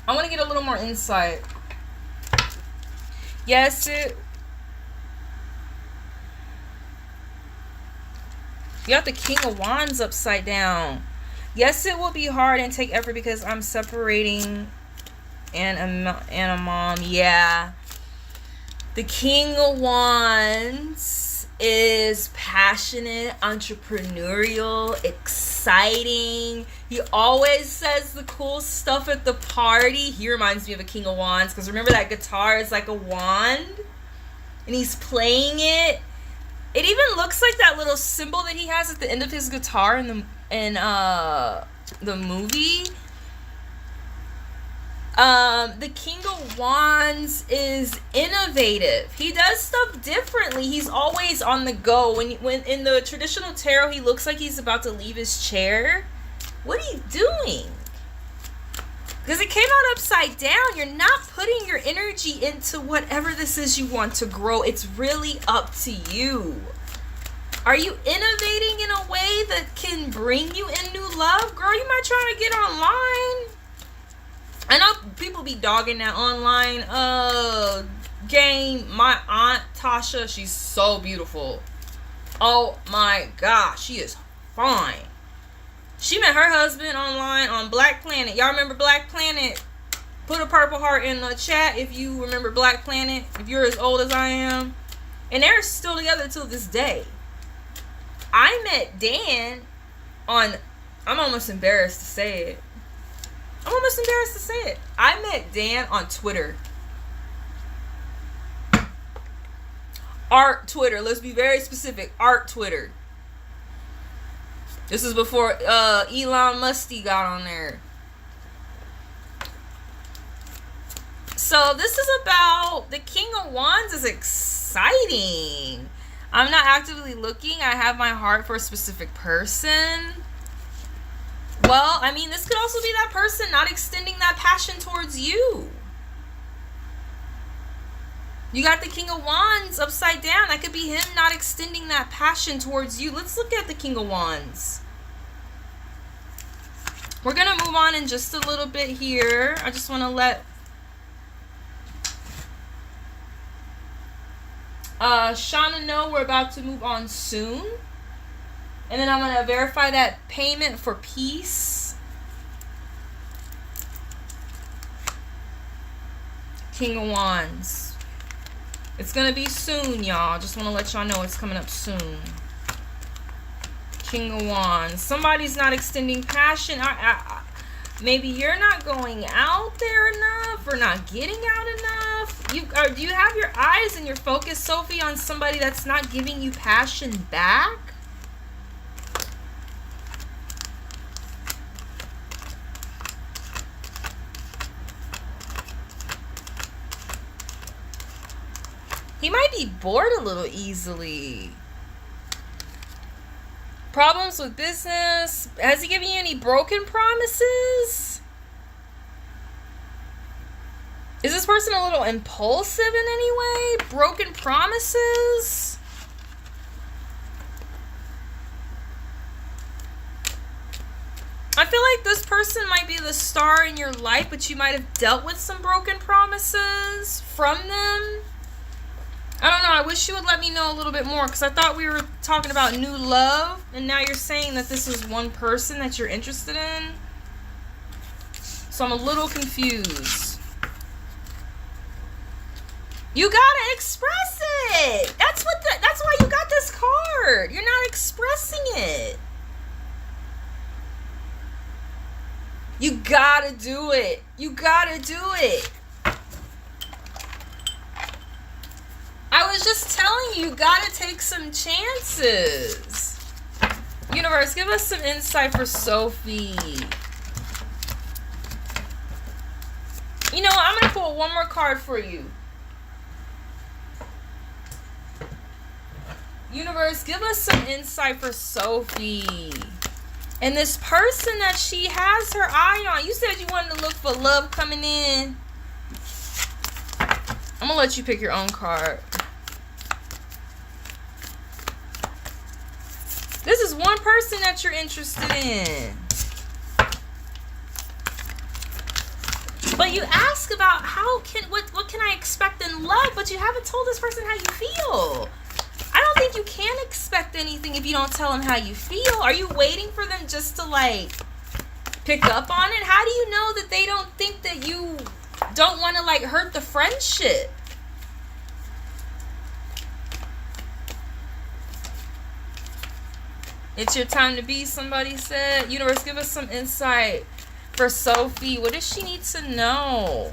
I want to get a little more insight. Yes, you have the King of Wands upside down. Yes, it will be hard and take effort because I'm separating and a mom. Yeah. The King of Wands is passionate, entrepreneurial, exciting. He always says the cool stuff at the party. He reminds me of a King of Wands because remember that guitar is like a wand and he's playing it. It even looks like that little symbol that he has at the end of his guitar in the movie. The King of Wands is innovative. He does stuff differently. He's always on the go. When in the traditional tarot, he looks like he's about to leave his chair. What are you doing? Because it came out upside down. You're not putting your energy into whatever this is you want to grow. It's really up to you. Are you innovating in a way that can bring you in new love? Girl, you might try to get online. I know people be dogging that online game. My aunt Tasha, she's so beautiful. Oh my gosh, she is fine. She met her husband online on Black Planet. Y'all remember Black Planet? Put a purple heart in the chat if you remember Black Planet. If you're as old as I am. And they're still together till this day. I met Dan on... I'm almost embarrassed to say it. I met Dan on Twitter. Art Twitter. Let's be very specific. Art Twitter. This is before Elon Musk got on there. So this is about the King of Wands is exciting. I'm not actively looking. I have my heart for a specific person. Well, I mean, this could also be that person not extending that passion towards you. You got the King of Wands upside down. That could be him not extending that passion towards you. Let's look at the King of Wands. We're going to move on in just a little bit here. I just want to let Shauna know we're about to move on soon. And then I'm going to verify that payment for peace. King of Wands. It's going to be soon, y'all. Just want to let y'all know it's coming up soon. King of Wands. Somebody's not extending passion. Maybe you're not going out there enough or not getting out enough. Do you have your eyes and your focus, Sophie, on somebody that's not giving you passion back? He might be bored a little easily. Problems with business. Has he given you any broken promises? Is this person a little impulsive in any way? Broken promises? I feel like this person might be the star in your life, but you might have dealt with some broken promises from them. I don't know. I wish you would let me know a little bit more, because I thought we were talking about new love, and now you're saying that this is one person that you're interested in. So I'm a little confused. You gotta express it. That's why you got this card. You're not expressing it. You gotta do it. You gotta do it. I was just telling you, you gotta take some chances. Universe, give us some insight for Sophie. You know what? I'm gonna pull one more card for you. Universe, give us some insight for Sophie. And this person that she has her eye on. You said you wanted to look for love coming in. I'm gonna let you pick your own card. This is one person that you're interested in. But you ask about what can I expect in love, but you haven't told this person how you feel. I don't think you can expect anything if you don't tell them how you feel. Are you waiting for them just to like pick up on it? How do you know that they don't think that you don't want to like hurt the friendship? It's your time to be, somebody said. Universe, give us some insight for Sophie. What does she need to know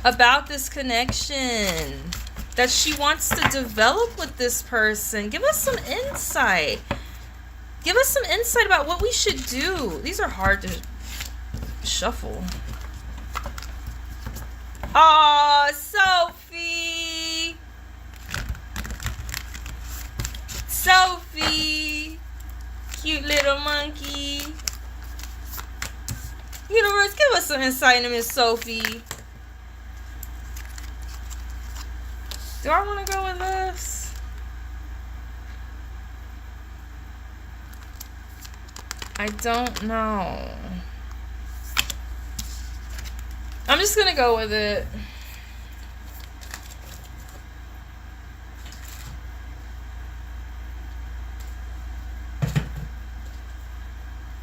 about this connection that she wants to develop with this person? Give us some insight. Give us some insight about what we should do. These are hard to shuffle. Oh, Sophie. Sophie. Cute little monkey. Universe, give us some insight into Miss Sophie. Do I want to go with this? I don't know. I'm just going to go with it.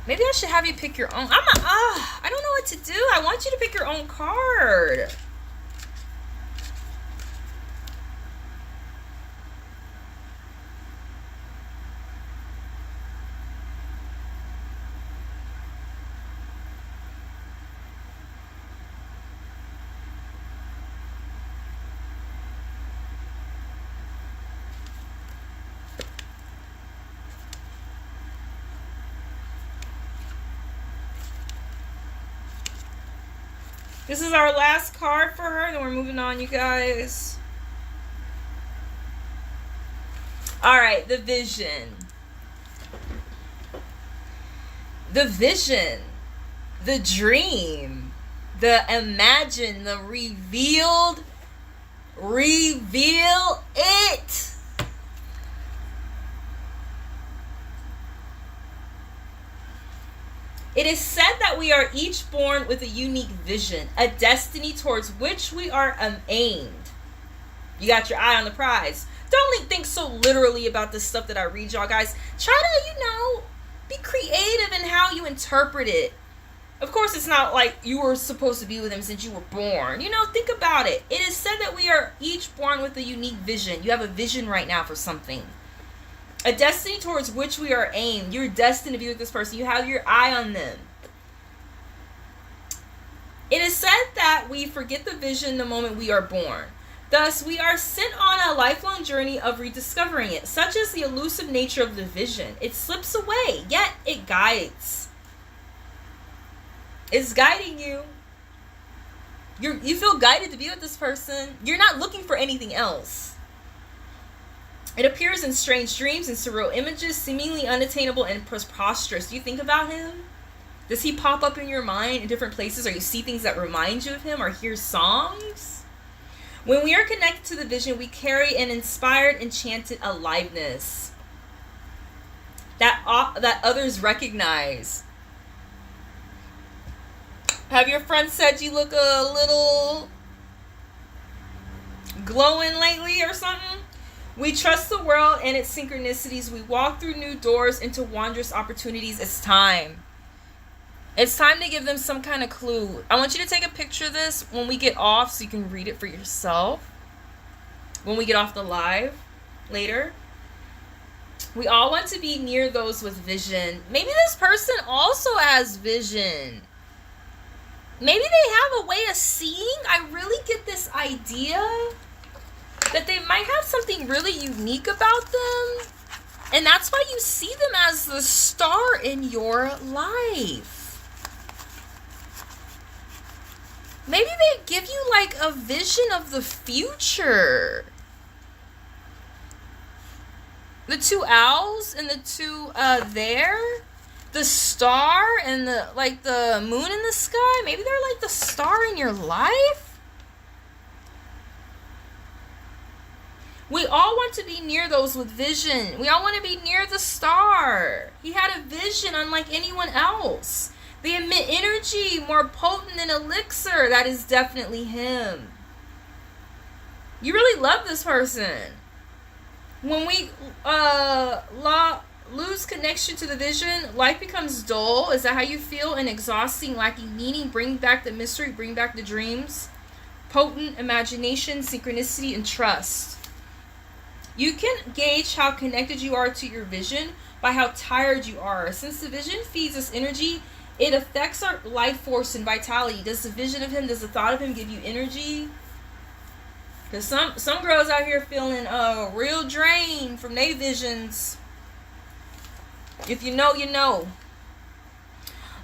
Maybe I should have you pick your own. I don't know what to do. I want you to pick your own card. This is our last card for her, then we're moving on, you guys. All right, the vision. The vision. The dream. The imagine. The revealed. Reveal it. It is said that we are each born with a unique vision, a destiny towards which we are aimed. You got your eye on the prize. Don't think so literally about the stuff that I read, y'all guys. Try to, be creative in how you interpret it. Of course, it's not like you were supposed to be with him since you were born. Think about it. It is said that we are each born with a unique vision. You have a vision right now for something. A destiny towards which we are aimed. You're destined to be with this person. You have your eye on them. It is said that we forget the vision the moment we are born. Thus, we are sent on a lifelong journey of rediscovering it, such as the elusive nature of the vision. It slips away, yet it guides. It's guiding you. You feel guided to be with this person. You're not looking for anything else. It appears in strange dreams and surreal images, seemingly unattainable and preposterous. Do you think about him? Does he pop up in your mind in different places, or you see things that remind you of him, or hear songs? When we are connected to the vision, we carry an inspired, enchanted aliveness that others recognize. Have your friends said you look a little glowing lately or something? We trust the world and its synchronicities. We walk through new doors into wondrous opportunities. It's time. It's time to give them some kind of clue. I want you to take a picture of this when we get off so you can read it for yourself. When we get off the live later. We all want to be near those with vision. Maybe this person also has vision. Maybe they have a way of seeing. I really get this idea that they might have something really unique about them. And that's why you see them as the star in your life. Maybe they give you like a vision of the future. The two owls and the two there. The star and the moon in the sky. Maybe they're like the star in your life. We all want to be near those with vision. We all want to be near the star. He had a vision unlike anyone else. They emit energy more potent than elixir. That is definitely him. You really love this person. When we lose connection to the vision, life becomes dull. Is that how you feel? And exhausting, lacking meaning. Bring back the mystery. Bring back the dreams. Potent imagination, synchronicity, and trust. You can gauge how connected you are to your vision by how tired you are. Since the vision feeds us energy, it affects our life force and vitality. Does the vision of him, does the thought of him give you energy? Because some girls out here feeling real drained from their visions. If you know, you know.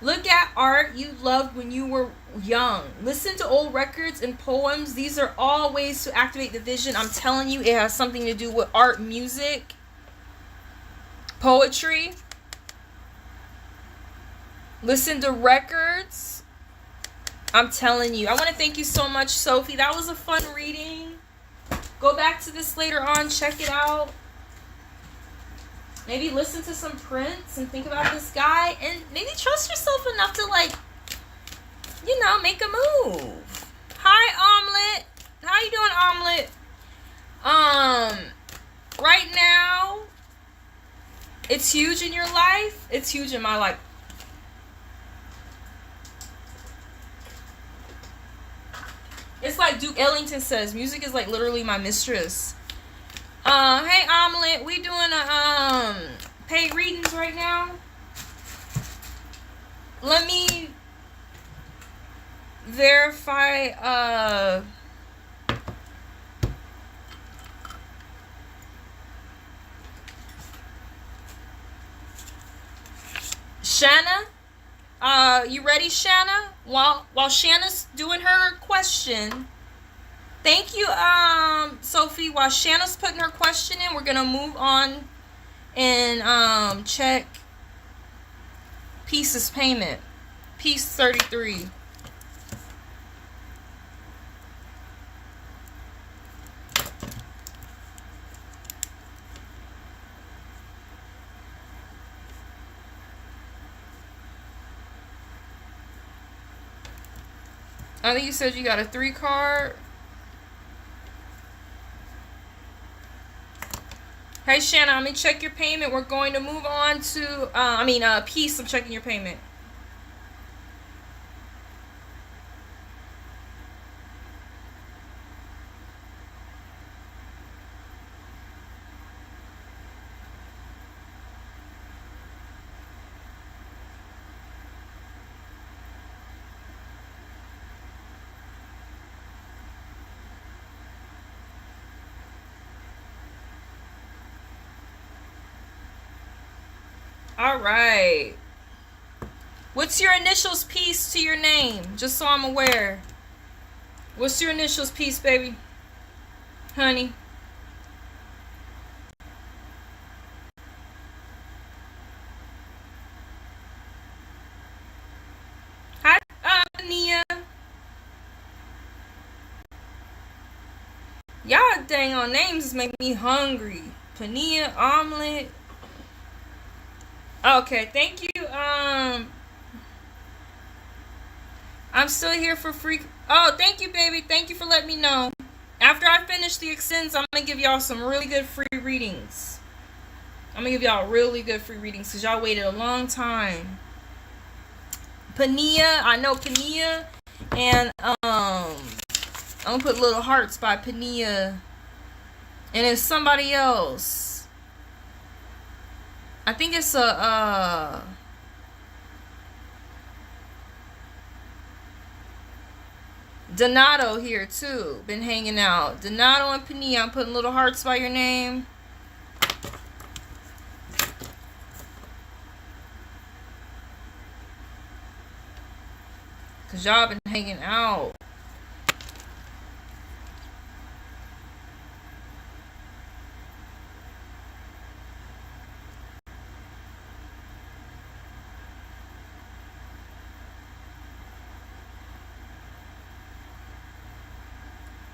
Look at art you loved when you were young. Listen to old records and poems. These are all ways to activate the vision. I'm telling you, it has something to do with art, music, poetry. Listen to records. I'm telling you. I want to thank you so much, Sophie. That was a fun reading. Go back to this later on. Check it out. Maybe listen to some Prince and think about this guy. And maybe trust yourself enough to, make a move. Hi, Omelet. How you doing, Omelet? Right now, it's huge in your life. It's huge in my life. It's like Duke Ellington says, music is like literally my mistress. Hey Omelet, we doing paid readings right now. Let me verify Shanna. You ready, Shanna? While Shanna's doing her question, thank you, Sophie. While Shanna's putting her question in, we're gonna move on and check Peace's payment. Peace 33. I think you said you got a 3 card. Hey, Shanna, let me check your payment. We're going to move on to, Peace, I'm checking your payment. All right. What's your initials, Peace, to your name? Just so I'm aware. What's your initials, Peace, baby? Honey. Hi, Nia. Y'all dang on names make me hungry. Pania, omelet. Okay, thank you. I'm still here for free. Oh, thank you, baby. Thank you for letting me know. After I finish the extends, I'm going to give y'all some really good free readings. I'm going to give y'all really good free readings because y'all waited a long time. Pania, I know Pania. And I'm going to put little hearts by Pania. And it's somebody else. I think it's a Donato here too. Been hanging out. Donato and Pania. I'm putting little hearts by your name. Cause y'all been hanging out.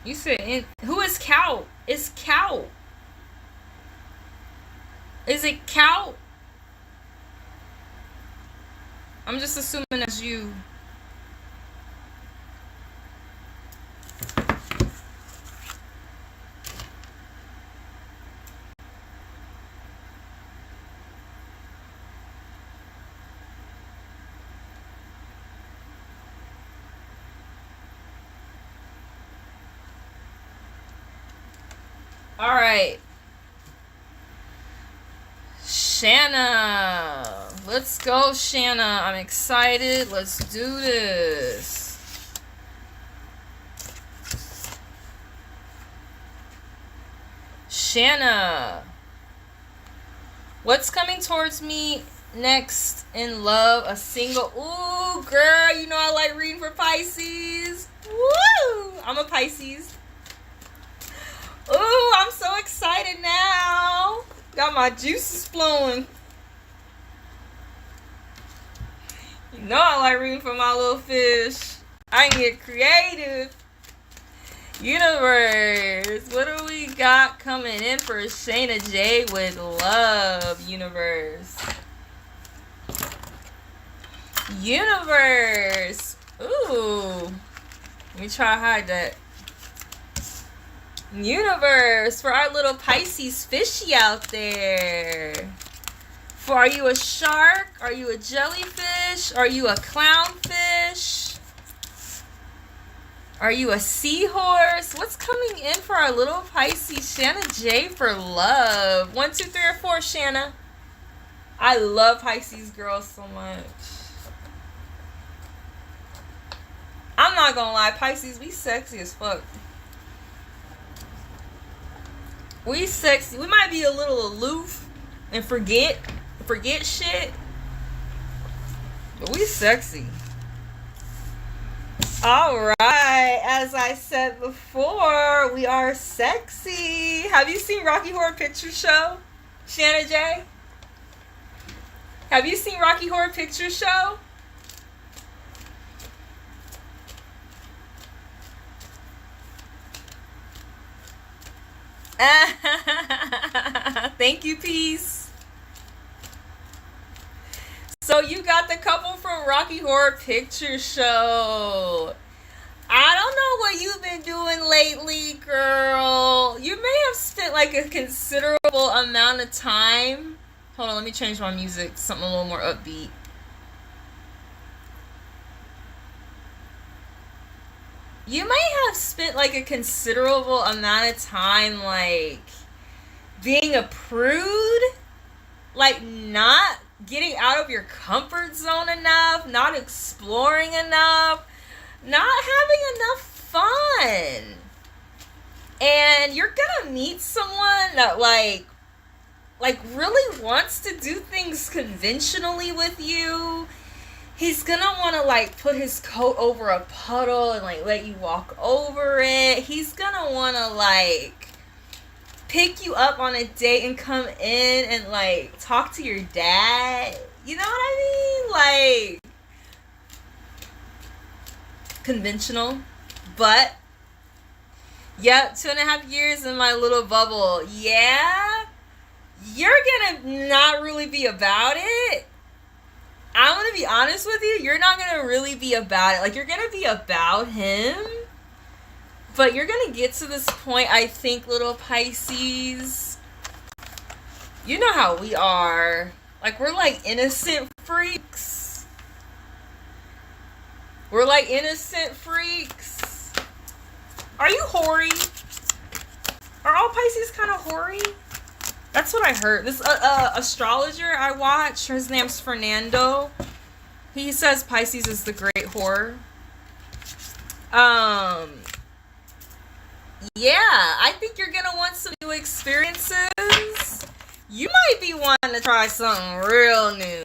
You said, who is Cow? It's Cow. Is it Cow? I'm just assuming that's you. All right. Shanna. Let's go, Shanna. I'm excited. Let's do this. Shanna. What's coming towards me next in love? A single. Ooh, girl. You know I like reading for Pisces. Woo! I'm a Pisces. Ooh, I'm so excited now. Got my juices flowing. You know I like reading for my little fish. I can get creative. Universe, what do we got coming in for Shayna J with love, universe? Universe. Ooh. Let me try to hide that. Universe, for our little Pisces fishy out there. For, are you a shark? Are you a jellyfish? Are you a clownfish? Are you a seahorse? What's coming in for our little Pisces? Shanna J for love. 1, 2, 3, or 4, Shanna. I love Pisces girls so much. I'm not gonna lie, Pisces, we sexy as fuck. We sexy. We might be a little aloof and forget shit, but we sexy. All right, as I said before, we are sexy. Have you seen Rocky Horror Picture Show, Shanna J? Have you seen Rocky Horror Picture Show? Thank you, Peace. So you got the couple from Rocky Horror Picture Show. don't know what you've been doing lately, girl. You may have spent like a considerable amount of time. Hold on, let me change my music. Something a little more upbeat. You might have spent like a considerable amount of time like being a prude, like not getting out of your comfort zone enough, not exploring enough, not having enough fun. And you're gonna meet someone that like really wants to do things conventionally with you. He's gonna want to like put his coat over a puddle and like let you walk over it. He's gonna want to like pick you up on a date and come in and like talk to your dad. You know what I mean? Like conventional. But yep, 2.5 years in my little bubble. Yeah, you're gonna not really be about it. I'm gonna be honest with you, you're not gonna really be about it. Like, you're gonna be about him, but you're gonna get to this point, I think, little Pisces. You know how we are. Like, we're like innocent freaks. We're like innocent freaks. Are you hoary? Are all Pisces kind of hoary? That's what I heard. This astrologer I watch, his name's Fernando. He says Pisces is the great whore. Yeah, I think you're gonna want some new experiences. You might be wanting to try something real new.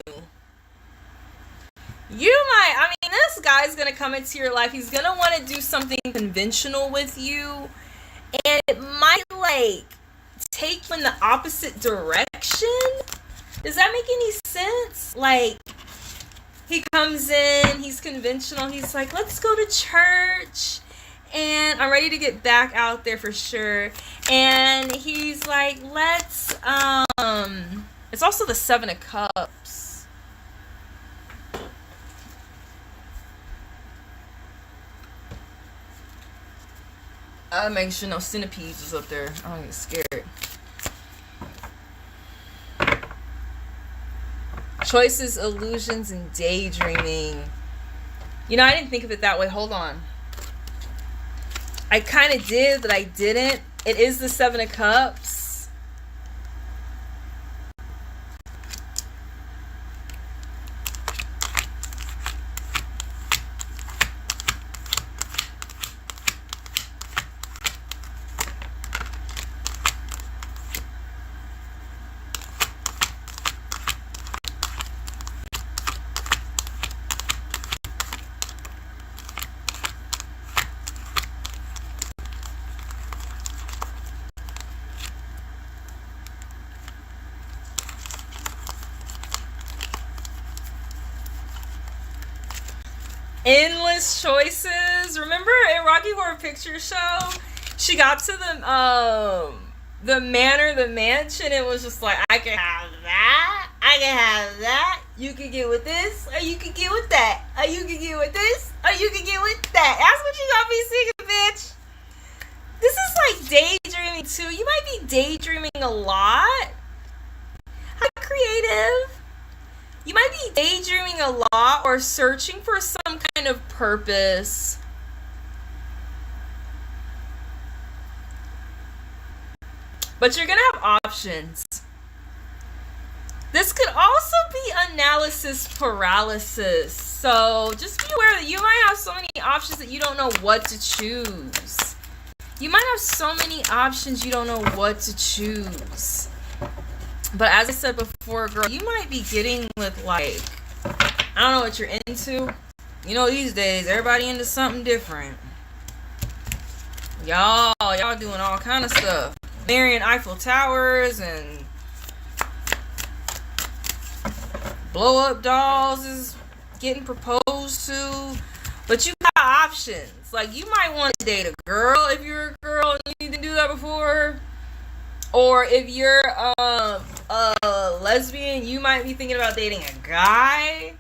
I mean, this guy's gonna come into your life. He's gonna want to do something conventional with you. And it might, like, take you in the opposite direction. Does that make any sense? Like, he comes in, he's conventional, he's like, let's go to church, and I'm ready to get back out there for sure. And he's like, let's, it's also the 7 of Cups. I make sure no centipedes is up there. I don't get scared. Choices, illusions, and daydreaming. You know, I didn't think of it that way. Hold on. I kind of did, but I didn't. It is the 7 of Cups. Endless choices. Remember in Rocky Horror Picture Show, she got to the manor, the mansion. It was just like, I can have that, I can have that. You can get with this, or you can get with that, or you can get with this, or you can get with that. That's what you got me singing, bitch. This is like daydreaming too. You might be daydreaming a lot. How creative. You might be daydreaming a lot or searching for some kind of purpose. But you're going to have options. This could also be analysis paralysis. So just be aware that you might have so many options that you don't know what to choose. You might have so many options you don't know what to choose. But as I said before, girl, you might be getting with, like, I don't know what you're into. You know, these days, everybody into something different. Y'all doing all kind of stuff. Marrying Eiffel Towers and blow-up dolls is getting proposed to. But you got options. Like, you might want to date a girl if you're a girl and you didn't do that before. Or if you're a lesbian, you might be thinking about dating a guy.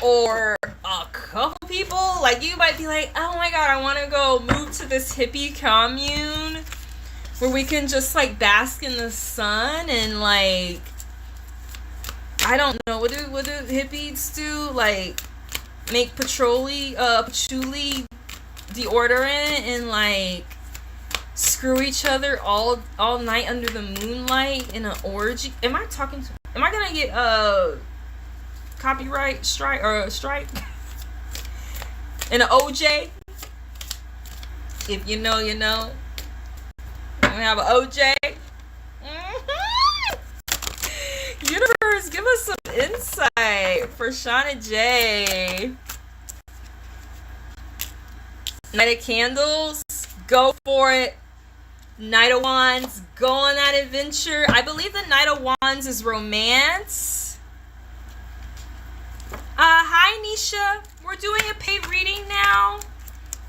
Or a couple people. Like, you might be like, oh my god, I want to go move to this hippie commune where we can just, like, bask in the sun and, like, I don't know, what do hippies do? Like, make patchouli deodorant and, like, screw each other all night under the moonlight in an orgy. Am I gonna get copyright strike in an OJ? If you know, you know. I'm gonna have an OJ. Universe, give us some insight for Shauna J. Knight of Candles, go for it. Knight of Wands, go on that adventure. I believe the Knight of Wands is romance. Hi Nisha, we're doing a paid reading now.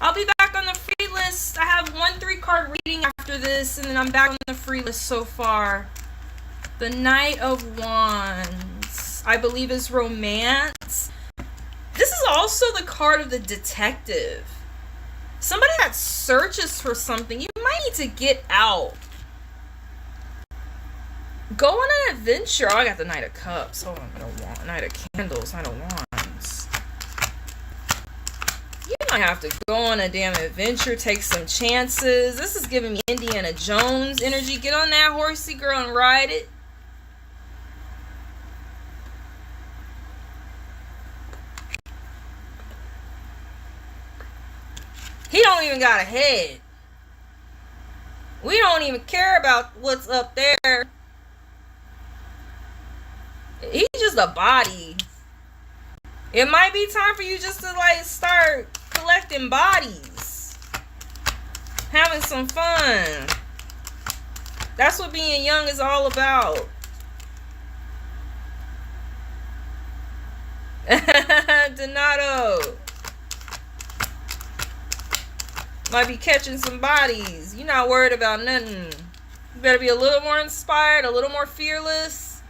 I'll be back on the free list. I have 1 3-card reading after this, and then I'm back on the free list so far. The Knight of Wands, I believe, is romance. This is also the card of the detective. Somebody that searches for something. You might need to get out. Go on an adventure. Oh, I got the Knight of Cups. Hold on, Knight of Candles, Knight of Wands. You might have to go on a damn adventure, take some chances. This is giving me Indiana Jones energy. Get on that horsey, girl, and ride it. He don't even got a head. We don't even care about what's up there. He's just a body. It might be time for you just to, like, start collecting bodies. Having some fun. That's what being young is all about. Donato. Might be catching some bodies. You're not worried about nothing. You better be a little more inspired, a little more fearless,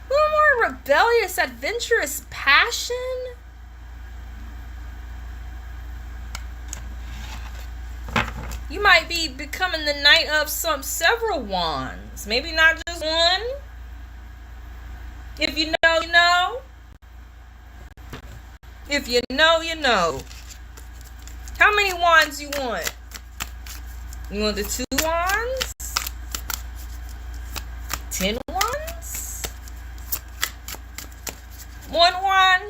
a little more rebellious, adventurous passion. You might be becoming the Knight of several wands. Maybe not just one. If you know, you know. If you know, you know. How many wands you want? You want the 2 wands? 10 wands? 1 wand?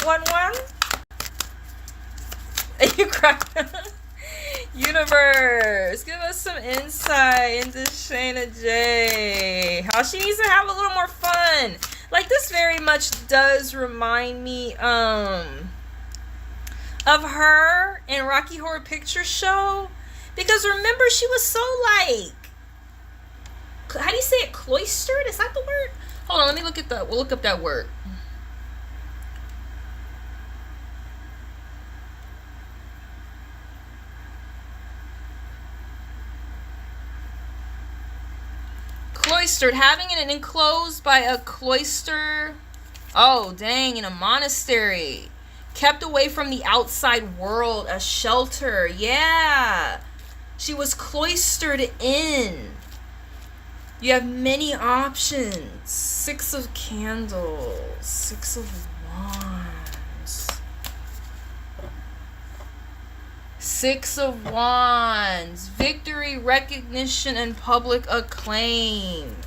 1 wand? You cry. Universe, give us some insight into Shayna J. How she needs to have a little more fun. Like, this very much does remind me, of her in Rocky Horror Picture Show, because remember, she was so, like, how do you say it, cloistered? Is that the word? Hold on, let me we'll look up that word. Cloistered, having it enclosed by a cloister. Oh dang, in a monastery. Kept away from the outside world, a shelter. Yeah. She was cloistered in. You have many options. 6 of Candles. 6 of Wands. 6 of Wands. Victory, recognition, and public acclaim.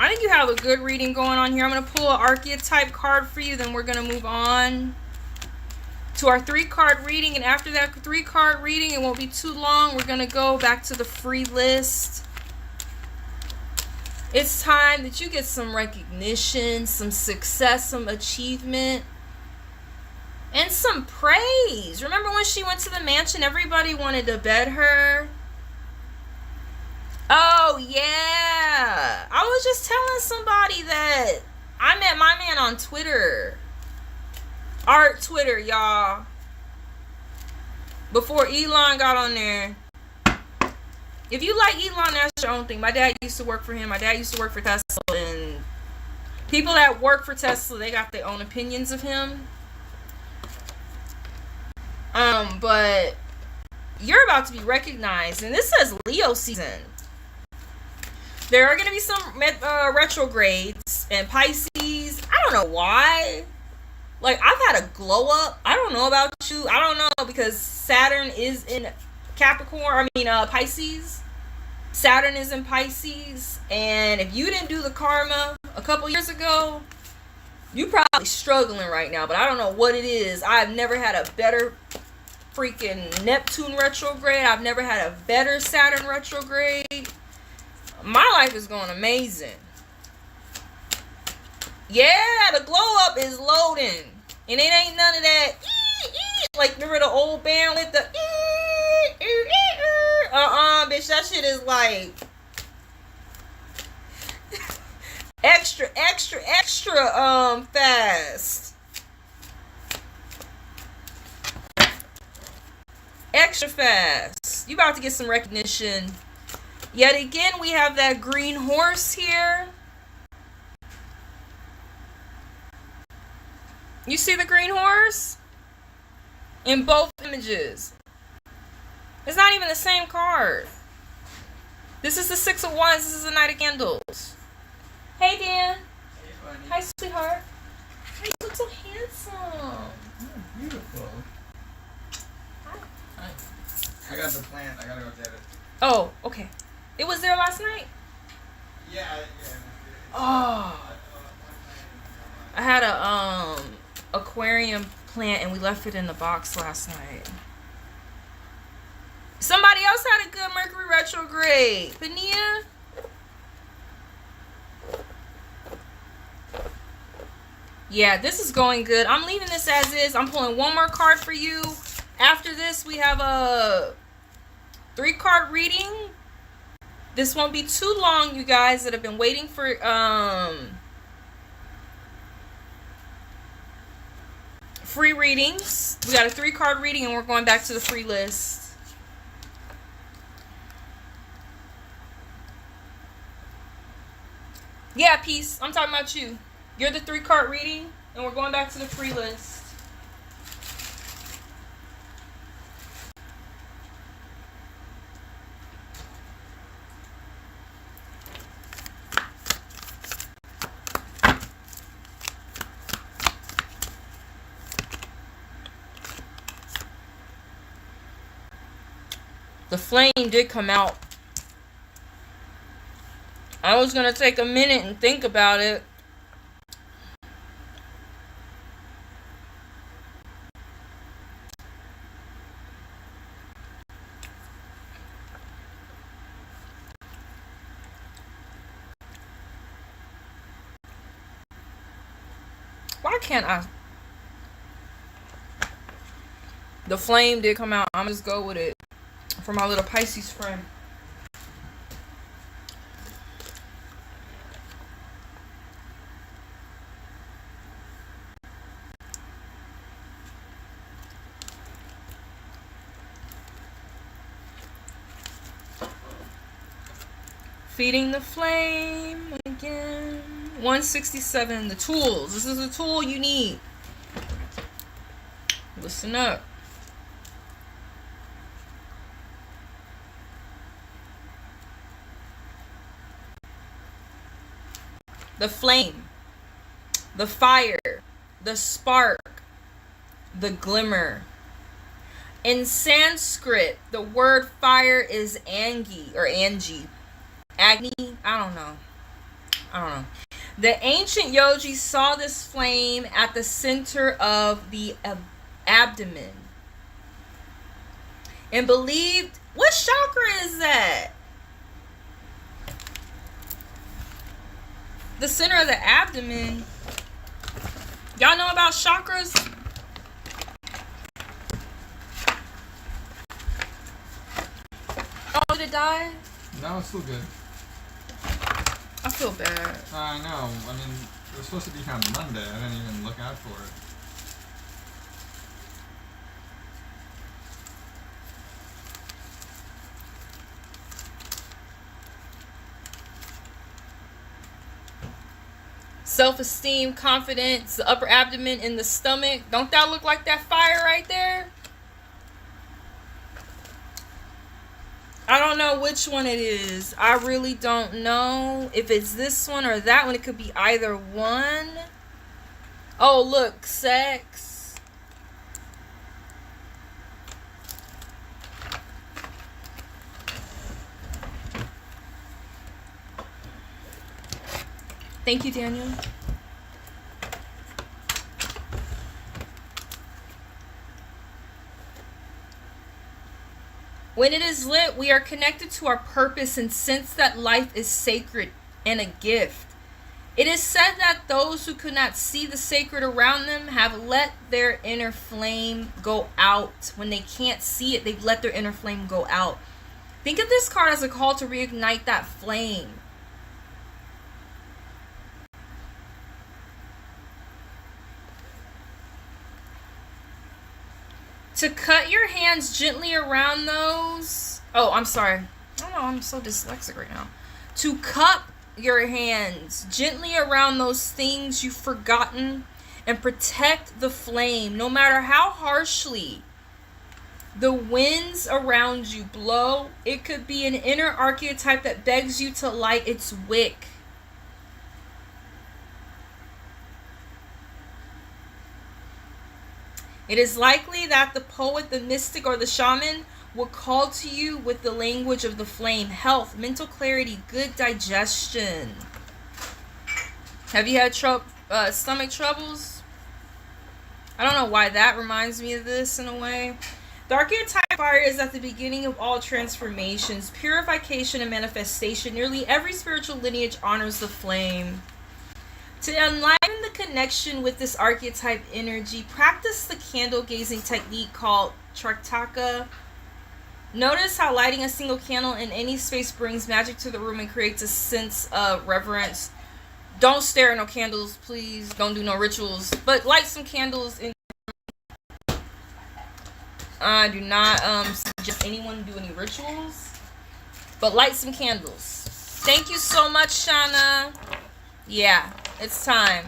I think you have a good reading going on here. I'm going to pull an archetype card for you. Then we're going to move on to our 3-card reading. And after that 3-card reading, it won't be too long. We're going to go back to the free list. It's time that you get some recognition, some success, some achievement, and some praise. Remember when she went to the mansion, everybody wanted to bed her? Oh, yeah. I was just telling somebody that I met my man on Twitter. Art Twitter, y'all. Before Elon got on there. If you like Elon, that's your own thing. My dad used to work for him. My dad used to work for Tesla. And People that work for Tesla, they got their own opinions of him. But you're about to be recognized, and this says Leo season. There are going to be some retrogrades and Pisces. I don't know why. Like, I've had a glow up. I don't know about you. I don't know, because Saturn is in Pisces. Saturn is in Pisces. And if you didn't do the karma a couple years ago, you probably struggling right now. But I don't know what it is. I've never had a better freaking Neptune retrograde. I've never had a better Saturn retrograde. My life is going amazing. Yeah, the glow up is loading. And it ain't none of that. Like, remember the old band with the bitch, that shit is like extra fast. Extra fast. You about to get some recognition. Yet again, we have that green horse here. You see the green horse? In both images. It's not even the same card. This is the Six of Wands. This is the Knight of Candles. Hey, Dan. Hey, buddy. Hi, sweetheart. You look so handsome. Oh, beautiful. Hi. I got the plant. I gotta go get it. Oh, okay. It was there last night? Yeah. Oh. I had a aquarium plant and we left it in the box last night. Somebody else had a good Mercury retrograde. Pania? Yeah, this is going good. I'm leaving this as is. I'm pulling one more card for you. After this, we have a 3-card reading. This won't be too long, you guys that have been waiting for free readings. We got a 3-card reading and we're going back to the free list. Yeah, peace. I'm talking about you. You're the 3-card reading and we're going back to the free list. The flame did come out. I was going to take a minute and think about it. Why can't I? The flame did come out. I'm just go with it. For my little Pisces friend. Feeding the flame again. 167. The tools. This is the tool you need. Listen up. The flame, the fire, the spark, the glimmer. In Sanskrit, the word fire is Angi or Angie. Agni? I don't know. The ancient yogis saw this flame at the center of the abdomen and believed, what chakra is that? The center of the abdomen. Y'all know about chakras? Oh, did it die? No, it's still good. I feel bad. I know. I mean, it was supposed to be here on Monday. I didn't even look out for it. self-esteem, confidence, the upper abdomen, and the stomach. Don't that look like that fire right there? I don't know which one it is. I really don't know if it's this one or that one. It could be either one. Oh, look, sex. Thank you, Daniel. When it is lit, we are connected to our purpose and sense that life is sacred and a gift. It is said that those who could not see the sacred around them have let their inner flame go out. When they can't see it, they've let their inner flame go out. Think of this card as a call to reignite that flame. To cut your hands gently around those. Oh, I'm sorry. Oh no, I'm so dyslexic right now. To cup your hands gently around those things you've forgotten and protect the flame, no matter how harshly the winds around you blow. It could be an inner archetype that begs you to light its wick. It is likely that the poet, the mystic, or the shaman will call to you with the language of the flame. Health, mental clarity, good digestion. Have you had stomach troubles? I don't know why that reminds me of this in a way. The archetype fire is at the beginning of all transformations, purification, and manifestation. Nearly every spiritual lineage honors the flame. To enliven the connection with this archetype energy, practice the candle gazing technique called Tritaka. Notice how lighting a single candle in any space brings magic to the room and creates a sense of reverence. Don't stare at no candles, please. Don't do no rituals. But light some candles. I do not suggest anyone do any rituals. But light some candles. Thank you so much, Shauna. Yeah, it's time.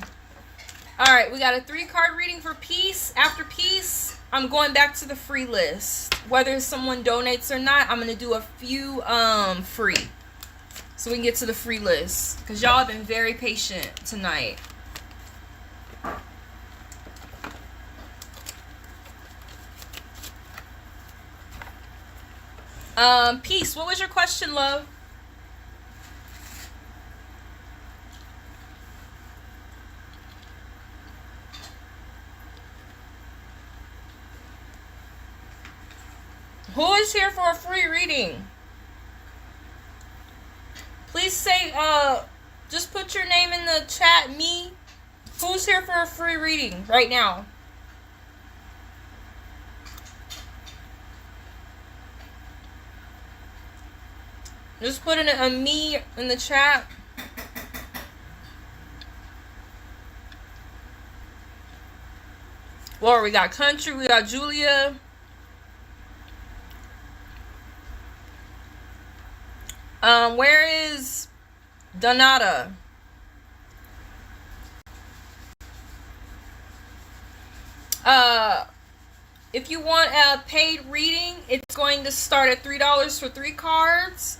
Alright, we got a 3-card reading for peace. After peace, I'm going back to the free list. Whether someone donates or not, I'm going to do a few free. So we can get to the free list. Because y'all have been very patient tonight. Peace, what was your question, love? Who is here for a free reading? Please say, just put your name in the chat, me. Who's here for a free reading right now? Just put in a me in the chat. Well, we got Country, we got Julia. Where is Donata? If you want a paid reading, it's going to start at $3 for 3 cards.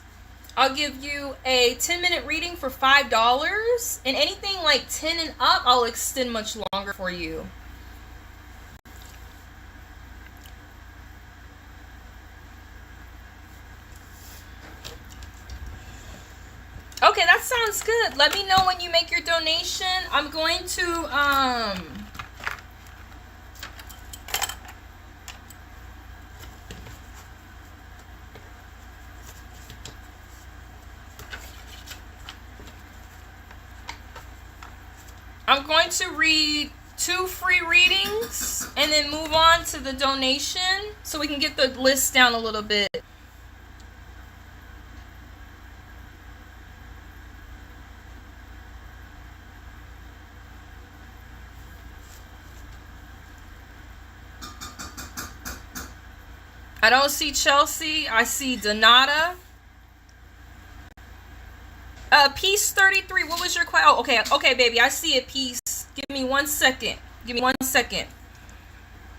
I'll give you a 10-minute reading for $5. And anything like 10 and up, I'll extend much longer for you. Okay, that sounds good. Let me know when you make your donation. I'm going to, read 2 free readings and then move on to the donation so we can get the list down a little bit. I don't see Chelsea. I see Donata. Piece 33. What was your question? Oh, okay. Okay, baby. I see it. Piece. Give me 1 second. Give me 1 second.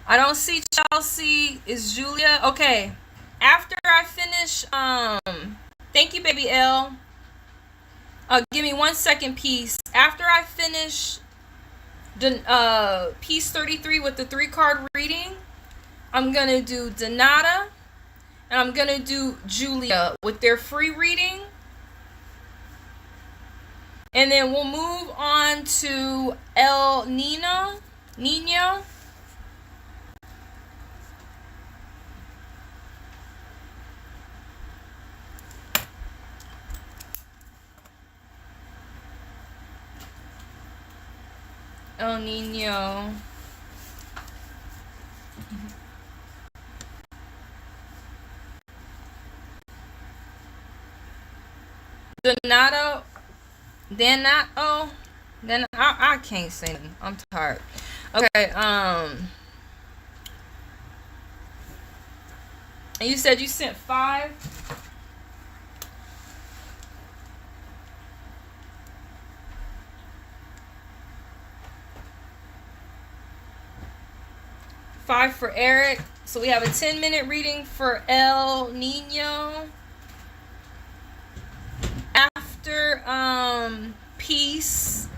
I don't see Chelsea. Is Julia? Okay. After I finish, thank you, baby L. Give me 1 second, Piece. After I finish the piece 33 with the 3-card reading, I'm gonna do Donata and I'm gonna do Julia with their free reading, and then we'll move on to El Nino. El Nino. Donato. Then I can't say nothing. I'm tired. Okay, and you said you sent 5? Five for Eric. So we have a 10-minute reading for El Nino. After Peace.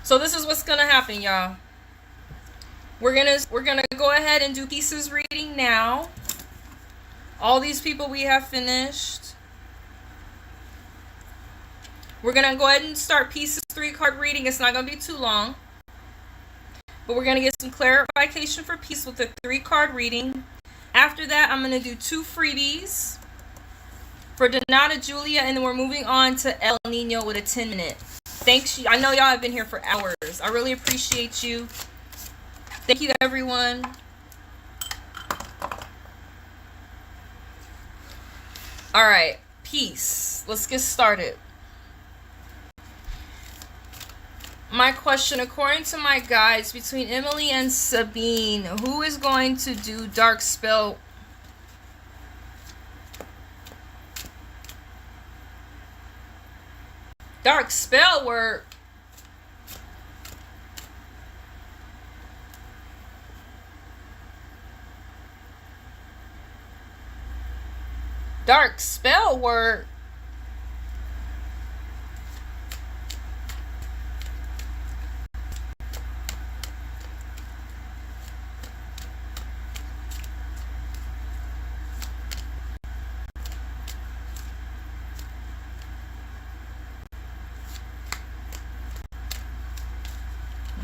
So this is what's gonna happen, y'all. We're gonna go ahead and do Peace's reading now. All these people we have finished. We're gonna go ahead and start Peace's 3-card reading. It's not gonna be too long. But we're going to get some clarification for Peace with the 3-card reading. After that, I'm going to do 2 freebies for Donata, Julia, and then we're moving on to El Nino with a 10-minute. Thanks. I know y'all have been here for hours. I really appreciate you. Thank you, everyone. All right, Peace. Let's get started. My question, according to my guides, between Emily and Sabine, who is going to do dark spell? Dark spell work? Dark spell work?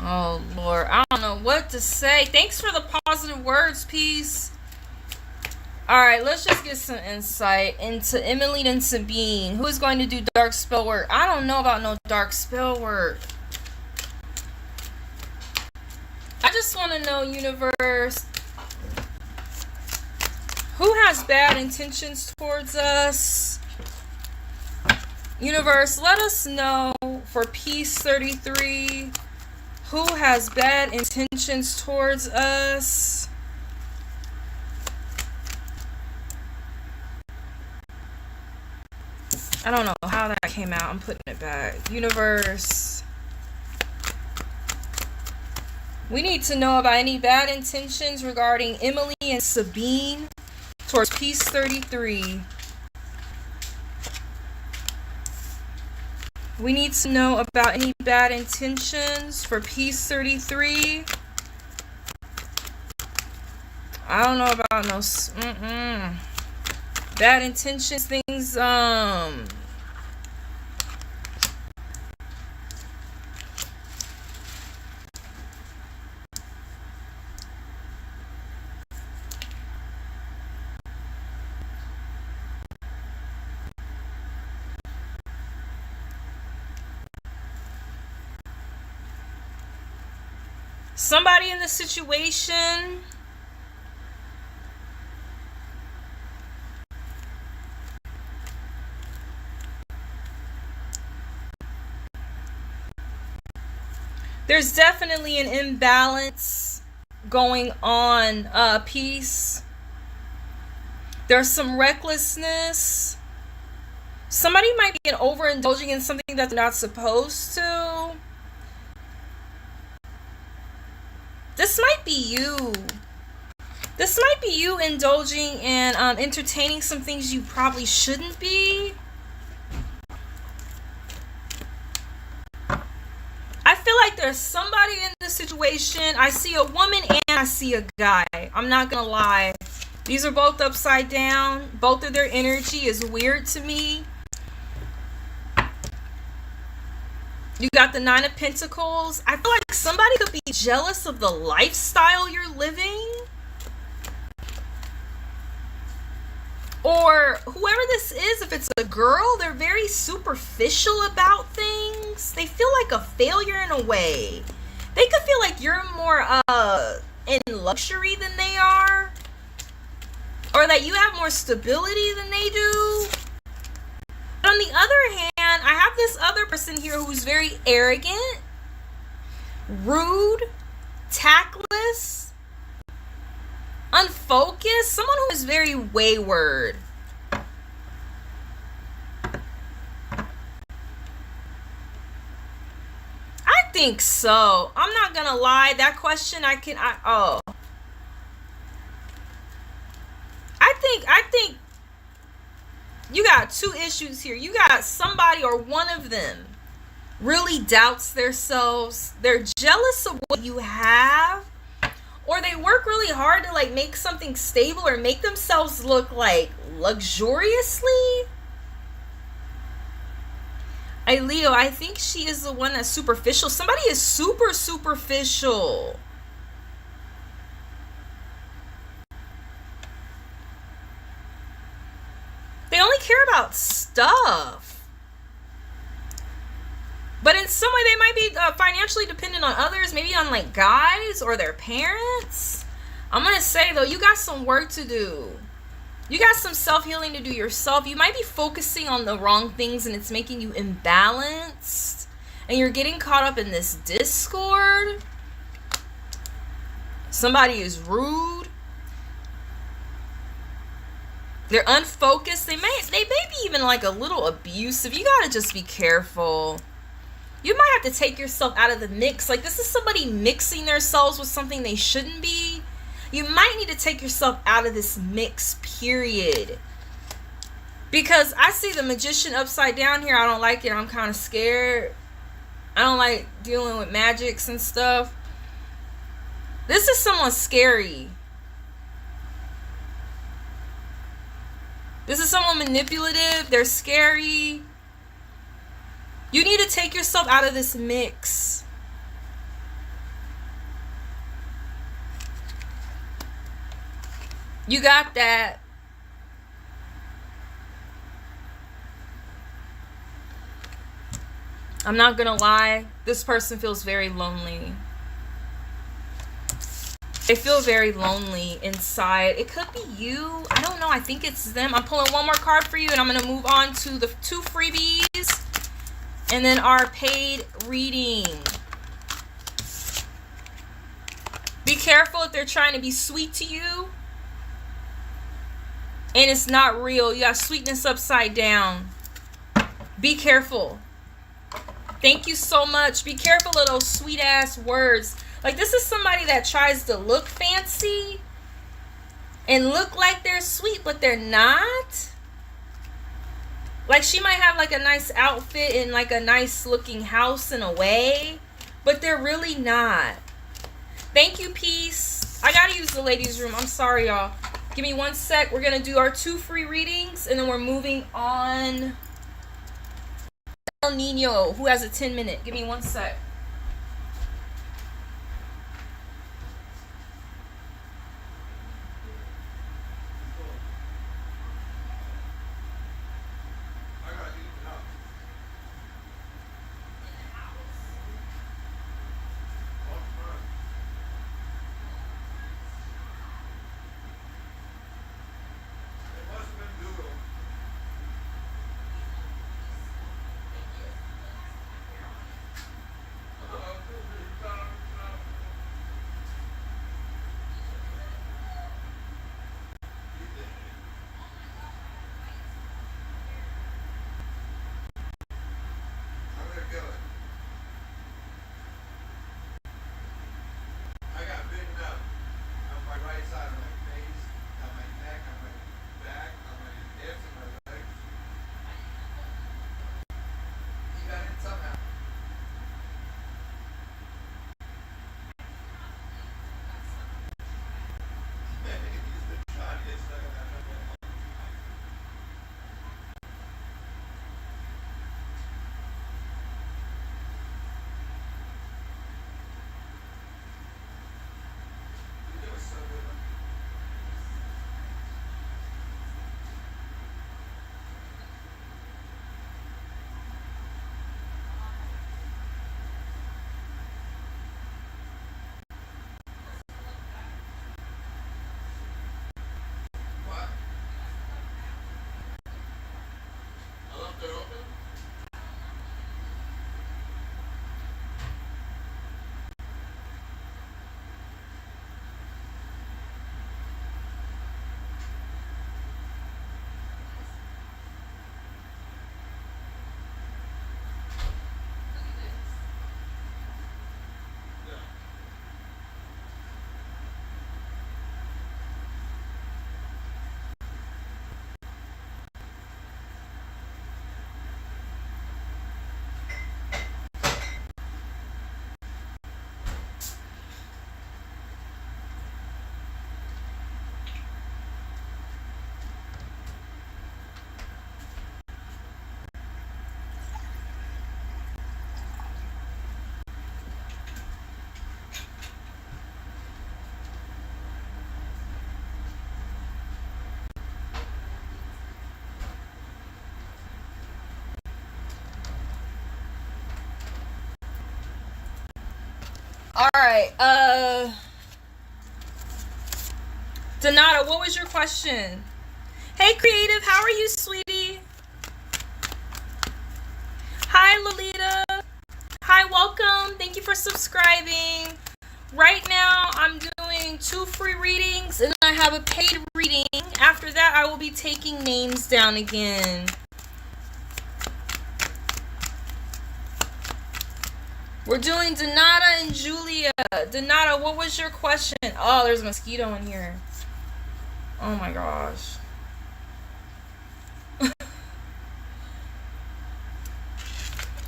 Oh, Lord. I don't know what to say. Thanks for the positive words, Peace. All right, let's just get some insight into Emily and Sabine. Who is going to do dark spell work? I don't know about no dark spell work. I just want to know, universe, who has bad intentions towards us? Universe, let us know for Piece 33. Who has bad intentions towards us? I don't know how that came out. I'm putting it back. Universe. We need to know about any bad intentions regarding Emily and Sabine towards Piece 33. We need to know about any bad intentions for Piece 33. I don't know about no bad intentions, things, somebody in the situation there's definitely an imbalance going on, Peace. There's some recklessness. Somebody might be overindulging in something that they're not supposed to. This might be you. This might be you indulging in entertaining some things you probably shouldn't be. I feel like there's somebody in this situation. I see a woman and I see a guy. I'm not gonna lie. These are both upside down. Both of their energy is weird to me. You got the Nine of Pentacles. I feel like somebody could be jealous of the lifestyle you're living. Or whoever this is, if it's a girl, they're very superficial about things. They feel like a failure in a way. They could feel like you're more in luxury than they are. Or that you have more stability than they do. But on the other hand, I have this other person here who's very arrogant, rude, tactless, unfocused, someone who is very wayward. I think so. I'm not gonna lie. That question I think you got two issues here. You got somebody or one of them really doubts themselves. They're jealous of what you have. Or they work really hard to like make something stable or make themselves look like luxuriously. Leo, I think she is the one that's superficial. Somebody is super superficial. They only care about stuff. But in some way, they might be financially dependent on others, maybe on like guys or their parents. I'm going to say, though, you got some work to do. You got some self-healing to do yourself. You might be focusing on the wrong things and it's making you imbalanced. And you're getting caught up in this discord. Somebody is rude. They're unfocused. They may be even like a little abusive. You got to just be careful. You might have to take yourself out of the mix. Like, this is somebody mixing themselves with something they shouldn't be. You might need to take yourself out of this mix, period. Because I see the Magician upside down here. I don't like it. I'm kind of scared. I don't like dealing with magics and stuff. This is someone scary. This is someone manipulative. They're scary. You need to take yourself out of this mix. You got that. I'm not gonna lie. This person feels very lonely. They feel very lonely inside. It could be you. I don't know. I think it's them. I'm pulling one more card for you and I'm gonna move on to the 2 freebies. And then our paid reading. Be careful if they're trying to be sweet to you. And it's not real. You got sweetness upside down. Be careful. Thank you so much. Be careful of those sweet ass words. Like, this is somebody that tries to look fancy and look like they're sweet, but they're not. Like, she might have like a nice outfit and like a nice looking house in a way, but they're really not. Thank you, peace. I gotta use the ladies' room. I'm sorry, y'all. Give me 1 sec. We're gonna do our 2 free readings and then we're moving on. El Nino, who has a 10-minute. Give me 1 sec. Alright, Donata, what was your question? Hey, Creative, how are you, sweetie? Hi, Lolita. Hi, welcome. Thank you for subscribing. Right now, I'm doing 2 free readings, and I have a paid reading. After that, I will be taking names down again. We're doing Donata and Julia. Donata, what was your question? Oh, there's a mosquito in here. Oh my gosh.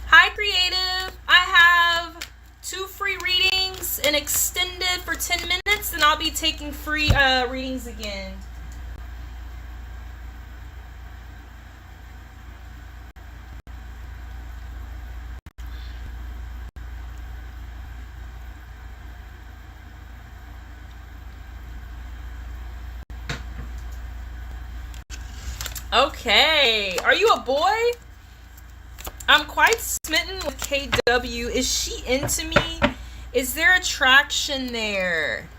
Hi, Creative. I have 2 free readings and extended for 10 minutes, and I'll be taking free readings again. Okay. Are you a boy? I'm quite smitten with KW. Is she into me? Is there attraction there?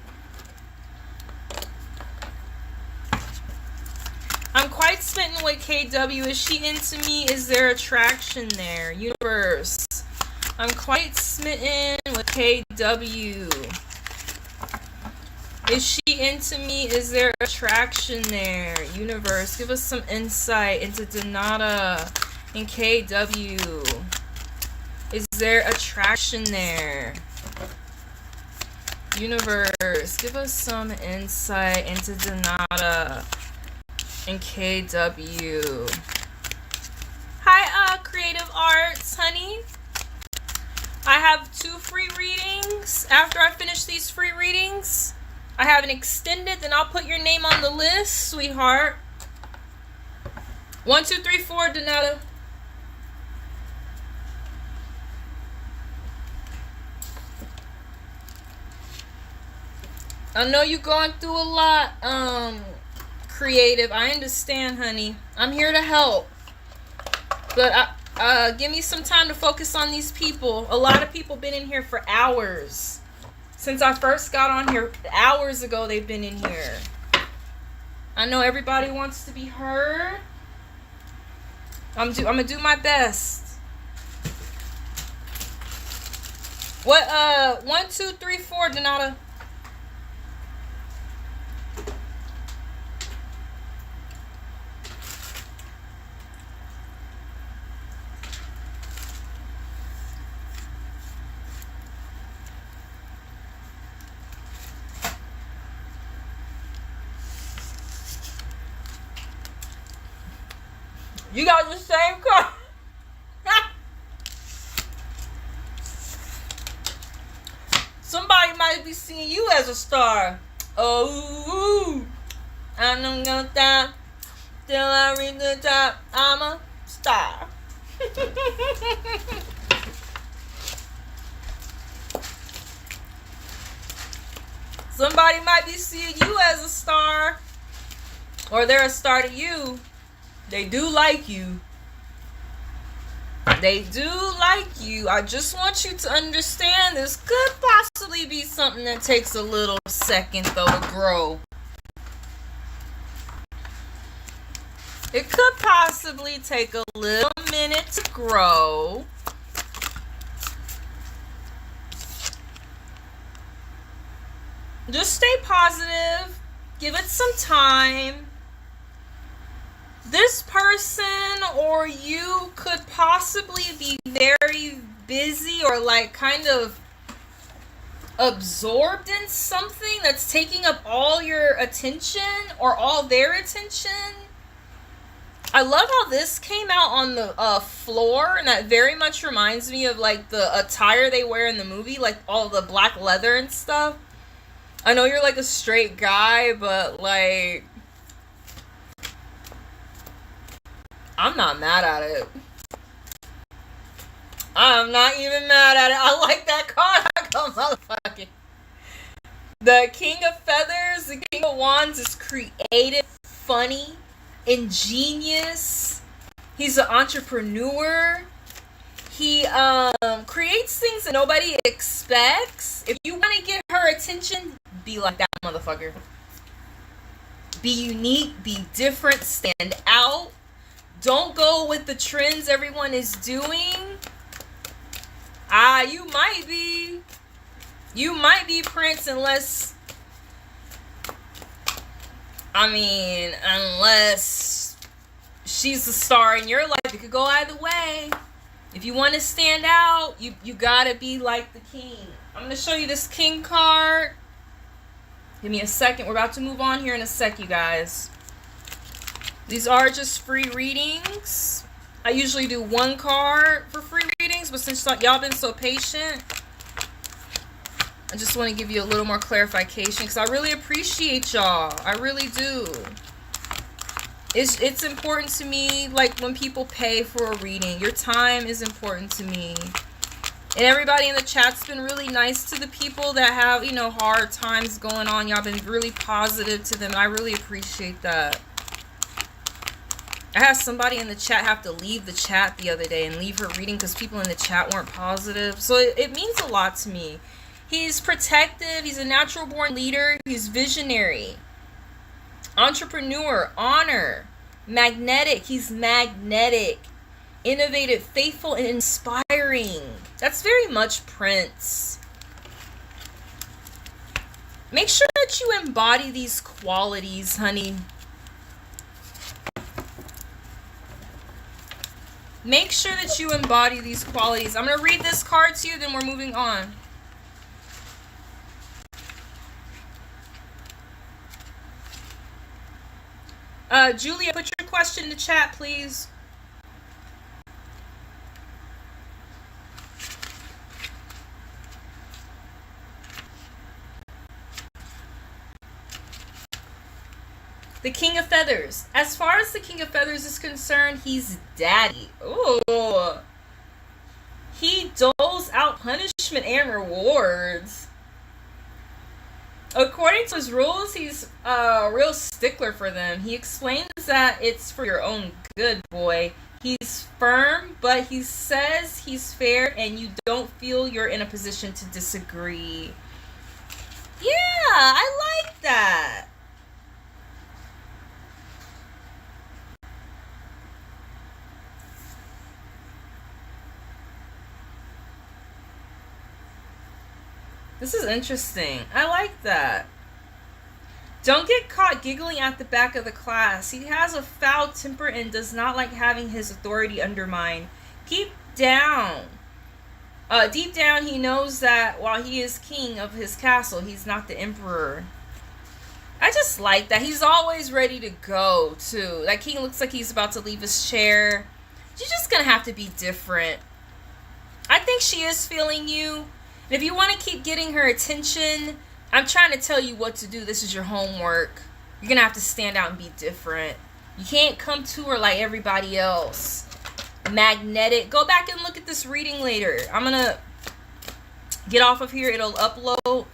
I'm quite smitten with KW. Is she into me? Is there attraction there? Universe. I'm quite smitten with KW. Is she into me? Is there attraction there? Universe, give us some insight into Donata and KW. Is there attraction there? Universe, give us some insight into Donata and KW. Hi, Creative Arts, honey. I have 2 free readings. After I finish these free readings, I have an extended, then I'll put your name on the list, sweetheart. 1, 2, 3, 4, Donata. I know you're going through a lot, Creative. I understand, honey. I'm here to help. But give me some time to focus on these people. A lot of people been in here for hours. Since I first got on here, hours ago, they've been in here. I know everybody wants to be heard. I'm gonna do my best. What, 1, 2, 3, 4, Donata. You got the same card. Somebody might be seeing you as a star. Oh, I'm gonna die till I reach the top. I'm a star. Somebody might be seeing you as a star, or they're a star to you. They do like you. They do like you. I just want you to understand this could possibly be something that takes a little second, though, to grow. It could possibly take a little minute to grow. Just stay positive. Give it some time. This person or you could possibly be very busy or like kind of absorbed in something that's taking up all your attention or all their attention. I love how this came out on the floor, and that very much reminds me of like the attire they wear in the movie, like all the black leather and stuff. I know you're like a straight guy, but like, I'm not mad at it. I'm not even mad at it. I like that card. I go, motherfucking. The King of Feathers, the King of Wands is creative, funny, ingenious. He's an entrepreneur. He creates things that nobody expects. If you want to get her attention, be like that motherfucker. Be unique, be different, stand out. Don't go with the trends everyone is doing. You might be. You might be Prince unless she's the star in your life. It could go either way. If you want to stand out, you gotta be like the king. I'm gonna show you this king card. Give me a second. We're about to move on here in a sec, you guys. These are just free readings. I usually do one card for free readings, but since y'all been so patient, I just want to give you a little more clarification because I really appreciate y'all. I really do. It's important to me, like when people pay for a reading. Your time is important to me. And everybody in the chat's been really nice to the people that have, you know, hard times going on. Y'all been really positive to them. I really appreciate that. I had somebody in the chat have to leave the chat the other day and leave her reading because people in the chat weren't positive. So it means a lot to me. He's protective. He's a natural born leader. He's visionary. Entrepreneur. Honor. Magnetic. He's magnetic. Innovative, faithful, and inspiring. That's very much Prince. Make sure that you embody these qualities, honey. Make sure that you embody these qualities. I'm going to read this card to you, then we're moving on. Julia, put your question in the chat, please. The King of Feathers. As far as the King of Feathers is concerned, he's daddy. Ooh. He doles out punishment and rewards. According to his rules, he's a real stickler for them. He explains that it's for your own good, boy. He's firm, but he says he's fair and you don't feel you're in a position to disagree. Yeah, I like that. This is interesting. I like that. Don't get caught giggling at the back of the class. He has a foul temper and does not like having his authority undermined. Deep down, he knows that while he is king of his castle, he's not the emperor. I just like that. He's always ready to go, too. That king looks like he's about to leave his chair. You're just going to have to be different. I think she is feeling you. And if you want to keep getting her attention, I'm trying to tell you what to do. This is your homework. You're going to have to stand out and be different. You can't come to her like everybody else. Magnetic. Go back and look at this reading later. I'm going to get off of here. It'll upload.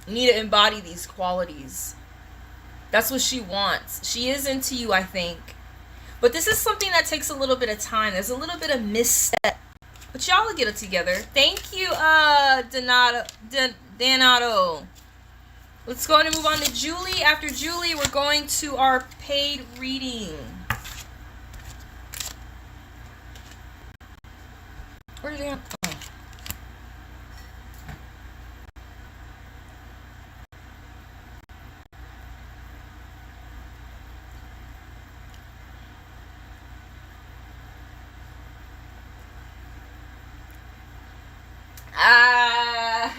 You need to embody these qualities. That's what she wants. She is into you, I think. But this is something that takes a little bit of time. There's a little bit of misstep. But y'all will get it together. Thank you, Donato. Let's go ahead and move on to Julie. After Julie, we're going to our paid reading. Where did I... Oh.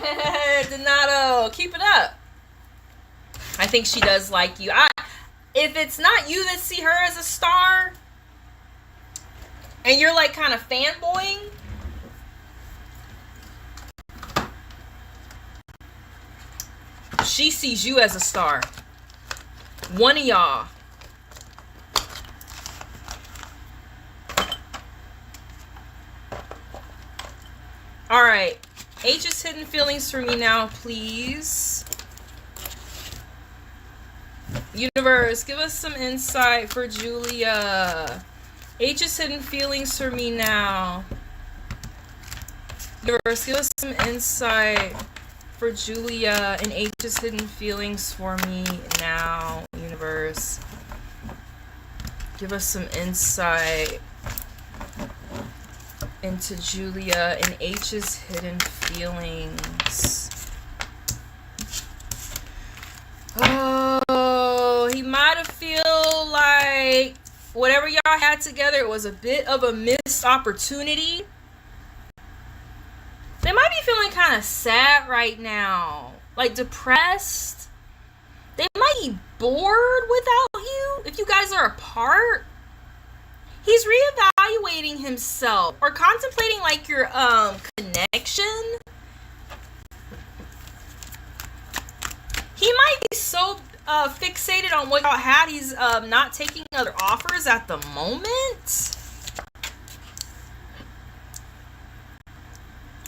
Donato, keep it up. I think she does like you. If it's not you that see her as a star, and you're like kind of fanboying, she sees you as a star. One of y'all. All right. H's hidden feelings for me now, please. Universe, give us some insight for Julia. H's hidden feelings for me now. Universe, give us some insight for Julia and H's hidden feelings for me now. Universe, give us some insight into Julia and H's hidden feelings. Oh, he might have feel like whatever y'all had together, it was a bit of a missed opportunity. They might be feeling kind of sad right now, like depressed. They might be bored without you if you guys are apart. He's reevaluating himself or contemplating like your connection. He might be so fixated on what y'all had, he's not taking other offers at the moment.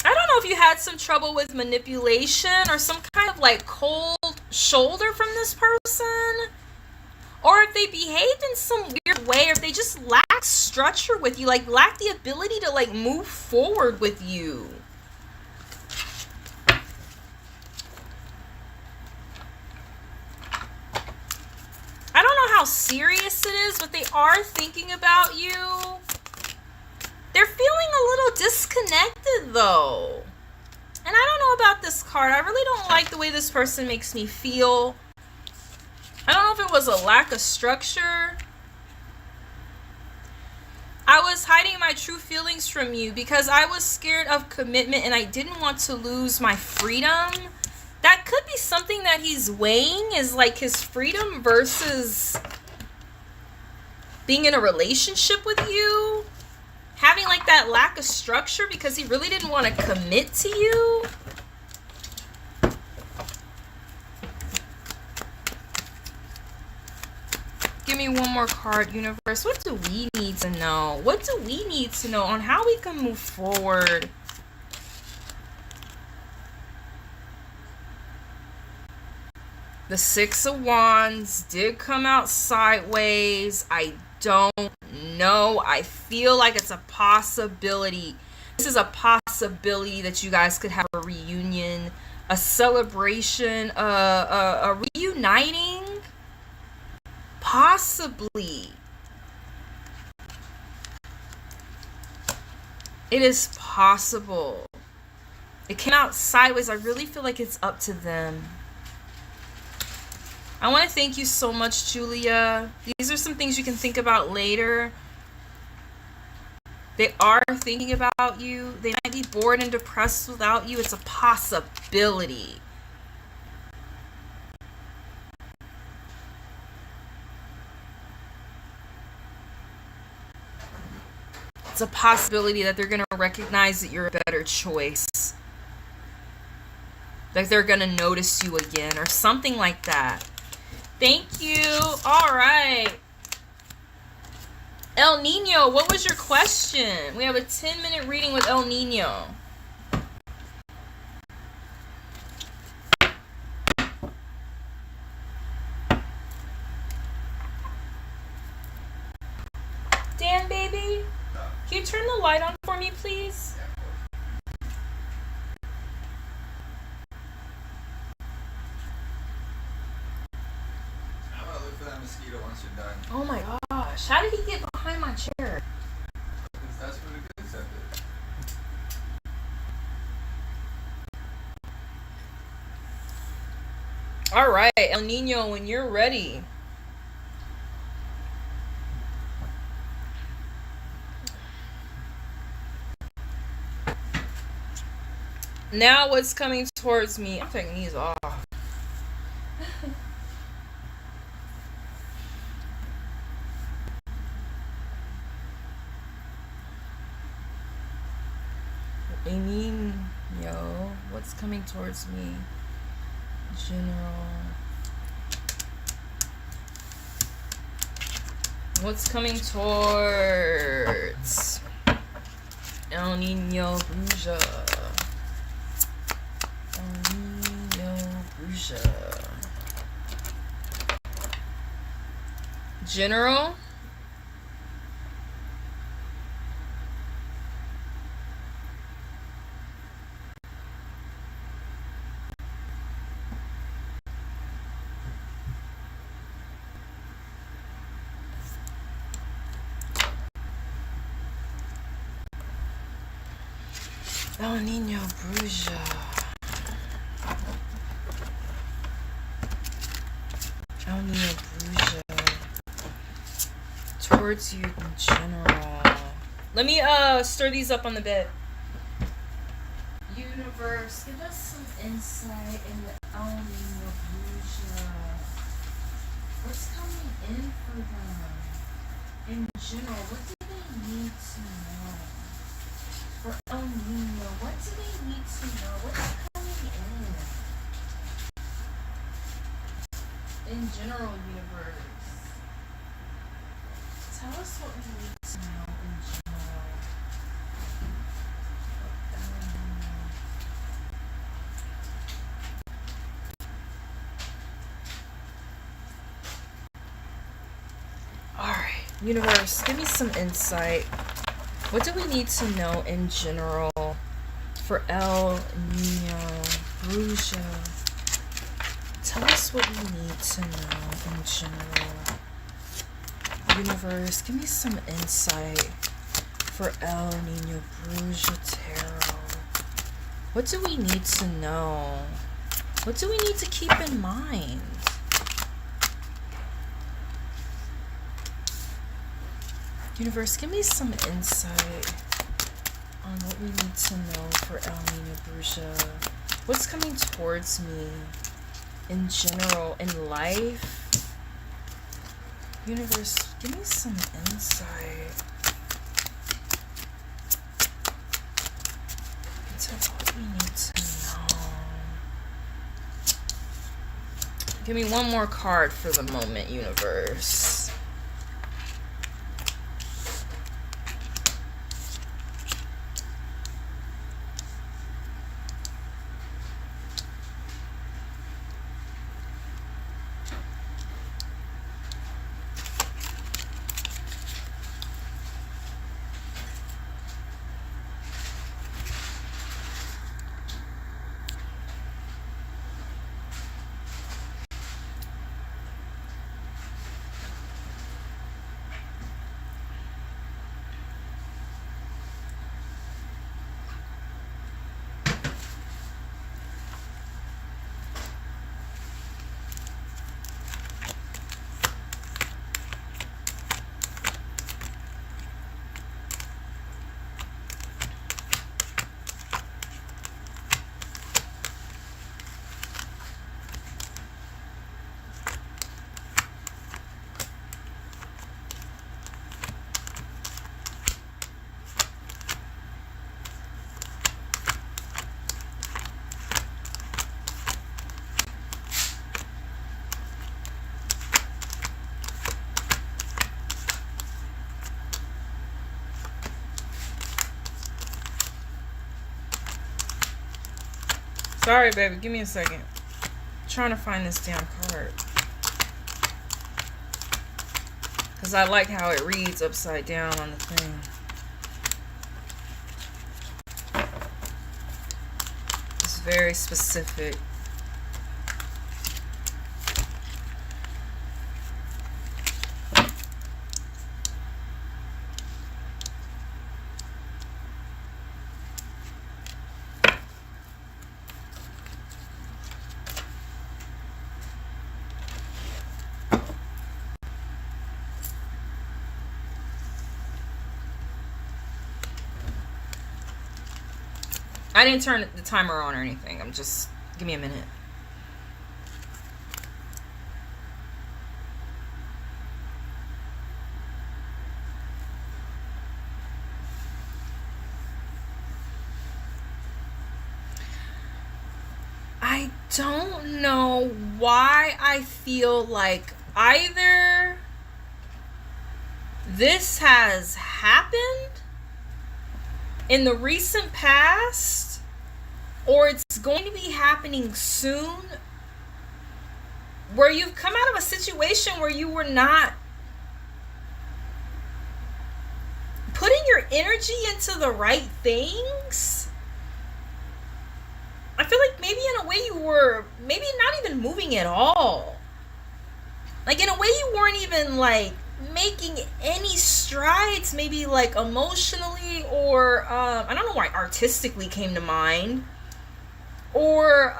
I don't know if you had some trouble with manipulation or some kind of like cold shoulder from this person, or if they behaved in some weird way, or if they just lack structure with you, like lack the ability to like move forward with you. I don't know how serious it is, but they are thinking about you. They're feeling a little disconnected though. And I don't know about this card. I really don't like the way this person makes me feel. I don't know if it was a lack of structure. I was hiding my true feelings from you because I was scared of commitment and I didn't want to lose my freedom. That could be something that he's weighing, is like his freedom versus being in a relationship with you. Having like that lack of structure because he really didn't want to commit to you. Give me one more card, Universe. What do we need to know? What do we need to know on how we can move forward? The Six of Wands did come out sideways. I don't know. I feel like it's a possibility. This is a possibility that you guys could have a reunion, a celebration, a reuniting. Possibly. It is possible. It came out sideways. I really feel like it's up to them. I want to thank you so much, Julia. These are some things you can think about later. They are thinking about you. They might be bored and depressed without you. It's a possibility. It's a possibility that they're going to recognize that you're a better choice. Like they're going to notice you again or something like that. Thank you. All right. El Nino, what was your question? We have a 10-minute reading with El Nino. Dan, baby, can you turn the light on for me, please? Mosquito once you're done. Oh my gosh. How did he get behind my chair? Because that's what it is at it. All right, El Nino, when you're ready. Now what's coming towards me? I'm taking these off. What's coming towards me? General. What's coming towards El Nino Bruja? El Nino Bruja. General. El Nino Bruja. El Nino Bruja. Towards you in general. Let me stir these up on the bed. Universe, give us some insight in the El Nino Bruja. What's coming in for them? In general, what do they need to know? For El Nino, what do they need to know? What's coming in? In general, universe. Tell us what we need to know in general. Alright, universe, give me some insight. What do we need to know in general for El Nino Bruja? Tell us what we need to know in general. Universe, give me some insight for El Nino Bruja Tarot. What do we need to know? What do we need to keep in mind? Universe, give me some insight on what we need to know for El Nino Bruja. What's coming towards me in general in life? Universe, give me some insight into what we need to know. Give me one more card for the moment, universe. Sorry, baby. Give me a second. I'm trying to find this damn card. Because I like how it reads upside down on the thing. It's very specific. I didn't turn the timer on or anything. I'm just... Give me a minute. I don't know why I feel like either this has happened in the recent past, or it's going to be happening soon, where you've come out of a situation where you were not putting your energy into the right things. I feel like maybe in a way you were maybe not even moving at all. Like in a way you weren't even like making any strides, maybe like emotionally, or I don't know why artistically came to mind, or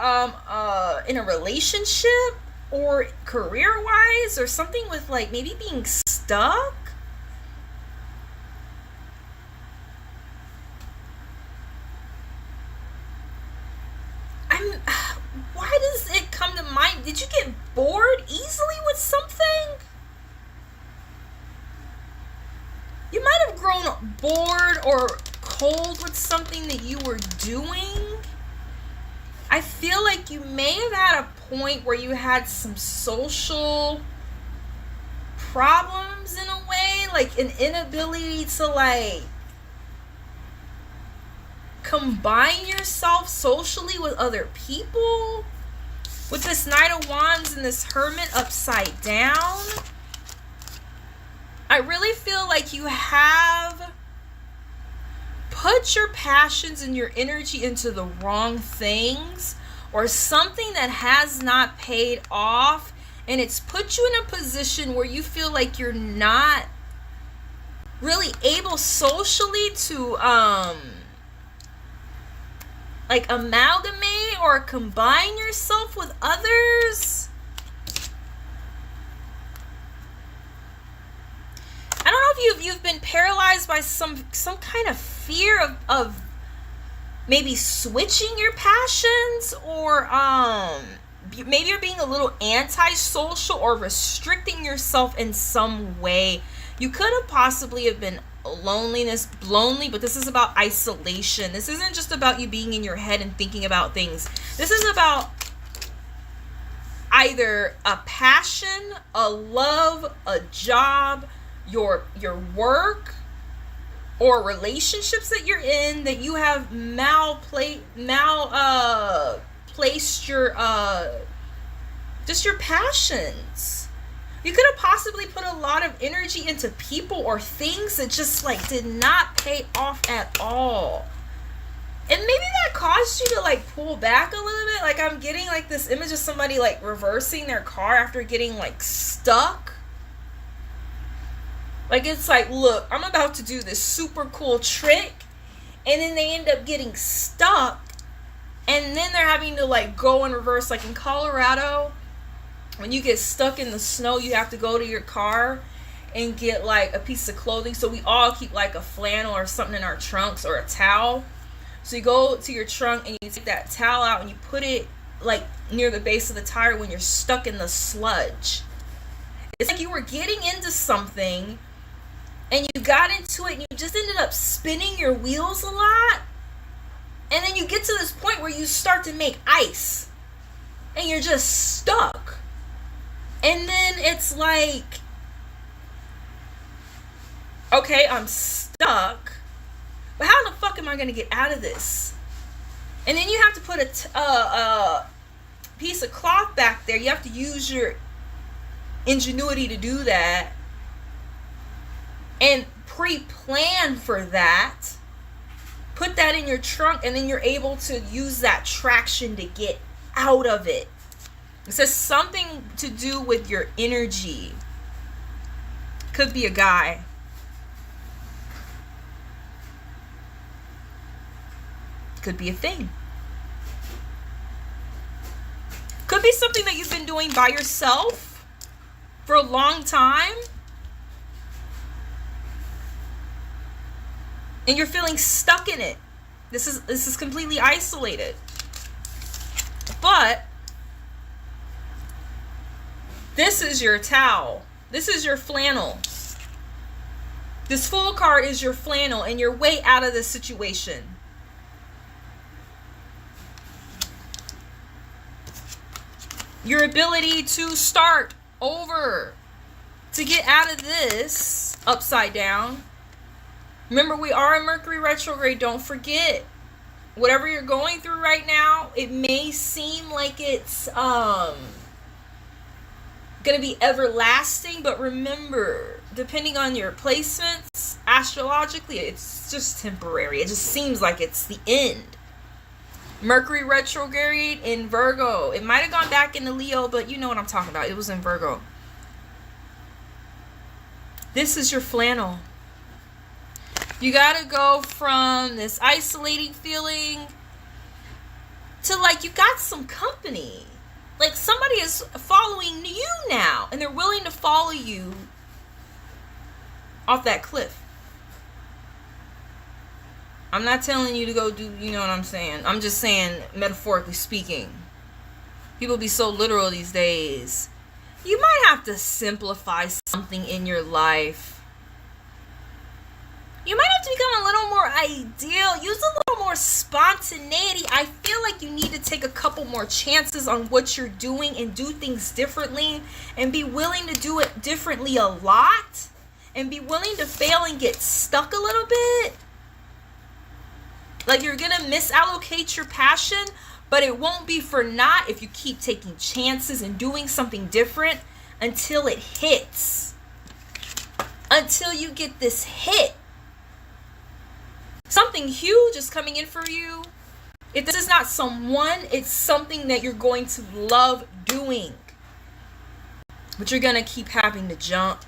in a relationship, or career wise, or something with like maybe being stuck. Why does it come to mind? Did you get bored easily with something? You might have grown bored or cold with something that you were doing. I feel like you may have had a point where you had some social problems in a way, like an inability to like combine yourself socially with other people. With this Knight of Wands and this Hermit upside down, I really feel like you have put your passions and your energy into the wrong things, or something that has not paid off, and it's put you in a position where you feel like you're not really able socially to like amalgamate or combine yourself with others. I don't know if you've been paralyzed by some kind of fear of maybe switching your passions, or maybe you're being a little antisocial or restricting yourself in some way. You could have possibly have been lonely, but this is about isolation. This isn't just about you being in your head and thinking about things. This is about either a passion, a love, a job, your work, or relationships that you're in that you have placed your just your passions. You could have possibly put a lot of energy into people or things that just like did not pay off at all. And maybe that caused you to like pull back a little bit. Like I'm getting like this image of somebody like reversing their car after getting like stuck. Like it's like, look, I'm about to do this super cool trick, and then they end up getting stuck, and then they're having to like go in reverse. Like in Colorado, when you get stuck in the snow, you have to go to your car and get like a piece of clothing. So we all keep like a flannel or something in our trunks, or a towel. So you go to your trunk and you take that towel out and you put it like near the base of the tire when you're stuck in the sludge. It's like you were getting into something and you got into it and you just ended up spinning your wheels a lot. And then you get to this point where you start to make ice and you're just stuck. And then it's like, okay, I'm stuck, but how the fuck am I going to get out of this? And then you have to put a piece of cloth back there. You have to use your ingenuity to do that and pre-plan for that. Put that in your trunk, and then you're able to use that traction to get out of it. It says something to do with your energy. Could be a guy. Could be a thing. Could be something that you've been doing by yourself for a long time, and you're feeling stuck in it. This is completely isolated. But this is your towel. This is your flannel. This Fool card is your flannel and your way out of this situation. Your ability to start over, to get out of this upside down. Remember, we are in Mercury retrograde. Don't forget, whatever you're going through right now, it may seem like it's gonna be everlasting, but remember, depending on your placements astrologically, it's just temporary. It just seems like it's the end. Mercury retrograde in Virgo. It might have gone back into Leo, but you know what I'm talking about. It was in Virgo. This is your flannel. You gotta go from this isolating feeling to like you got some company. Like somebody is following you now, and they're willing to follow you off that cliff. I'm not telling you to go do, you know what I'm saying? I'm just saying, metaphorically speaking. People be so literal these days. You might have to simplify something in your life. You might have to become a little more ideal. Use a little more spontaneity. I feel like you need to take a couple more chances on what you're doing and do things differently and be willing to do it differently a lot and be willing to fail and get stuck a little bit. Like you're going to misallocate your passion, but it won't be for naught if you keep taking chances and doing something different until it hits. Until you get this hit. Something huge is coming in for you. If this is not someone, it's something that you're going to love doing. But you're going to keep having to jump.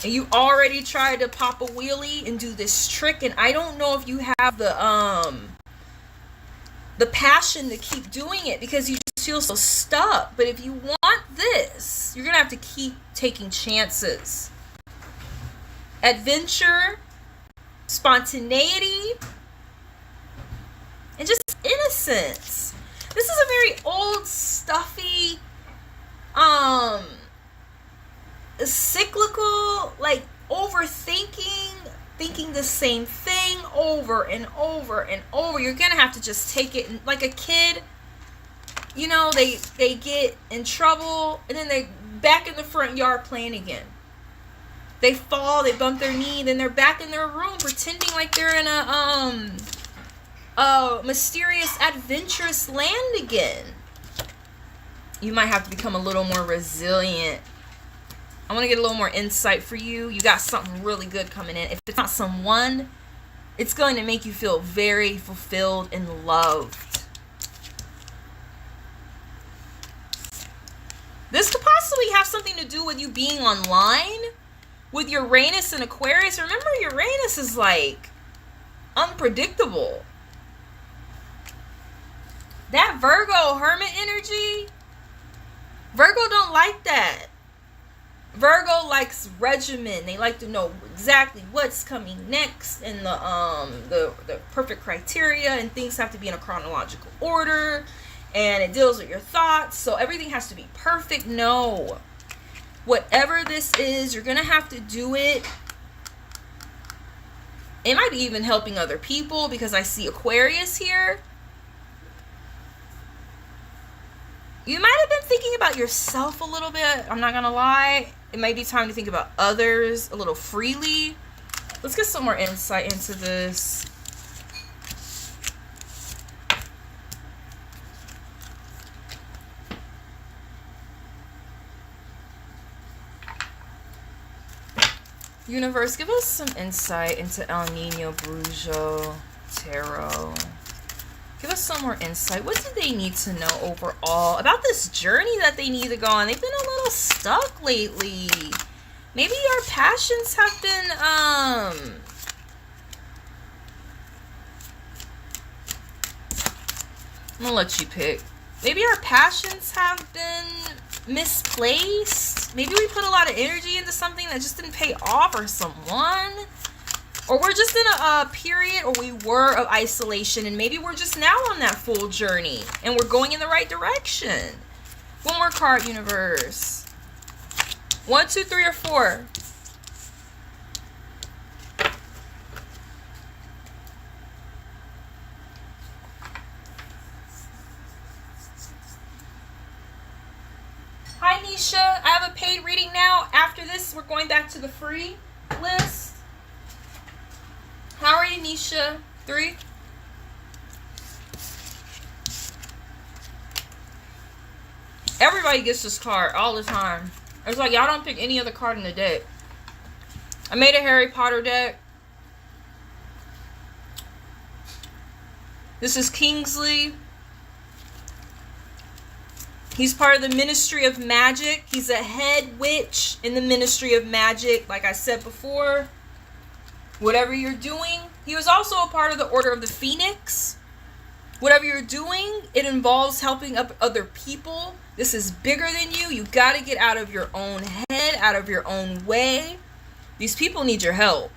And you already tried to pop a wheelie and do this trick, and I don't know if you have the passion to keep doing it because you just feel so stuck. But if you want this, you're gonna have to keep taking chances. Adventure, spontaneity, and just innocence. This is a very old, stuffy, cyclical, like overthinking, thinking the same thing over and over and over. You're gonna have to just take it like a kid. You know, they get in trouble and then they back in the front yard playing again. They fall, they bump their knee, then they're back in their room pretending like they're in a mysterious, adventurous land again. You might have to become a little more resilient. I want to get a little more insight for you. You got something really good coming in. If it's not someone, it's going to make you feel very fulfilled and loved. This could possibly have something to do with you being online with Uranus and Aquarius. Remember, Uranus is like unpredictable. That Virgo hermit energy, Virgo don't like that. Virgo likes regimen. They like to know exactly what's coming next and the perfect criteria, and things have to be in a chronological order, and it deals with your thoughts, so everything has to be perfect. No. Whatever this is, you're going to have to do it. It might be even helping other people because I see Aquarius here. You might have been thinking about yourself a little bit. I'm not going to lie. It might be time to think about others a little freely. Let's get some more insight into this. Universe, give us some insight into El Nino Brujo Tarot. Give us some more insight. What do they need to know overall about this journey that they need to go on? They've been a little stuck lately. Maybe our passions have been, I'm gonna let you pick. Maybe our passions have been misplaced. Maybe we put a lot of energy into something that just didn't pay off, or someone. Or we're just in a period, or we were, of isolation, and maybe we're just now on that full journey, and we're going in the right direction. One more card, universe. 1, 2, 3, or 4. Hi, Nisha. I have a paid reading now. After this, we're going back to the free list. How are you, Nisha? 3. Everybody gets this card all the time. It's like y'all don't pick any other card in the deck. I made a Harry Potter deck. This is Kingsley. He's part of the Ministry of Magic. He's a head witch in the Ministry of Magic, like I said before. Whatever you're doing. He was also a part of the Order of the Phoenix. Whatever you're doing, it involves helping up other people. This is bigger than you. You got to get out of your own head, out of your own way. These people need your help.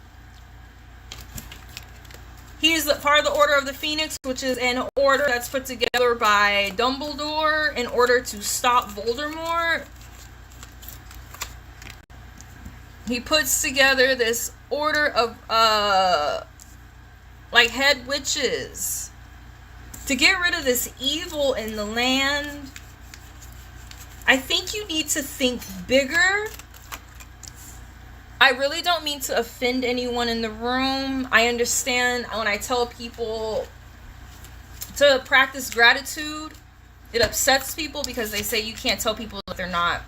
He's part of the Order of the Phoenix, which is an order that's put together by Dumbledore in order to stop Voldemort. He puts together this order of like head witches to get rid of this evil in the land. I think you need to think bigger. I really don't mean to offend anyone in the room. I understand when I tell people to practice gratitude, it upsets people because they say you can't tell people that they're not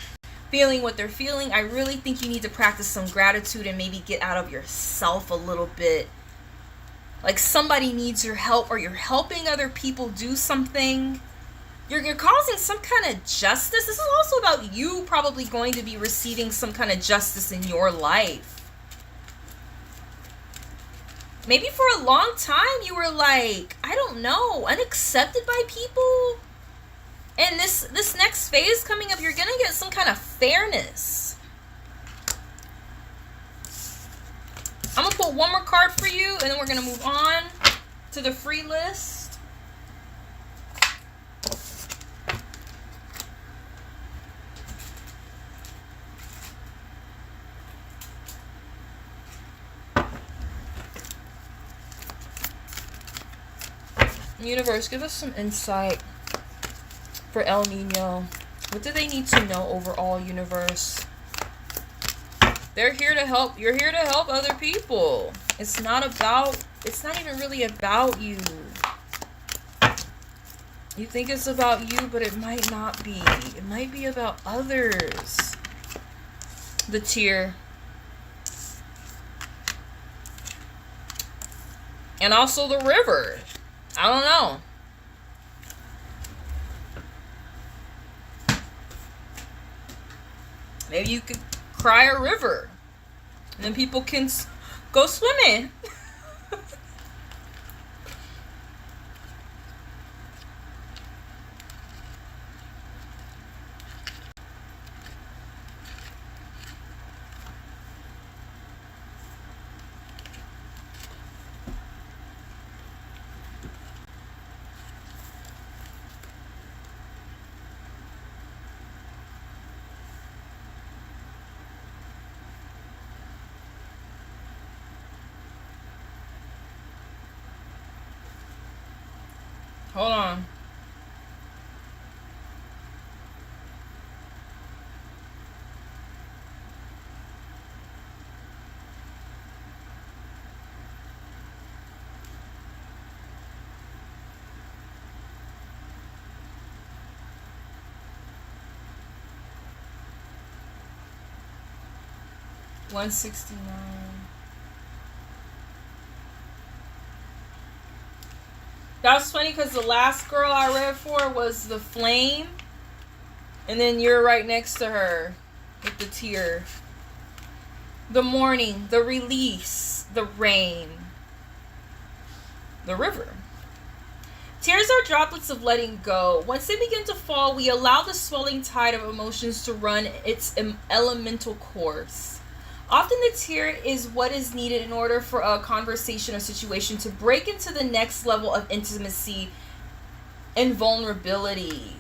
feeling what they're feeling. I really think you need to practice some gratitude and maybe get out of yourself a little bit. Like somebody needs your help, or you're helping other people do something. You're causing some kind of justice. This is also about you probably going to be receiving some kind of justice in your life. Maybe for a long time you were like, I don't know, unaccepted by people. And this next phase coming up, you're going to get some kind of fairness. I'm going to pull one more card for you, and then we're going to move on to the free list. Universe, give us some insight for El Nino. What do they need to know overall, universe? They're here to help. You're here to help other people. It's not even really about you. You think it's about you, but it might not be. It might be about others. The tear. And also the river. I don't know. Maybe you could cry a river. And then people can go swimming. Hold on. $169. That was funny because the last girl I read for was the flame. And then you're right next to her with the tear. The morning, the release, the rain, the river. Tears are droplets of letting go. Once they begin to fall, we allow the swelling tide of emotions to run its elemental course. Often the tear is what is needed in order for a conversation or situation to break into the next level of intimacy and vulnerability.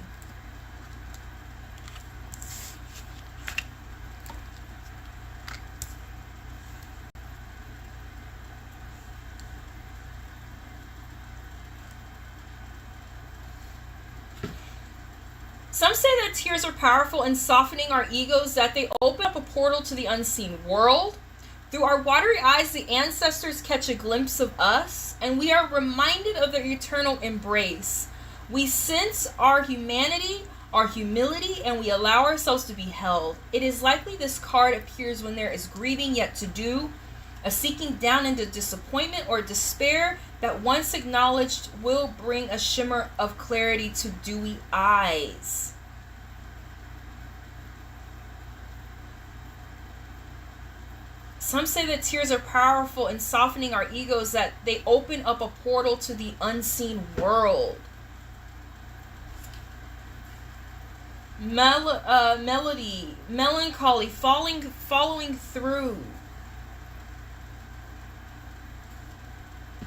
Some say that tears are powerful in softening our egos, that they open up a portal to the unseen world. Through our watery eyes, the ancestors catch a glimpse of us, and we are reminded of their eternal embrace. We sense our humanity, our humility, and we allow ourselves to be held. It is likely this card appears when there is grieving yet to do, a seeking down into disappointment or despair that once acknowledged will bring a shimmer of clarity to dewy eyes. Some say that tears are powerful in softening our egos, that they open up a portal to the unseen world. Melody, melancholy, following through.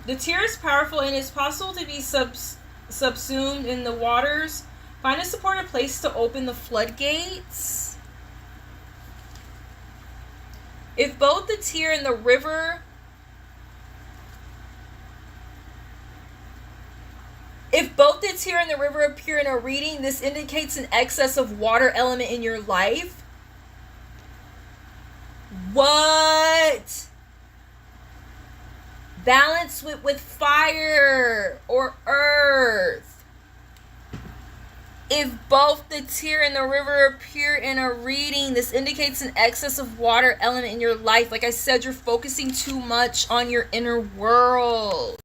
The tear is powerful and it's possible to be subsumed in the waters. Find a supportive place to open the floodgates. If both the tear and the river appear in a reading, this indicates an excess of water element in your life. What? Balance with fire or earth. If both the tear and the river appear in a reading, this indicates an excess of water element in your life. Like I said, you're focusing too much on your inner world.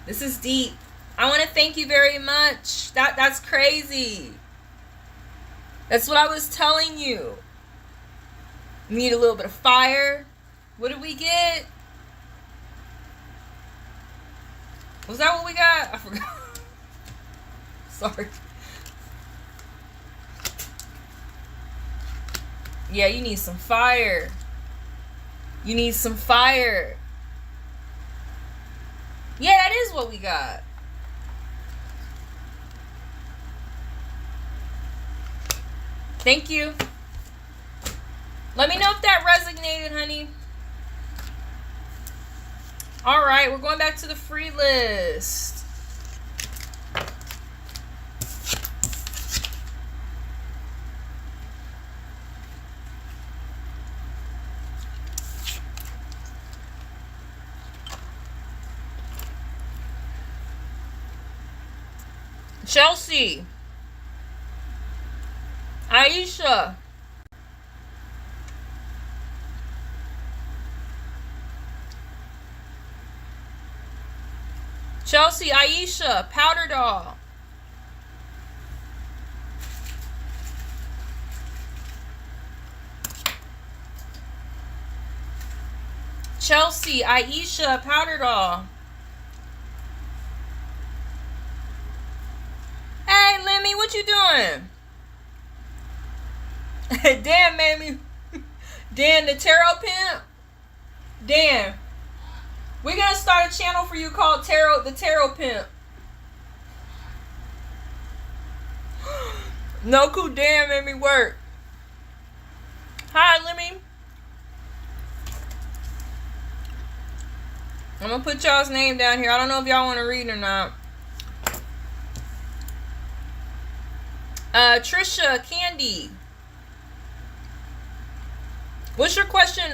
This is deep. I want to thank you very much. That's crazy. That's what I was telling you. We need a little bit of fire. What did we get? Was that what we got? I forgot. Sorry. Yeah, you need some fire. You need some fire. Yeah, that is what we got. Thank you. Let me know if that resonated, honey. All right, we're going back to the free list. Chelsea. Aisha. Chelsea, Aisha, Powder Doll. Chelsea, Aisha, Powder Doll. Hey, Lemmy, what you doing? Dan made me. Dan, the tarot pimp. Dan. We're going to start a channel for you called The Tarot Pimp. No cool, damn, made me work. Hi, Lemmy. I'm going to put y'all's name down here. I don't know if y'all want to read or not. Trisha, Candy. What's your question?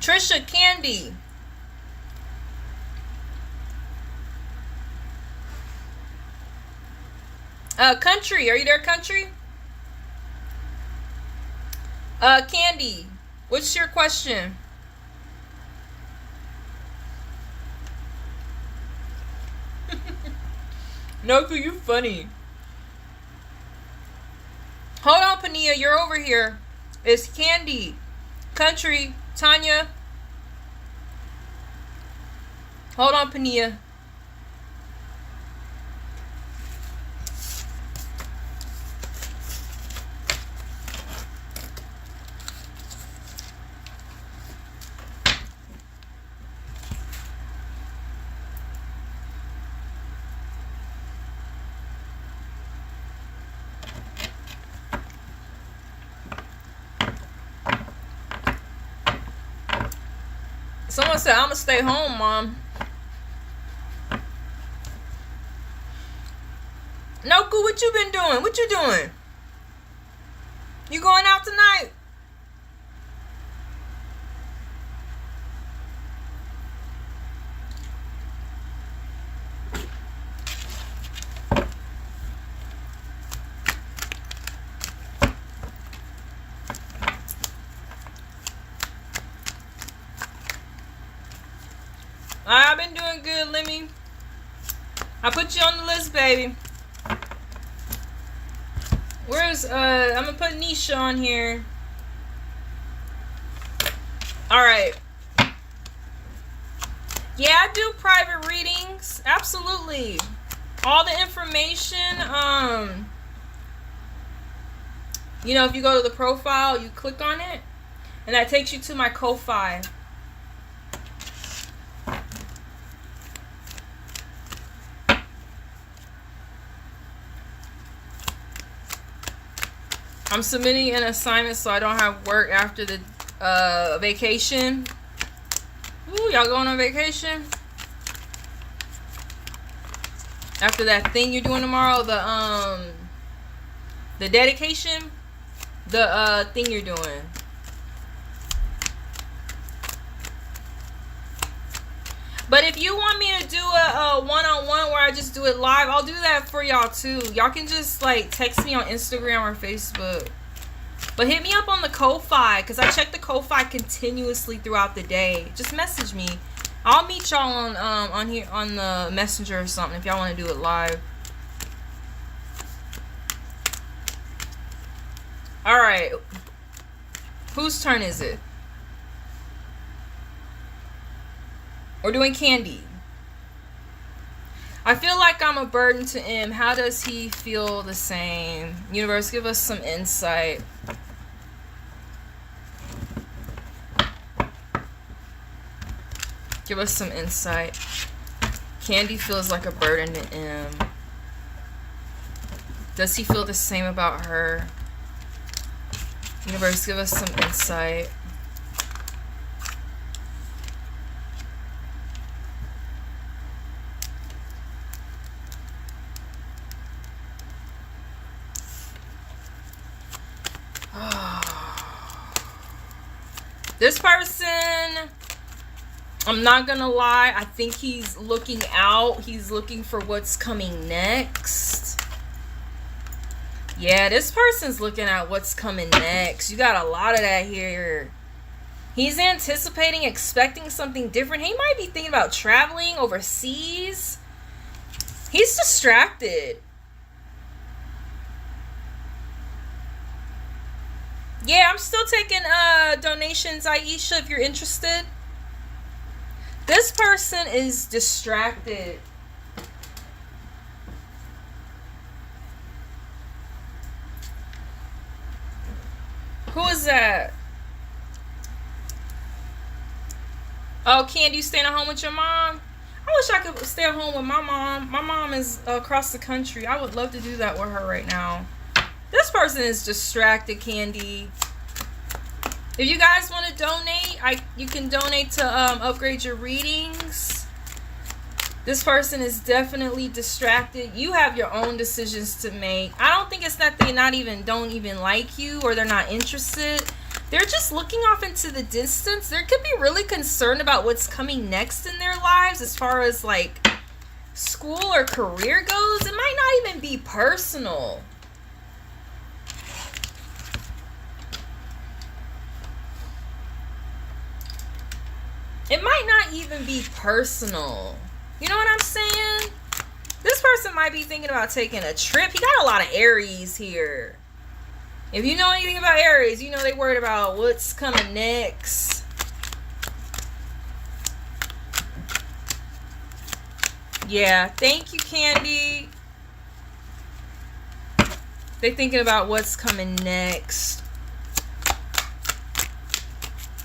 Trisha, Candy. Country, are you there, Country? Candy, what's your question? No, you funny. Hold on, Pania, you're over here. It's Candy, Country, Tanya. Hold on, Pania. Someone said, I'm going to stay home, Mom. Noku, what you been doing? What you doing? You going out tonight? I've been doing good, Lemmy. I put you on the list, baby. Where's, I'm gonna put Nisha on here. Alright. Yeah, I do private readings. Absolutely. All the information, you know, if you go to the profile, you click on it, and that takes you to my Ko-Fi. I'm submitting an assignment so I don't have work after the vacation. Ooh, y'all going on vacation? After that thing you're doing tomorrow, the dedication, the thing you're doing. But if you want me to do a one-on-one where I just do it live, I'll do that for y'all too. Y'all can just like text me on Instagram or Facebook. But hit me up on the Ko-Fi, because I check the Ko-Fi continuously throughout the day. Just message me. I'll meet y'all on here on the Messenger or something if y'all want to do it live. Alright. Whose turn is it? We're doing Candy. I feel like I'm a burden to him. How does he feel the same? Universe, give us some insight. Give us some insight. Candy feels like a burden to him. Does he feel the same about her? Universe, give us some insight. This person, I'm not gonna lie, I think he's looking out. He's looking for what's coming next. Yeah, this person's looking at what's coming next. You got a lot of that here. He's anticipating, expecting something different. He might be thinking about traveling overseas. He's distracted. Yeah, I'm still taking donations, Aisha, if you're interested. This person is distracted. Who is that? Oh, Candy, you staying at home with your mom? I wish I could stay at home with my mom. My mom is across the country. I would love to do that with her right now. This person is distracted, Candy. If you guys want to donate, you can donate to upgrade your readings. This person is definitely distracted. You have your own decisions to make. I don't think it's that they don't even like you or they're not interested. They're just looking off into the distance. They could be really concerned about what's coming next in their lives as far as like school or career goes. It might not even be personal. It might not even be personal. You know what I'm saying? This person might be thinking about taking a trip. He got a lot of Aries here. If you know anything about Aries, you know they worried about what's coming next. Yeah, thank you, Candy. They're thinking about what's coming next.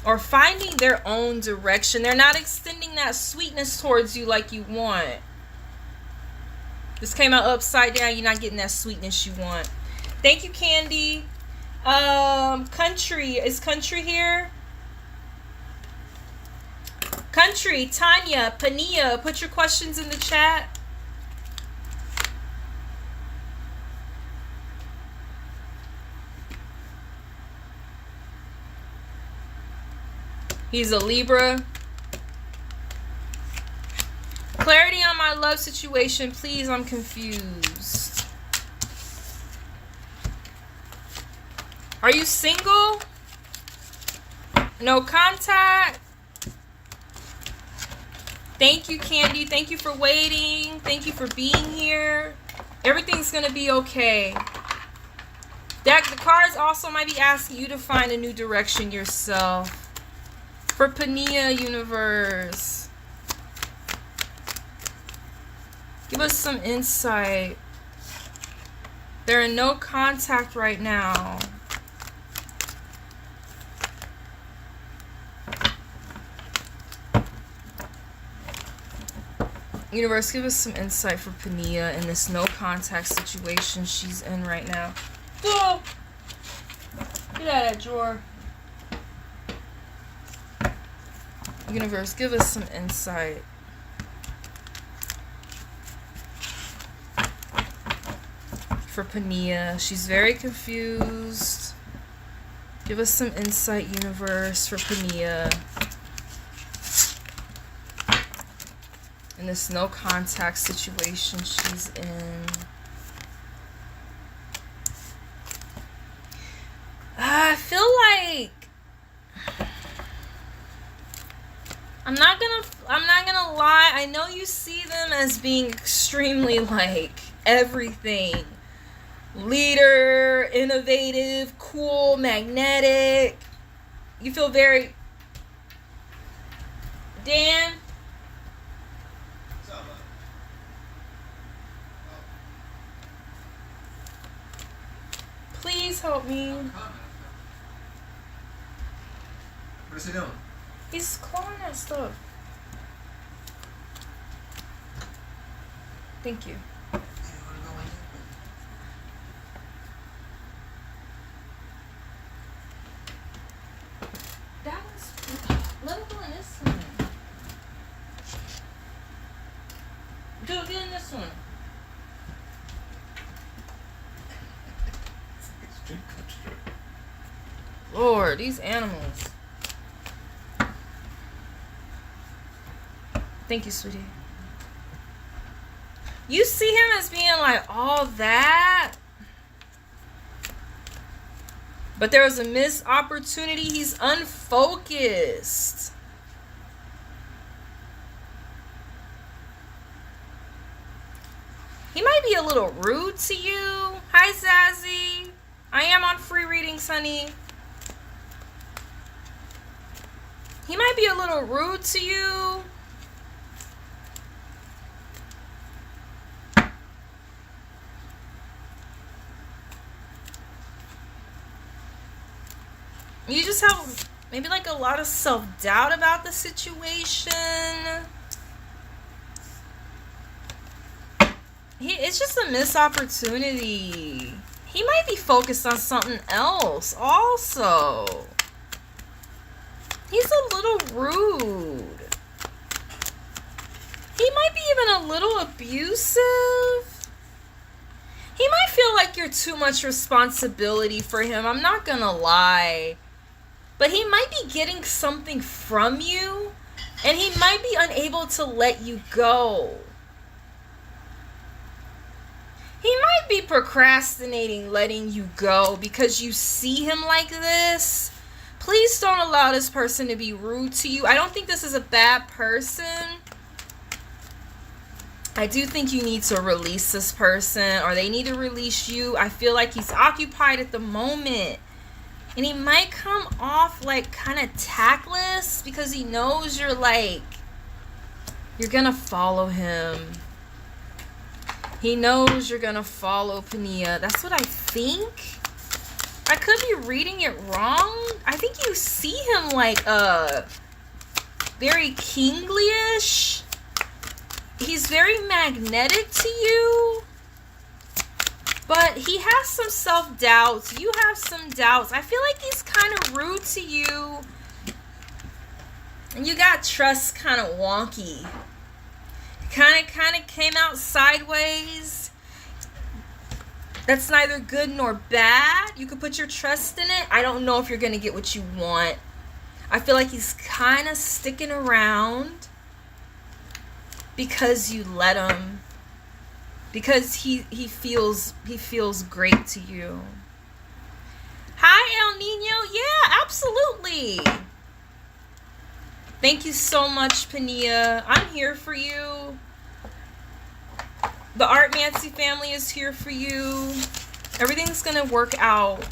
Or finding their own direction. They're not extending that sweetness towards you like you want. This came out upside down. You're not getting that sweetness you want. Thank you, Candy. Country. Is Country here? Country, Tanya, Pania, put your questions in the chat. He's a Libra. Clarity on my love situation, please. I'm confused. Are you single? No contact? Thank you, Candy. Thank you for waiting. Thank you for being here. Everything's gonna be okay. Deck, the cards also might be asking you to find a new direction yourself. For Pania, universe. Give us some insight. They're in no contact right now. Universe, give us some insight for Pania in this no contact situation she's in right now. Go! Get out of that drawer. Universe, give us some insight. For Pania, she's very confused. Give us some insight, universe, for Pania. In this no contact situation she's in. I feel like I'm not gonna lie. I know you see them as being extremely like everything. Leader, innovative, cool, magnetic. You feel very Dan. Please help me. What is he doing? He's clawing that stuff. Thank you. That was... Let him go in this one. Dude, get in this one. Lord, these animals. Thank you, sweetie. You see him as being like all that, but there was a missed opportunity. He's unfocused. He might be a little rude to you. Hi, Zazzy. I am on free readings, honey. He might be a little rude to you. You just have maybe like a lot of self-doubt about the situation. It's just a missed opportunity. He might be focused on something else also. He's a little rude. He might be even a little abusive. He might feel like you're too much responsibility for him. I'm not gonna lie. But he might be getting something from you, and he might be unable to let you go. He might be procrastinating letting you go because you see him like this. Please don't allow this person to be rude to you. I don't think this is a bad person. I do think you need to release this person, or they need to release you. I feel like he's occupied at the moment. And he might come off like kind of tactless because he knows you're like, you're going to follow him. He knows you're going to follow Pania. That's what I think. I could be reading it wrong. I think you see him like very kingly-ish. He's very magnetic to you. But he has some self-doubts. You have some doubts. I feel like he's kind of rude to you. And you got trust kind of wonky. Kind of came out sideways. That's neither good nor bad. You could put your trust in it. I don't know if you're going to get what you want. I feel like he's kind of sticking around because you let him. Because he feels great to you. Hi, El Nino. Yeah, absolutely. Thank you so much, Pania. I'm here for you. The Artmancy family is here for you. Everything's gonna work out.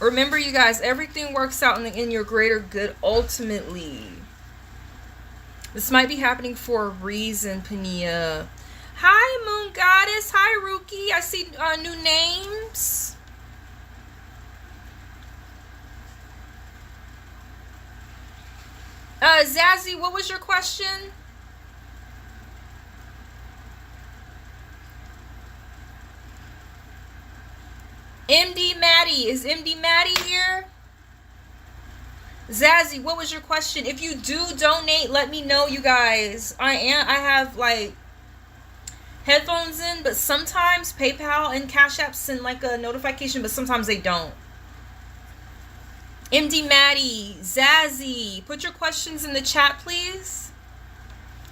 Remember, you guys, everything works out in your greater good ultimately. This might be happening for a reason, Pania. Hi, Moon Goddess. Hi, Ruki. I see new names. Zazzy, what was your question? MD Maddie. Is MD Maddie here? Zazzy, what was your question? If you do donate, let me know, you guys. I have like headphones in, but sometimes PayPal and Cash App send like a notification, but sometimes they don't. MD Maddie, Zazzy, put your questions in the chat, please.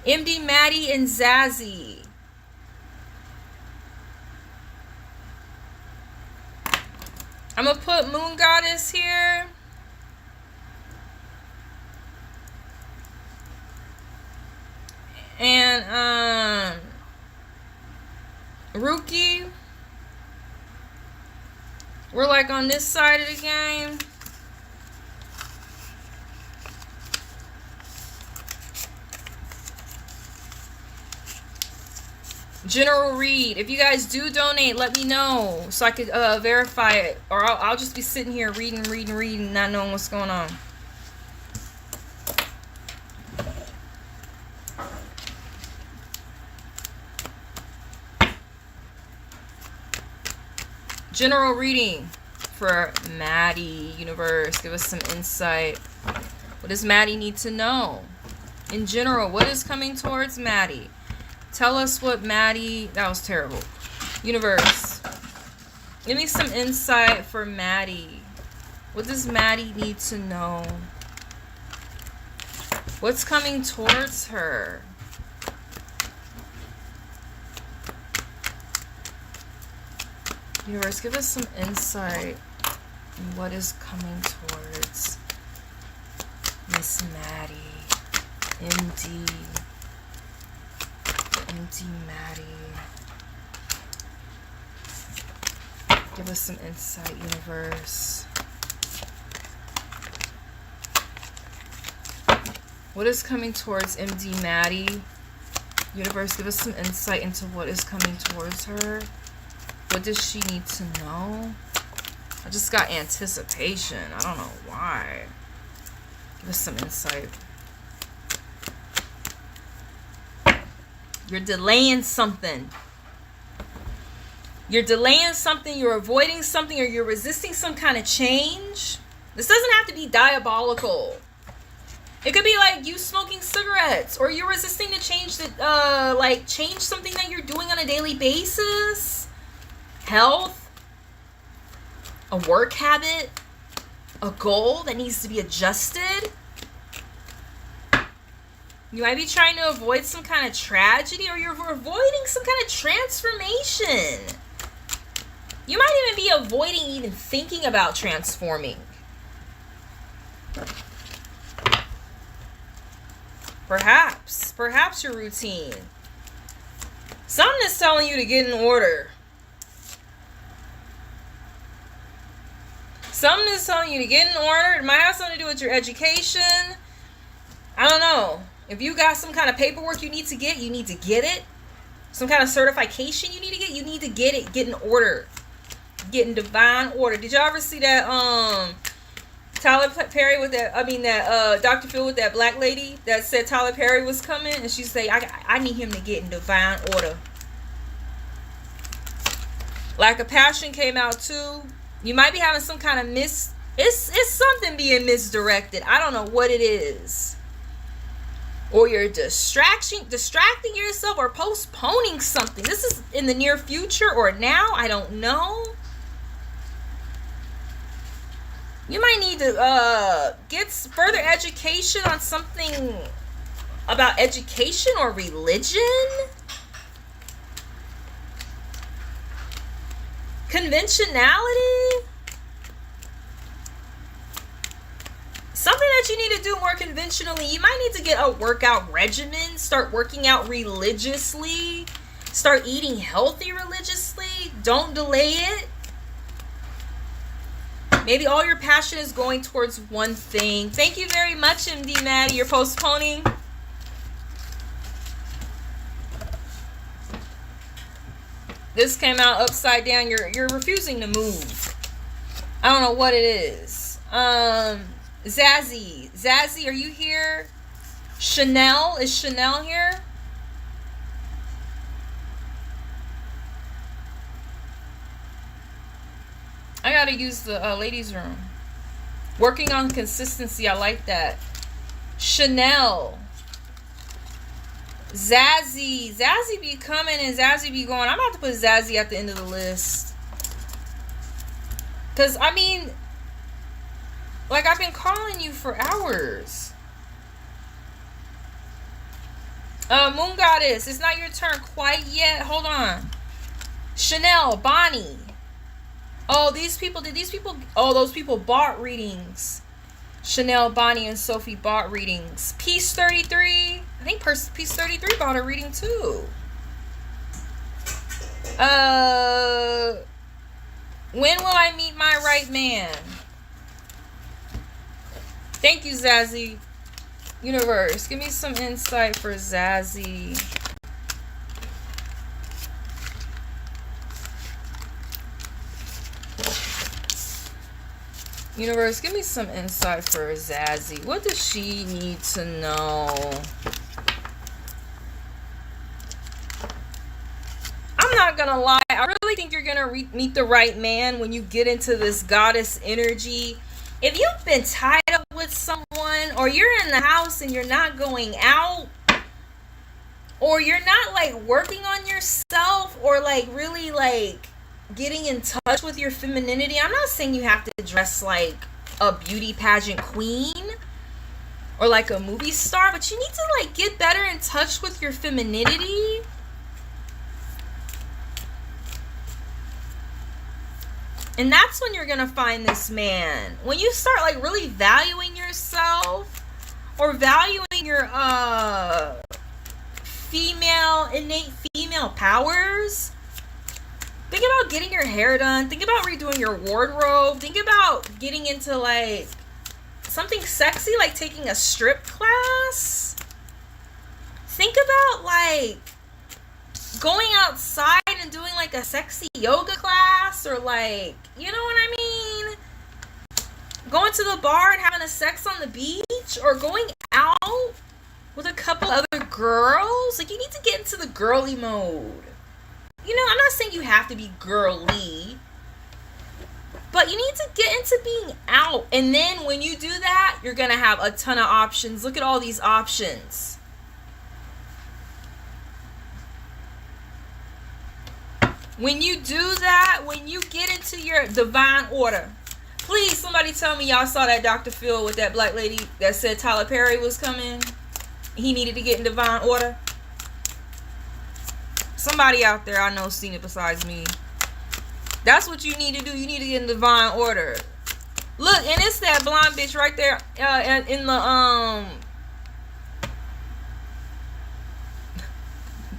MD Maddie and Zazzy. I'm gonna put Moon Goddess here. And Ruki. We're like on this side of the game. General read. If you guys do donate, let me know so I could verify it. Or I'll just be sitting here reading, not knowing what's going on. General reading for Maddie. Universe, give us some insight. What does Maddie need to know? In general, what is coming towards Maddie? Tell us what Maddie... That was terrible. Universe, give me some insight for Maddie. What does Maddie need to know? What's coming towards her? Universe, give us some insight on what is coming towards Miss Maddie. MD Maddie. Give us some insight, universe. What is coming towards MD Maddie? Universe, give us some insight into what is coming towards her. What does she need to know? I just got anticipation. I don't know why. Give us some insight. You're delaying something. You're delaying something, you're avoiding something, or you're resisting some kind of change. This doesn't have to be diabolical. It could be like you smoking cigarettes, or you're resisting to change change something that you're doing on a daily basis. Health, a work habit, a goal that needs to be adjusted. You might be trying to avoid some kind of tragedy, or you're avoiding some kind of transformation. You might even be avoiding even thinking about transforming. Perhaps your routine. Something is telling you to get in order. Something is telling you to get in order. It might have something to do with your education. I don't know. If you got some kind of paperwork you need to get it. Some kind of certification you need to get it. Get in order. Get in divine order. Did y'all ever see that Tyler Perry with that Dr. Phil with that black lady that said Tyler Perry was coming, and she said I need him to get in divine order. Lack of Passion came out too. You might be having some kind of it's something being misdirected. I don't know what it is. Or you're distracting yourself or postponing something. This is in the near future or now. I don't know. You might need to get further education on something about education or religion. Conventionality. Something that you need to do more conventionally, you might need to get a workout regimen. Start working out religiously. Start eating healthy religiously. Don't delay it. Maybe all your passion is going towards one thing. Thank you very much, MD Maddie. You're postponing. This came out upside down. You're refusing to move. I don't know what it is. Zazzy. Zazzy, are you here? Chanel. Is Chanel here? I gotta use the ladies' room. Working on consistency. I like that. Chanel. Zazzy. Zazzy be coming and Zazzy be going. I'm about to put Zazzy at the end of the list. Because, I mean, like, I've been calling you for hours. Moon Goddess, it's not your turn quite yet. Hold on. Chanel, Bonnie. Oh, these people, those people bought readings. Chanel, Bonnie, and Sophie bought readings. Peace 33. I think Peace 33 bought a reading too. When will I meet my right man? Thank you, Zazzy. Universe, give me some insight for Zazzy. Universe, give me some insight for Zazzy. What does she need to know? I'm not gonna lie. I really think you're gonna meet the right man when you get into this goddess energy. If you've been tied up with someone, or you're in the house and you're not going out, or you're not like working on yourself, or like really like getting in touch with your femininity. I'm not saying you have to dress like a beauty pageant queen or like a movie star, but you need to like get better in touch with your femininity. And that's when you're gonna find this man. When you start like really valuing yourself, or valuing your innate female powers. Think about getting your hair done. Think about redoing your wardrobe. Think about getting into like something sexy, like taking a strip class. Think about like going outside and doing like a sexy yoga class, or like, you know what I mean? Going to the bar and having a sex on the beach, or going out with a couple other girls. Like, you need to get into the girly mode. You know, I'm not saying you have to be girly, but you need to get into being out. And then when you do that, you're going to have a ton of options. Look at all these options. When you do that, when you get into your divine order, please, somebody tell me y'all saw that Dr. Phil with that black lady that said Tyler Perry was coming. He needed to get in divine order. Somebody out there I know seen it besides me. That's what you need to do. You need to get in divine order. Look, and it's that blonde bitch right there in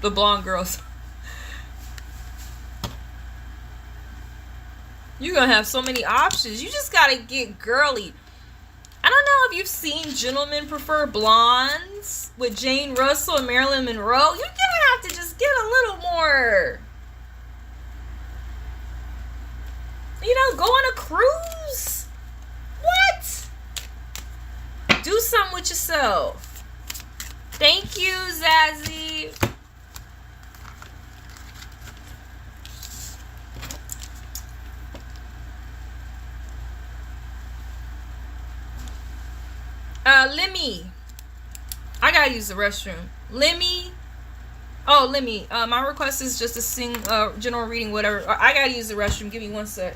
the blonde girls. You're gonna have so many options. You just gotta get girly. I don't know if you've seen Gentlemen Prefer Blondes with Jane Russell and Marilyn Monroe. You're gonna have to just get a little more, you know, go on a cruise. What? Do something with yourself. Thank you, Zazzy. Lemmy. I gotta use the restroom. Lemmy. Oh, Lemmy. My request is just to sing general reading, whatever. I gotta use the restroom. Give me one sec.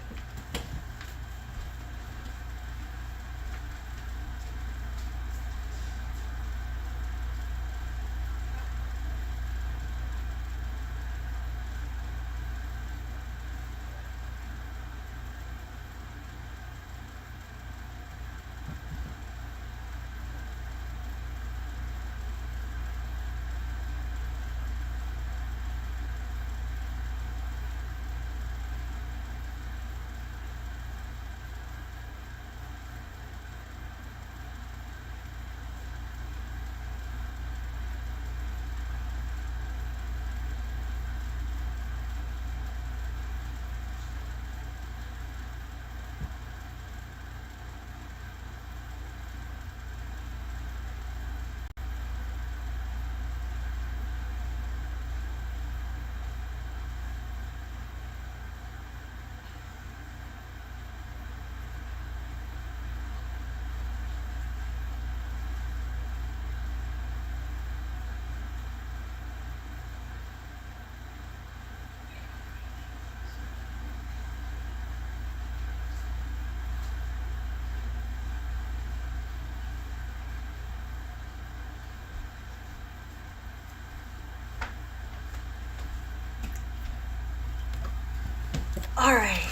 All right.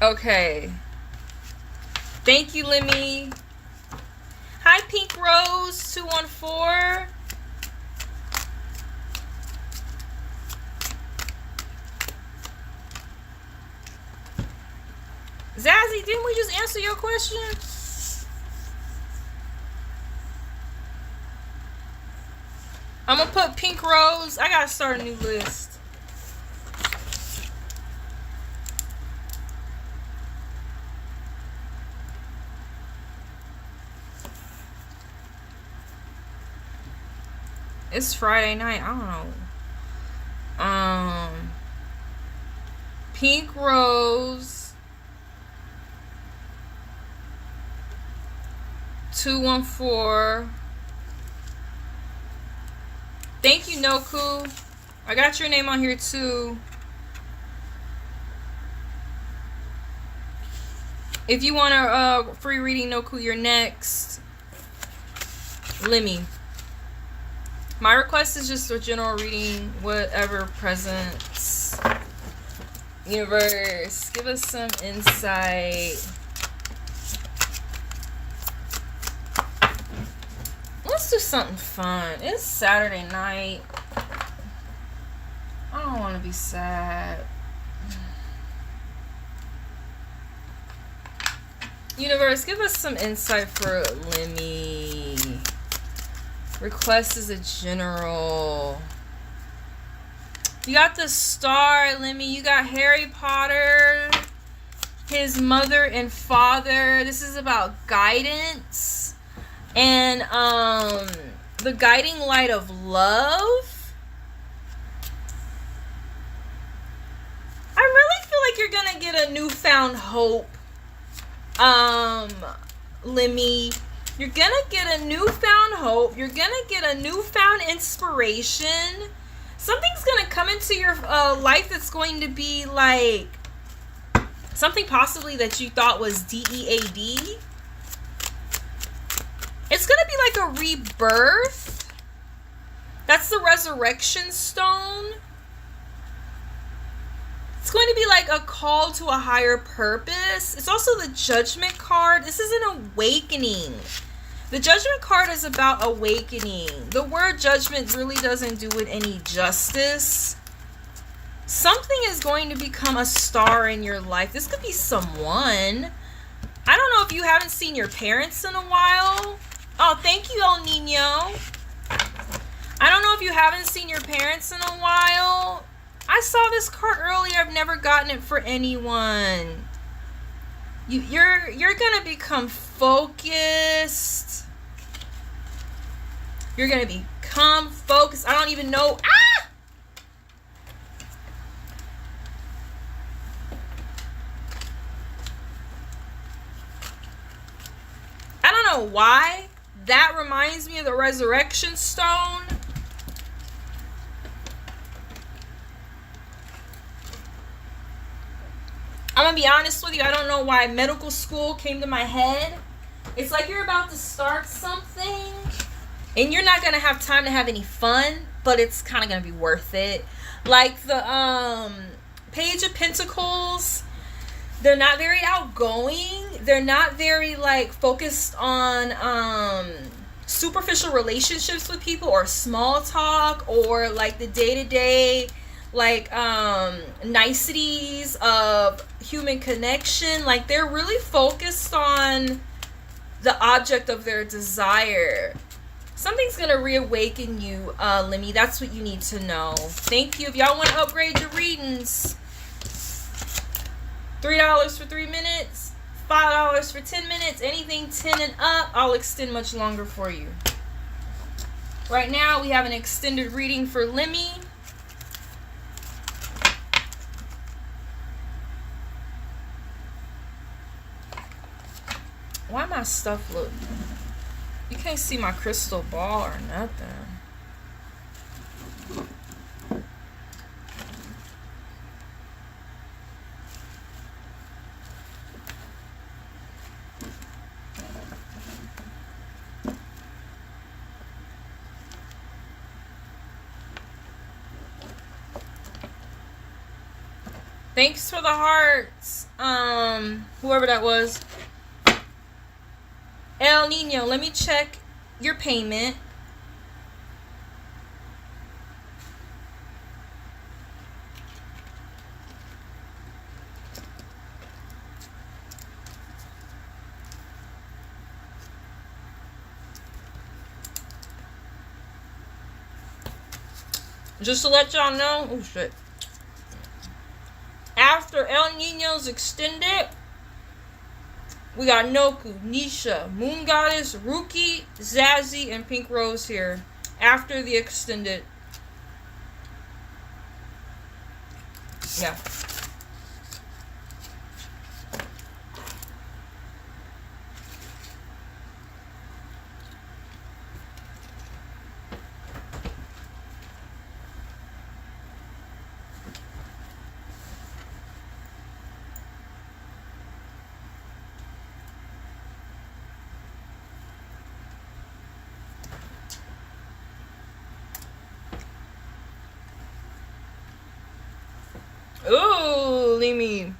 Okay. Thank you, Lemmy. Hi, Pink Rose 214. Zazzy, didn't we just answer your question? I'm gonna put Pink Rose. I gotta start a new list. It's Friday night. I don't know. Pink Rose 214. Thank you, Noku. I got your name on here too. If you want a free reading, Noku, you're next. Lemmy. My request is just a general reading, whatever presents. Universe, give us some insight. Let's do something fun. It's Saturday night. I don't want to be sad. Universe, give us some insight for Lemmy. Request is a general. You got the star, Lemmy. You got Harry Potter, his mother and father. This is about guidance and the guiding light of love. I really feel like you're gonna get a newfound hope, Lemmy. You're gonna get a newfound hope. You're gonna get a newfound inspiration. Something's gonna come into your life that's going to be like something possibly that you thought was DEAD. It's gonna be like a rebirth. That's the resurrection stone. It's going to be like a call to a higher purpose. It's also the judgment card. This is an awakening. The judgment card is about awakening. The word judgment really doesn't do it any justice. Something is going to become a star in your life. This could be someone. I don't know if you haven't seen your parents in a while. Oh, thank you, El Nino. I don't know if you haven't seen your parents in a while. I saw this card earlier. I've never gotten it for anyone. You're gonna become focused. You're gonna become focused. I don't even know. Ah! I don't know why. That reminds me of the resurrection stone. I'm gonna be honest with you, I don't know why medical school came to my head. It's like you're about to start something and you're not gonna have time to have any fun, but it's kind of gonna be worth it. Like the Page of Pentacles, they're not very outgoing. They're not very like focused on superficial relationships with people or small talk or like the day-to-day like niceties of human connection. Like they're really focused on the object of their desire. Something's gonna reawaken you, Lemmy. That's what you need to know. Thank you. If y'all want to upgrade your readings, $3 for 3 minutes, $5 for 10 minutes, anything 10 and up, I'll extend much longer for you. Right now we have an extended reading for Lemmy. Why my stuff look? You can't see my crystal ball or nothing. Thanks for the hearts. Whoever that was. El Nino, let me check your payment. Just to let y'all know, oh shit. After El Nino's extended, we got Noku, Nisha, Moon Goddess, Ruki, Zazzy, and Pink Rose here. After the extended. Yeah. Ooh, Limi.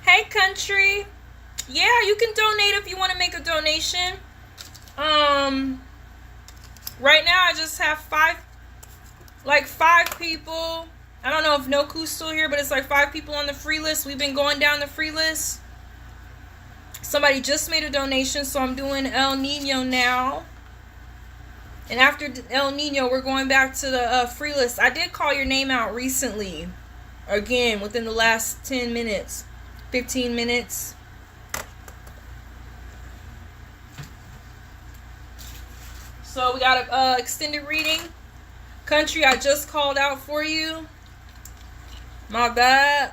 Hey, country. Yeah, you can donate if you want to make a donation. Right now I just have five people. I don't know if Noku's still here, but it's like 5 people on the free list. We've been going down the free list. Somebody just made a donation, so I'm doing El Nino now. And after El Nino, we're going back to the free list. I did call your name out recently. Again, within the last 10 minutes. 15 minutes. So we got a extended reading. Country, I just called out for you. My bad.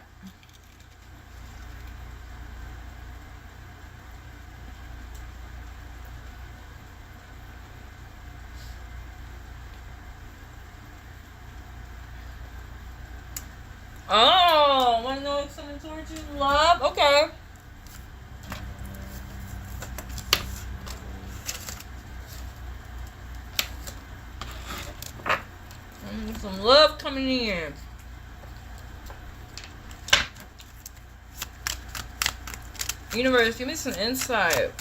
Oh, want to know if someone towards you? Love? Okay. Some love coming in. Universe, give me some insight.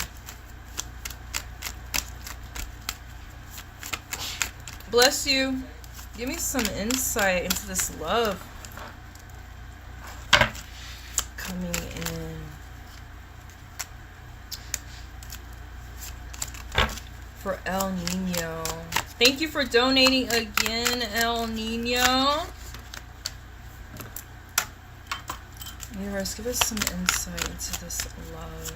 Bless you. Give me some insight into this love coming in. For El Nino. Thank you for donating again, El Nino. Universe, give us some insight into this love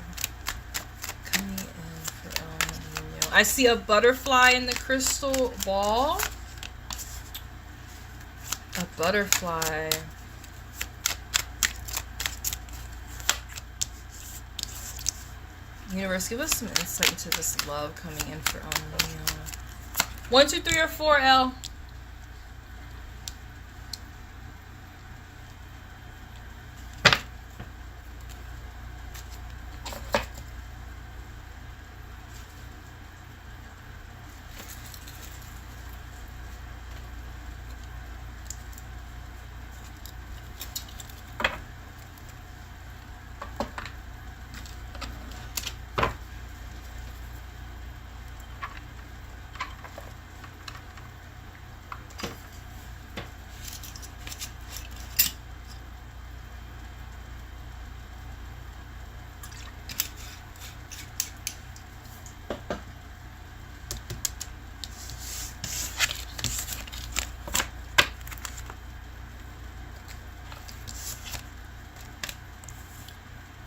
coming in for El Nino. I see a butterfly in the crystal ball. A butterfly. Universe, give us some insight into this love coming in for El Nino. 1, 2, 3, or 4, L.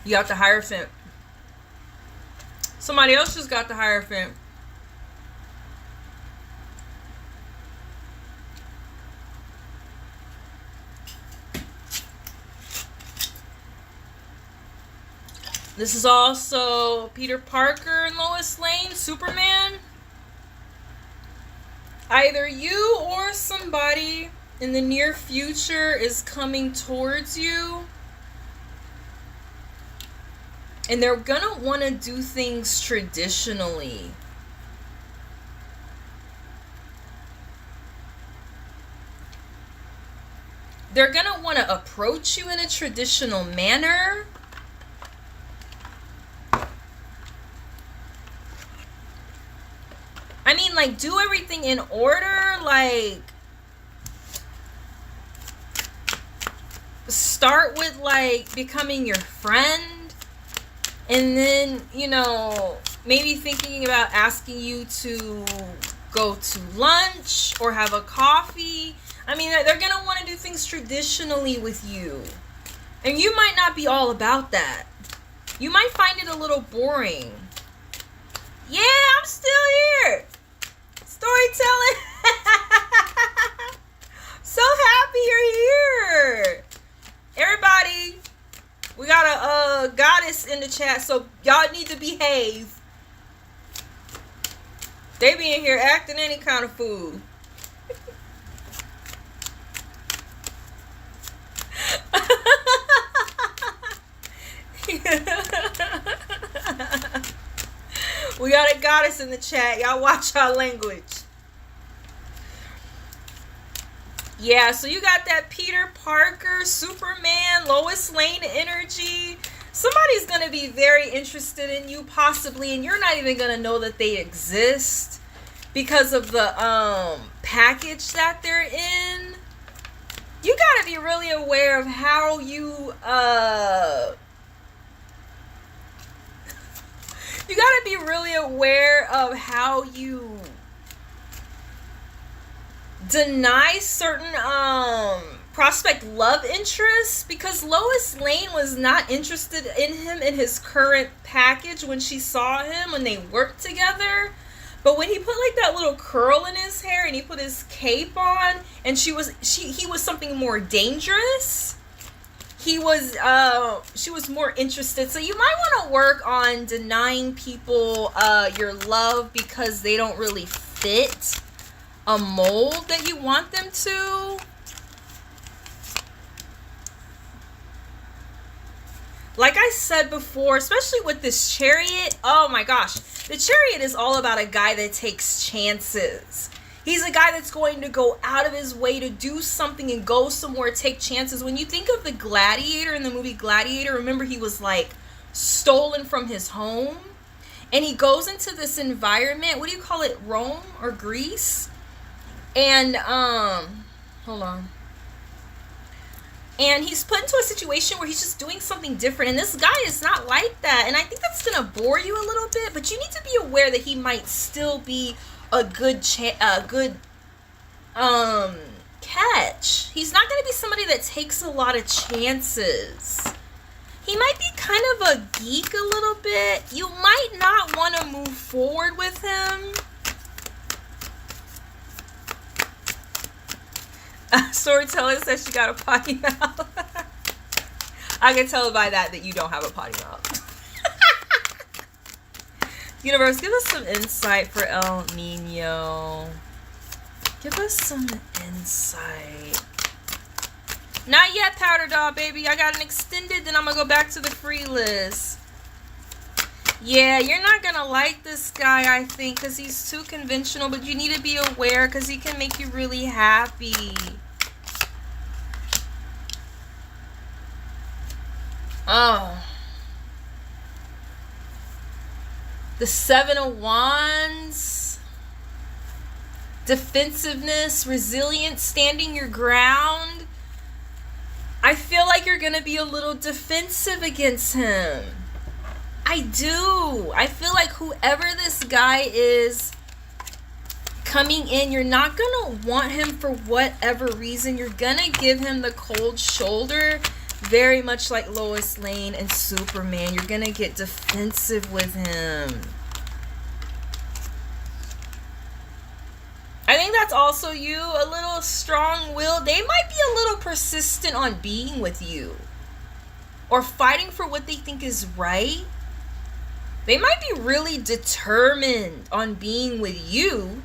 You got the Hierophant. Somebody else just got the Hierophant. This is also Peter Parker and Lois Lane, Superman. Either you or somebody in the near future is coming towards you. And they're gonna want to do things traditionally. They're gonna want to approach you in a traditional manner. I mean, like, do everything in order. Like, start with, like, becoming your friend. And then, you know, maybe thinking about asking you to go to lunch or have a coffee. I mean, they're going to want to do things traditionally with you. And you might not be all about that. You might find it a little boring. Yeah, I'm still here. Storytelling. So happy you're here. Everybody, we got a goddess in the chat, so y'all need to behave. They be in here acting any kind of fool. We got a goddess in the chat. Y'all watch our language. Yeah, so you got that Peter Parker, Superman, Lois Lane energy. Somebody's going to be very interested in you, possibly, and you're not even going to know that they exist because of the package that they're in. You got to be really aware of how you you got to be really aware of how you deny certain prospect love interests, because Lois Lane was not interested in him in his current package when she saw him, when they worked together. But when he put like that little curl in his hair and he put his cape on and he was something more dangerous, she was more interested. So you might want to work on denying people your love because they don't really fit a mold that you want them to. Like I said before, especially with this Chariot, oh my gosh, the Chariot is all about a guy that takes chances. He's a guy that's going to go out of his way to do something and go somewhere, take chances. When you think of the Gladiator in the movie Gladiator, remember he was like stolen from his home and he goes into this environment, what do you call it, Rome or Greece? And hold on. And he's put into a situation where he's just doing something different. And this guy is not like that. And I think that's going to bore you a little bit. But you need to be aware that he might still be a good catch. He's not going to be somebody that takes a lot of chances. He might be kind of a geek a little bit. You might not want to move forward with him. Storyteller says she got a potty mouth. I can tell by that you don't have a potty mouth. Universe, give us some insight for El Nino. Give us some insight. Not yet, Powder Doll, baby. I got an extended, then I'm going to go back to the free list. Yeah, you're not going to like this guy, I think, because he's too conventional. But you need to be aware because he can make you really happy. Oh. The Seven of Wands. Defensiveness, resilience, standing your ground. I feel like you're going to be a little defensive against him. I do. I feel like whoever this guy is coming in, you're not going to want him for whatever reason. You're going to give him the cold shoulder, very much like Lois Lane and Superman. You're going to get defensive with him. I think that's also you, a little strong-willed. They might be a little persistent on being with you or fighting for what they think is right. They might be really determined on being with you,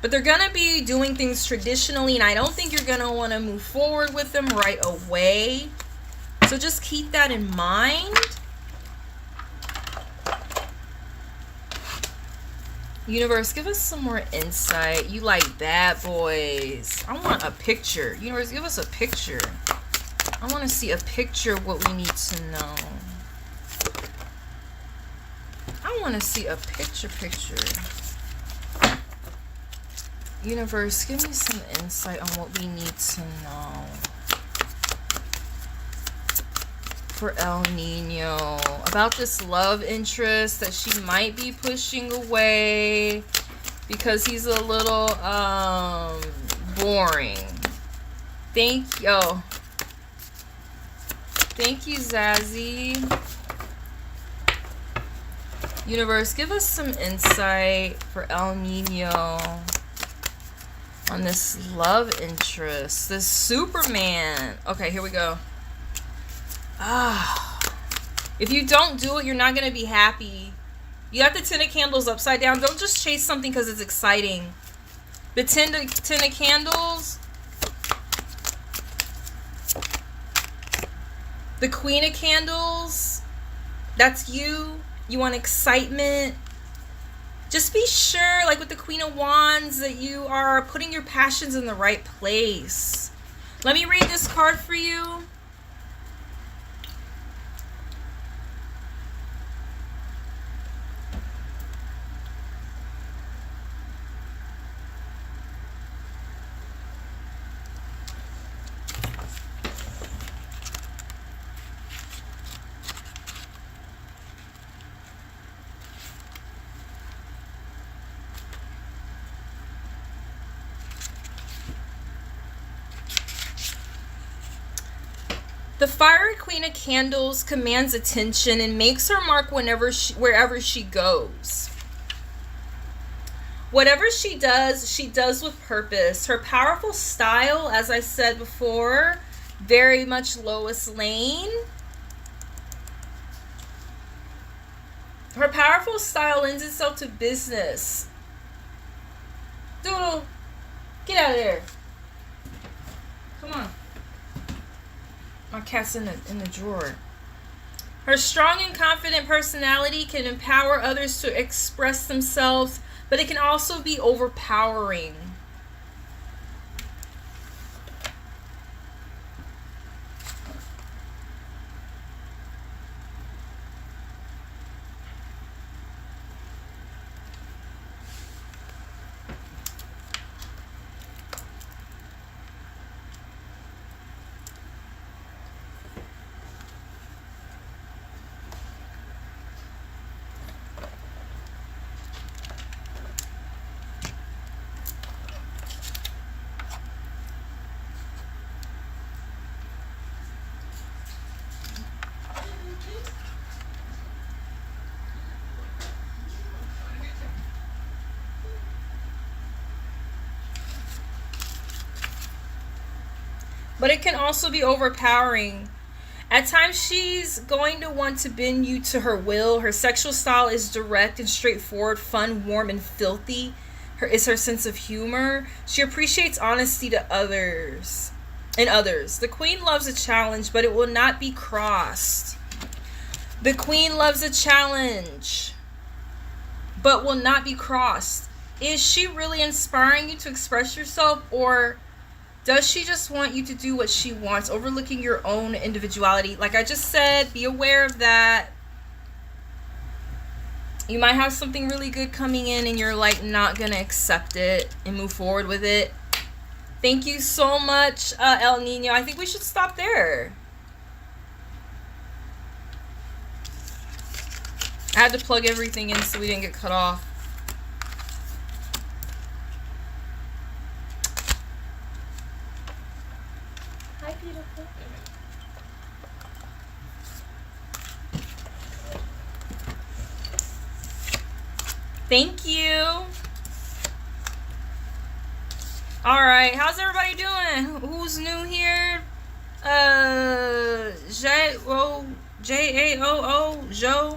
but they're going to be doing things traditionally, and I don't think you're going to want to move forward with them right away. So just keep that in mind. Universe, give us some more insight. You like bad boys. I want a picture. Universe, give us a picture. I want to see a picture of what we need to know. I want to see a picture. Universe, give me some insight on what we need to know. For El Nino, about this love interest that she might be pushing away because he's a little boring. Thank you, Zazzy. Universe, give us some insight for El Nino on this love interest, this Superman. Okay, here we go. If you don't do it, you're not going to be happy. You got the Ten of Candles upside down. Don't just chase something because it's exciting. The ten of Candles. The Queen of Candles. That's you. You want excitement. Just be sure, like with the Queen of Wands, that you are putting your passions in the right place. Let me read this card for you. The Fiery Queen of Candles commands attention and makes her mark wherever she goes. Whatever she does with purpose. Her powerful style, as I said before, very much Lois Lane. Her powerful style lends itself to business. Doodle, get out of there. Come on. My cat's in the drawer. Her strong and confident personality can empower others to express themselves, but it can also be overpowering. But it can also be overpowering. At times, she's going to want to bend you to her will. Her sexual style is direct and straightforward, fun, warm, and filthy. Is her sense of humor. She appreciates honesty to others. The Queen loves a challenge, but it will not be crossed. The Queen loves a challenge, but will not be crossed. Is she really inspiring you to express yourself, or does she just want you to do what she wants, overlooking your own individuality? Like I just said, be aware of that. You might have something really good coming in and you're like not going to accept it and move forward with it. Thank you so much, El Nino. I think we should stop there. I had to plug everything in so we didn't get cut off. Hi, beautiful. Thank you. All right, how's everybody doing? Who's new here? J-A-O-O, Joe.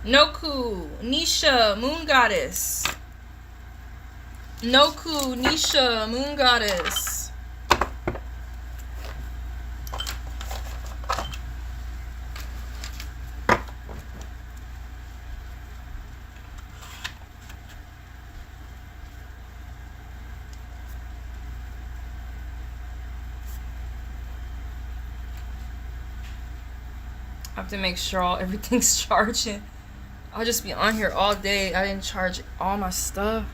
Noku, Nisha, Moon Goddess. Noku, Nisha, Moon Goddess. I have to make sure everything's charging. I'll just be on here all day. I didn't charge all my stuff.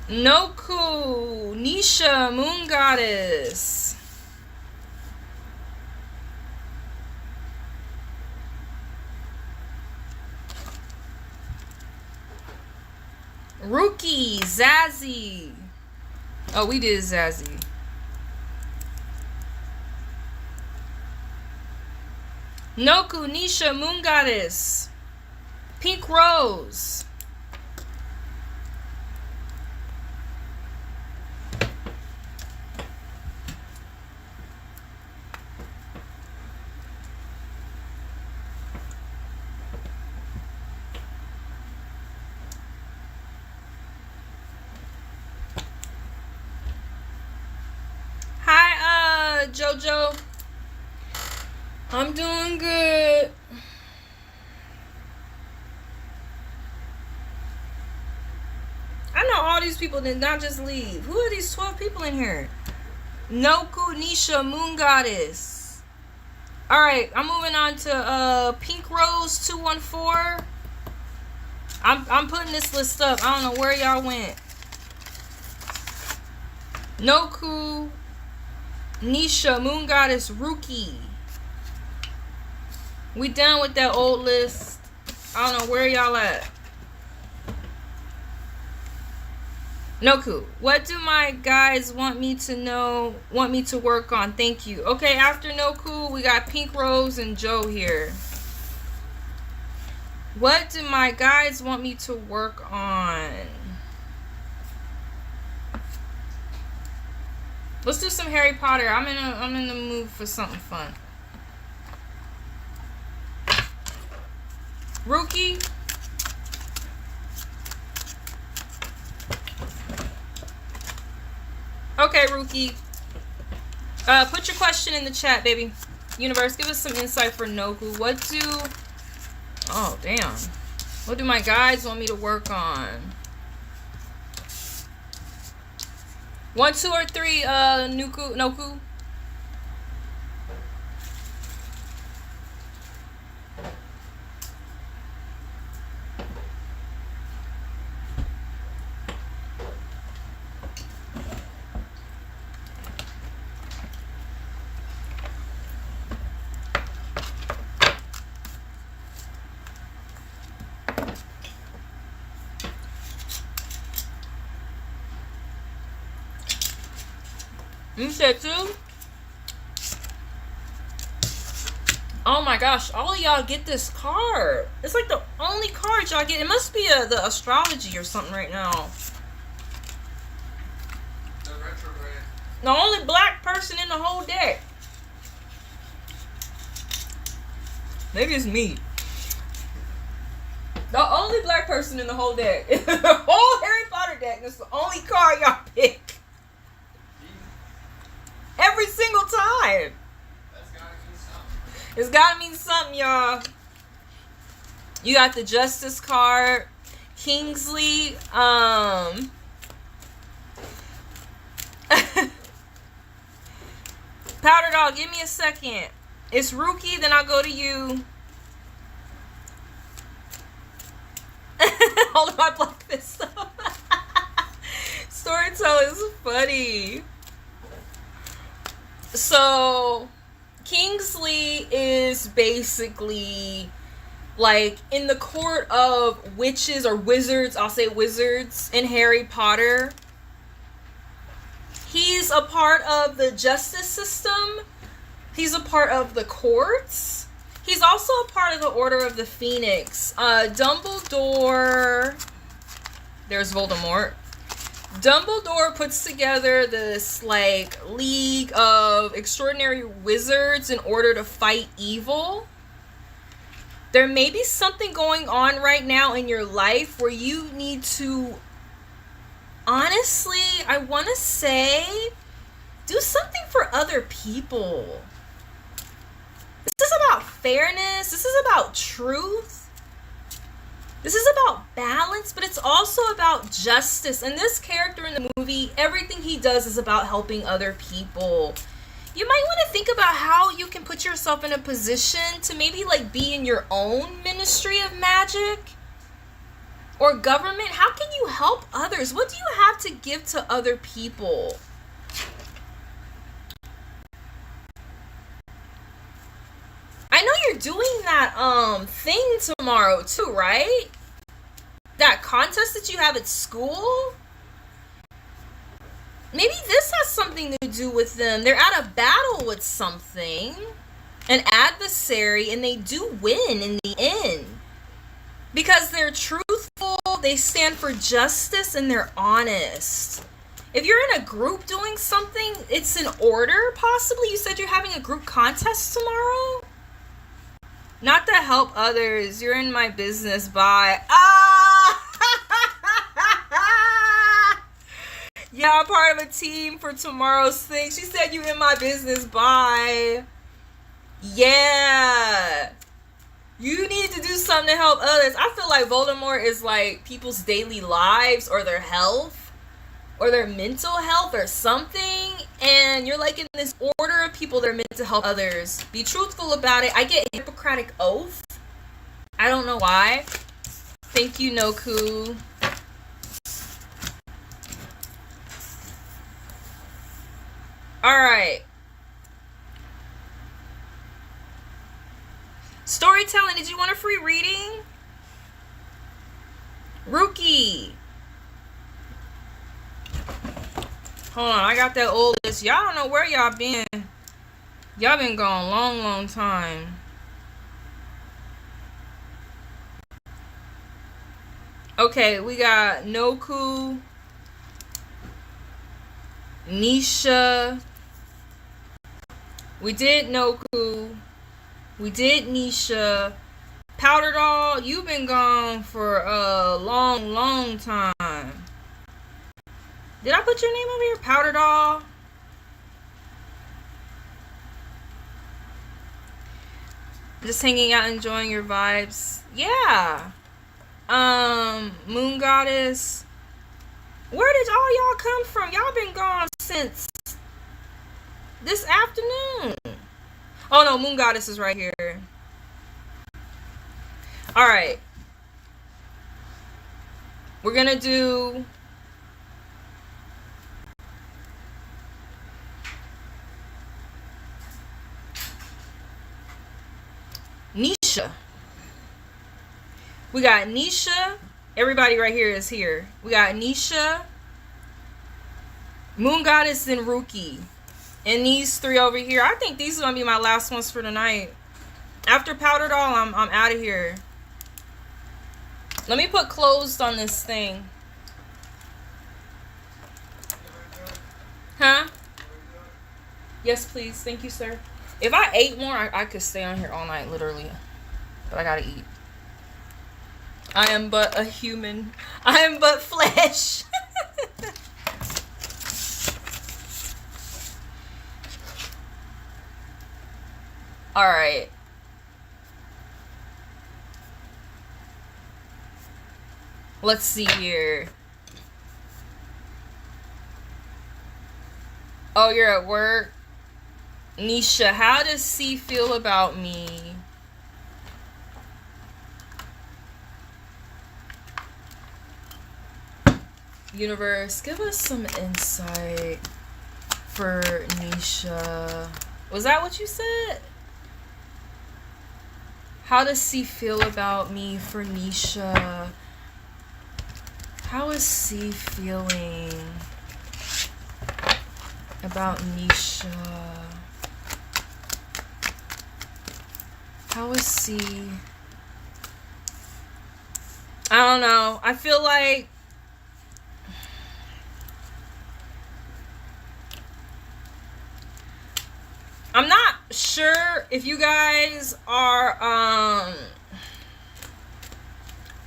Noku, Nisha, Moon Goddess. Rookie, Zazzy. Oh, we did Zazzy. Noku, Nisha, Moon Goddess. Pink Rose. Hi, Jojo. I'm doing good. I know all these people did not just leave. Who are these 12 people in here? Noku, Nisha, Moon Goddess. Alright, I'm moving on to Pink Rose 214. I'm putting this list up. I don't know where y'all went. Noku, Nisha, Moon Goddess, Rookie. We done with that old list. I don't know where y'all at. Noku, what do my guys want me to know, want me to work on? Thank you. Okay, after Noku, we got Pink Rose and Joe here. What do my guys want me to work on? Let's do some Harry Potter. I'm in the mood for something fun. Rookie. Okay, Rookie. Put your question in the chat, baby. Universe, give us some insight for Noku. What do... Oh, damn. What do my guys want me to work on? 1, 2, or 3, Noku? You said 2? Oh my gosh, all of y'all get this card. It's like the only card y'all get. It must be the astrology or something right now. The retrograde. The only black person in the whole deck. Maybe it's me. The only black person in the whole deck. The whole Harry Potter deck. That's the only card y'all pick. Every single time. That's gotta mean something. It's gotta mean something, y'all. You got the Justice card. Kingsley. Powder Dog, give me a second. It's Rookie, then I'll go to you. Hold my black fist up. Storyteller is funny. So, Kingsley is basically like in the court of witches or wizards. I'll say wizards in Harry Potter. He's a part of the justice system. He's a part of the courts. He's also a part of the Order of the Phoenix. Dumbledore. There's Voldemort. Dumbledore puts together this like league of extraordinary wizards in order to fight evil. There may be something going on right now in your life where you need to, honestly, I want to say, do something for other people. This is about fairness. This is about truth. This is about balance, but it's also about justice. And this character in the movie, everything he does is about helping other people. You might want to think about how you can put yourself in a position to maybe like be in your own ministry of magic or government. How can you help others? What do you have to give to other people? I know you're doing that thing tomorrow too, right? That contest that you have at school? Maybe this has something to do with them. They're at a battle with something, an adversary, and they do win in the end. Because they're truthful, they stand for justice, and they're honest. If you're in a group doing something, it's in order, possibly. You said you're having a group contest tomorrow? Not to help others. You're in my business. Bye. Yeah, I'm part of a team for tomorrow's thing. She said you in my business. Bye. Yeah. You need to do something to help others. I feel like Voldemort is like people's daily lives or their health or their mental health or something. And you're like in this order of people that are meant to help others. Be truthful about it. I get a Hippocratic oath. I don't know why. Thank you, Noku. Alright. Storytelling. Did you want a free reading? Rookie. Hold on. I got that old list. Y'all don't know where y'all been. Y'all been gone a long, long time. Okay. We got Noku. Nisha. We did Noku. We did Nisha. Powder Doll, you've been gone for a long, long time. Did I put your name over here? Powder Doll? Just hanging out, enjoying your vibes. Yeah. Moon Goddess. Where did all y'all come from? Y'all been gone since this afternoon. Oh no, Moon Goddess is right here. Alright. We're gonna do Nisha. We got Nisha. Everybody right here is here. We got Nisha, Moon Goddess, and Rookie. And these three over here. I think these are gonna be my last ones for tonight. After Powder Doll, I'm out of here. Let me put closed on this thing. Huh? Yes, please. Thank you, sir. If I ate more, I could stay on here all night, literally. But I gotta eat. I am but a human. I am but flesh. Alright. Let's see here. Oh, you're at work? Nisha, how does C feel about me? Universe, give us some insight for Nisha. Was that what you said? How does C feel about me for Nisha? How is C feeling about Nisha? How is C? I don't know. I feel like I'm not sure if you guys are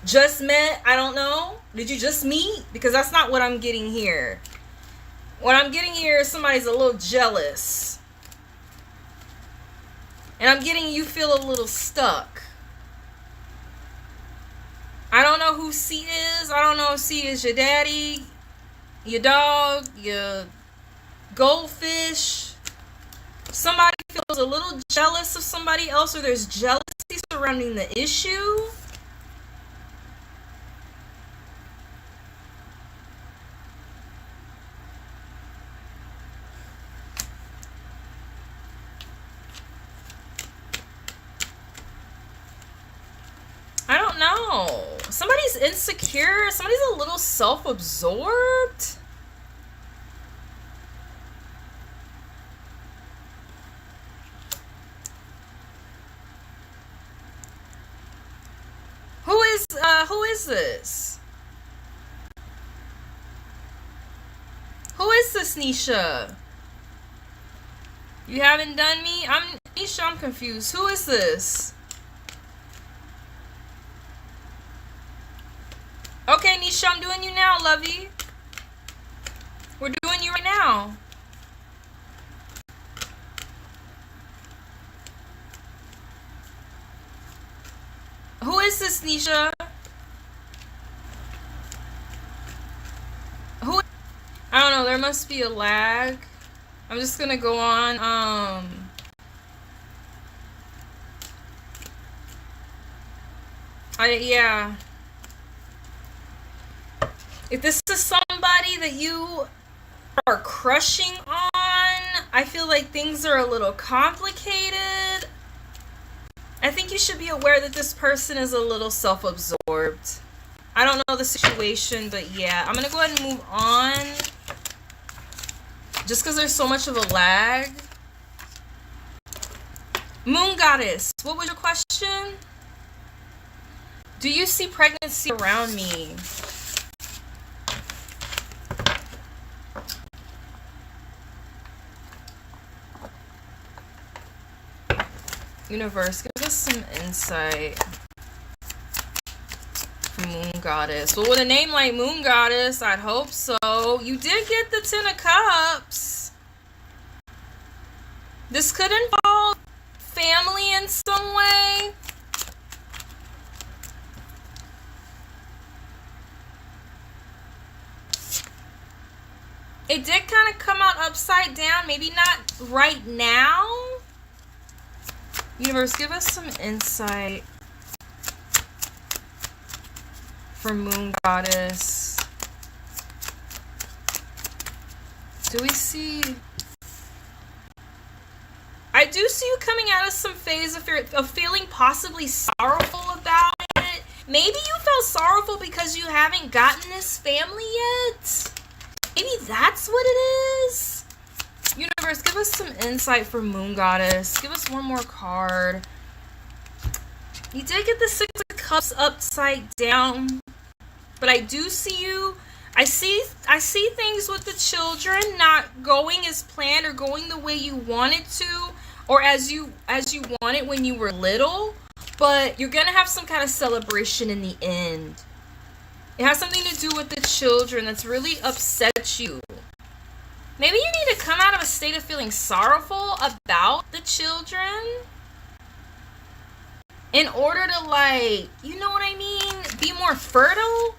just met. I don't know. Did you just meet? Because that's not what I'm getting here. What I'm getting here is somebody's a little jealous. And I'm getting you feel a little stuck. I don't know who C is. I don't know if C is your daddy, your dog, your goldfish. Somebody feels a little jealous of somebody else, or there's jealousy surrounding the issue. I don't know. Somebody's insecure. Somebody's a little self-absorbed. Who is this? Who is this, Nisha? You haven't done me? Nisha, I'm confused. Who is this? Okay, Nisha, I'm doing you now, lovey. We're doing you right now. Who is this, Nisha? I don't know, there must be a lag. I'm just gonna go on, yeah. If this is somebody that you are crushing on, I feel like things are a little complicated. I think you should be aware that this person is a little self-absorbed. I don't know the situation, but yeah. I'm gonna go ahead and move on. Just because there's so much of a lag. Moon Goddess, what was your question? Do you see pregnancy around me? Universe, give us some insight. Moon Goddess. Well, with a name like Moon Goddess, I'd hope so. You did get the 10 of Cups. This could involve family in some way. It did kind of come out upside down. Maybe not right now. Universe, give us some insight for Moon Goddess. Do we see? I do see you coming out of some phase of feeling possibly sorrowful about it. Maybe you felt sorrowful because you haven't gotten this family yet. Maybe that's what it is. Universe, give us some insight for Moon Goddess. Give us one more card. You did get the 6 of Cups upside down. But I do see you. I see things with the children not going as planned or going the way you wanted to, or as you wanted when you were little. But you're gonna have some kind of celebration in the end. It has something to do with the children that's really upset you. Maybe you need to come out of a state of feeling sorrowful about the children in order to, like, you know what I mean? Be more fertile.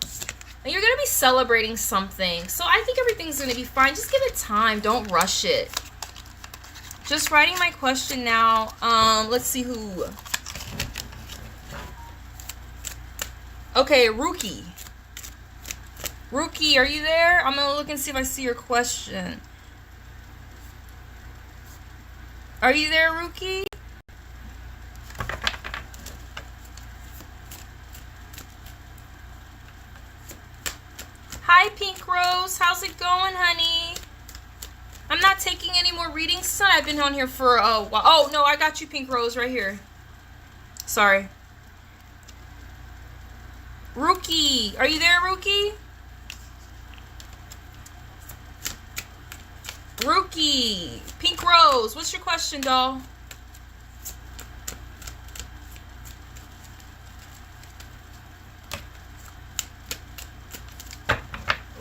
And you're going to be celebrating something. So I think everything's going to be fine. Just give it time. Don't rush it. Just writing my question now. Let's see who. Okay, Rookie. Rookie, are you there? I'm going to look and see if I see your question. Are you there, Rookie? Hi, Pink Rose. How's it going, honey? I'm not taking any more readings tonight. I've been on here for a while. Oh, no, I got you, Pink Rose, right here. Sorry. Rookie. Are you there, Rookie? Rookie. Pink Rose. What's your question, doll?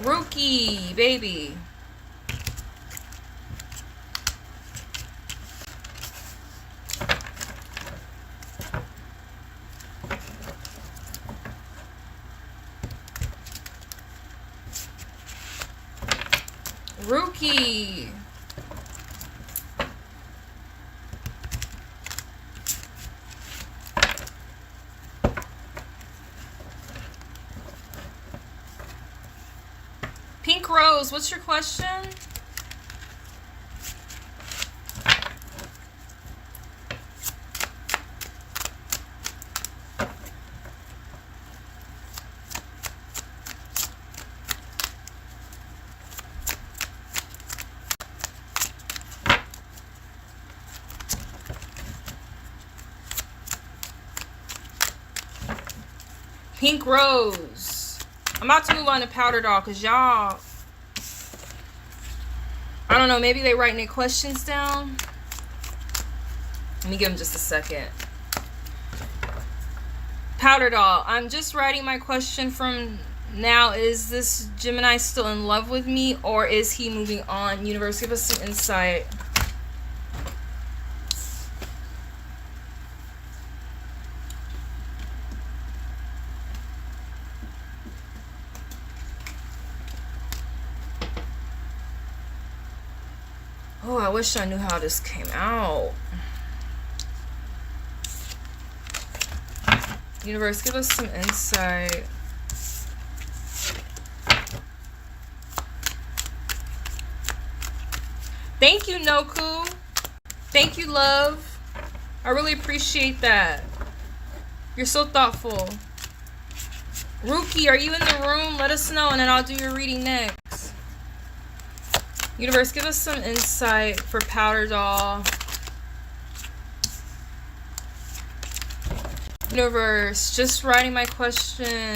Rookie, baby. Rookie. Pink Rose, what's your question? Pink Rose. I'm about to move on to Powder Doll because y'all, I don't know, maybe they writing their questions down. Let me give them just a second. Powder Doll, I'm just writing my question from now. Is this Gemini still in love with me, or is he moving on? Universe, give us some insight. Oh, I wish I knew how this came out. Universe, give us some insight. Thank you, Noku. Thank you, love. I really appreciate that. You're so thoughtful. Rookie, are you in the room? Let us know, and then I'll do your reading next. Universe, give us some insight for Powder Doll. Universe, just writing my question.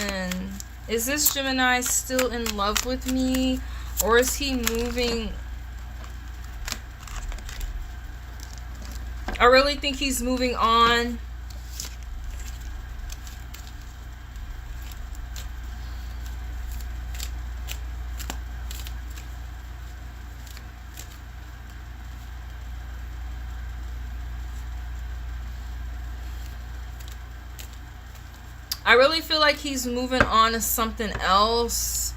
Is this Gemini still in love with me, or is he moving? I really think he's moving on. I really feel like he's moving on to something else.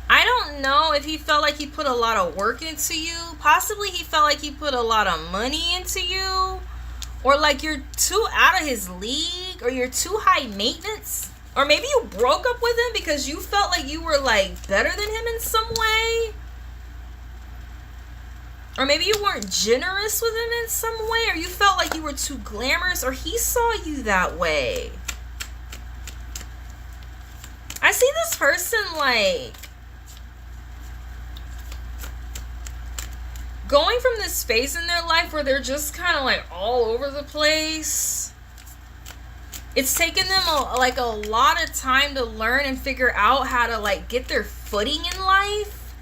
I don't know if he felt like he put a lot of work into you. Possibly he felt like he put a lot of money into you. Or like you're too out of his league. Or you're too high maintenance. Or maybe you broke up with him because you felt like you were like better than him in some way. Or maybe you weren't generous with him in some way. Or you felt like you were too glamorous. Or he saw you that way. I see this person like going from this phase in their life where they're just kind of like all over the place. It's taken them a lot of time to learn and figure out how to like get their footing in life.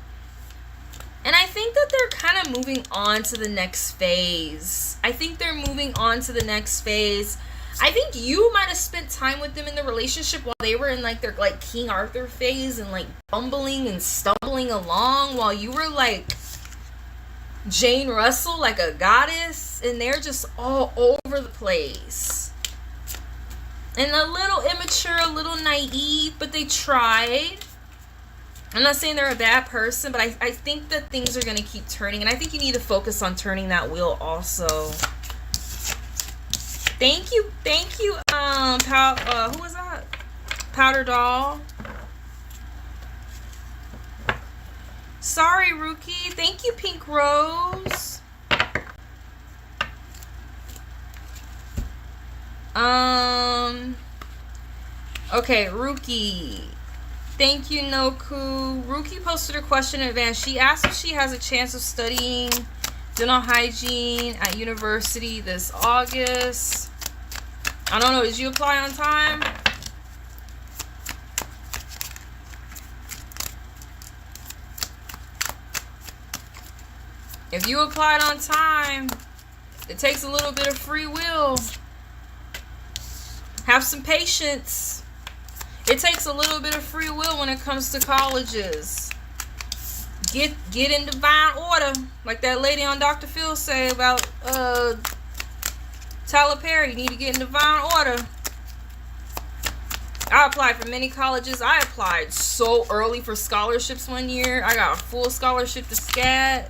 And I think that they're kind of moving on to the next phase. I think they're moving on to the next phase. I think you might have spent time with them in the relationship while they were in like their like King Arthur phase and like bumbling and stumbling along while you were like Jane Russell, like a goddess, and they're just all over the place. And a little immature, a little naive, but they tried. I'm not saying they're a bad person, but I think that things are going to keep turning, and I think you need to focus on turning that wheel also. Thank you, who was that? Powder Doll. Sorry, Rookie. Thank you, Pink Rose. Okay, Rookie. Thank you, Noku. Rookie posted her question in advance. She asked if she has a chance of studying dental hygiene at university this August. I don't know. Did you apply on time? If you applied on time, it takes a little bit of free will. Have some patience. It takes a little bit of free will when it comes to colleges. Get in divine order, like that lady on Dr. Phil say about Tyler Perry. You need to get in divine order. I applied for many colleges. I applied so early for scholarships one year. I got a full scholarship to SCAD.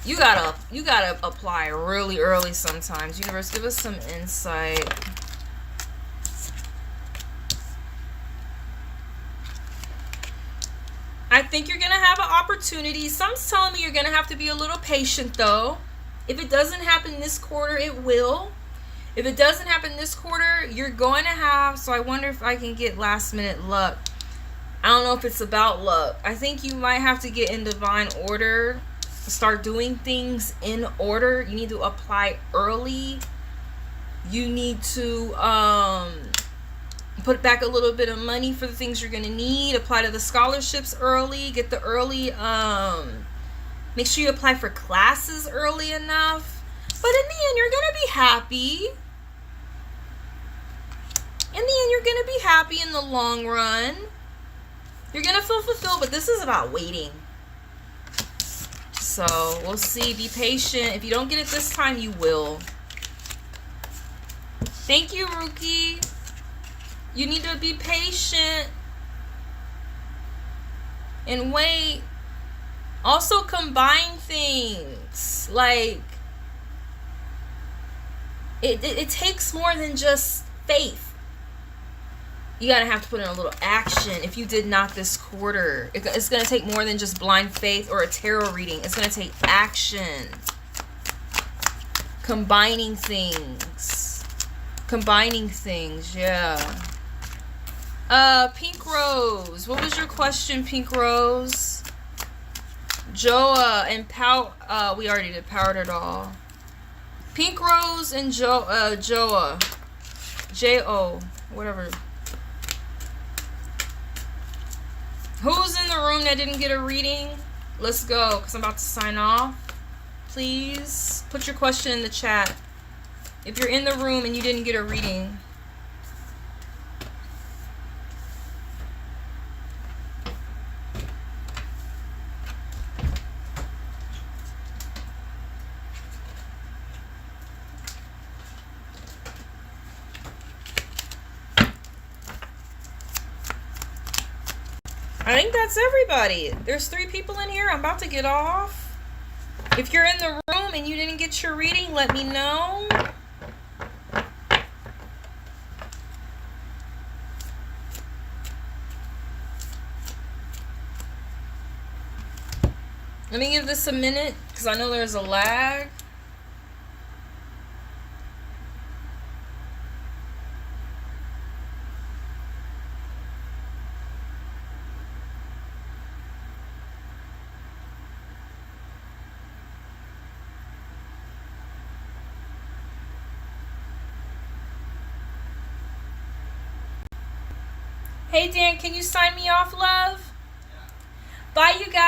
You gotta apply really early sometimes. Universe, give us some insight. I think you're gonna have an opportunity. Some's telling me you're gonna have to be a little patient though. If it doesn't happen this quarter, it will. If it doesn't happen this quarter, you're going to have, so I wonder if I can get last minute luck. I don't know if it's about luck. I think you might have to get in divine order, start doing things in order. You need to apply early. You need to put back a little bit of money for the things you're going to need. Apply to the scholarships early. Get the early, make sure you apply for classes early enough. But in the end, you're going to be happy. In the end, you're going to be happy in the long run. You're going to feel fulfilled, but this is about waiting. So, we'll see. Be patient. If you don't get it this time, you will. Thank you, Rookie. You need to be patient and wait. Also, combine things. Like, it takes more than just faith. You gotta have to put in a little action. If you did not this quarter, it's gonna take more than just blind faith or a tarot reading. It's gonna take action. Combining things. Yeah. Pink Rose. What was your question, Pink Rose? Joa and we already did Powered It All. Pink Rose and Joa. J-O. Whatever. Who's in the room that didn't get a reading? Let's go, because I'm about to sign off. Please put your question in the chat. If you're in the room and you didn't get a reading. I think that's everybody. There's 3 people in here. I'm about to get off. If you're in the room and you didn't get your reading, let me know. Let me give this a minute because I know there's a lag. Hey, Dan, can you sign me off, love? Bye, you guys.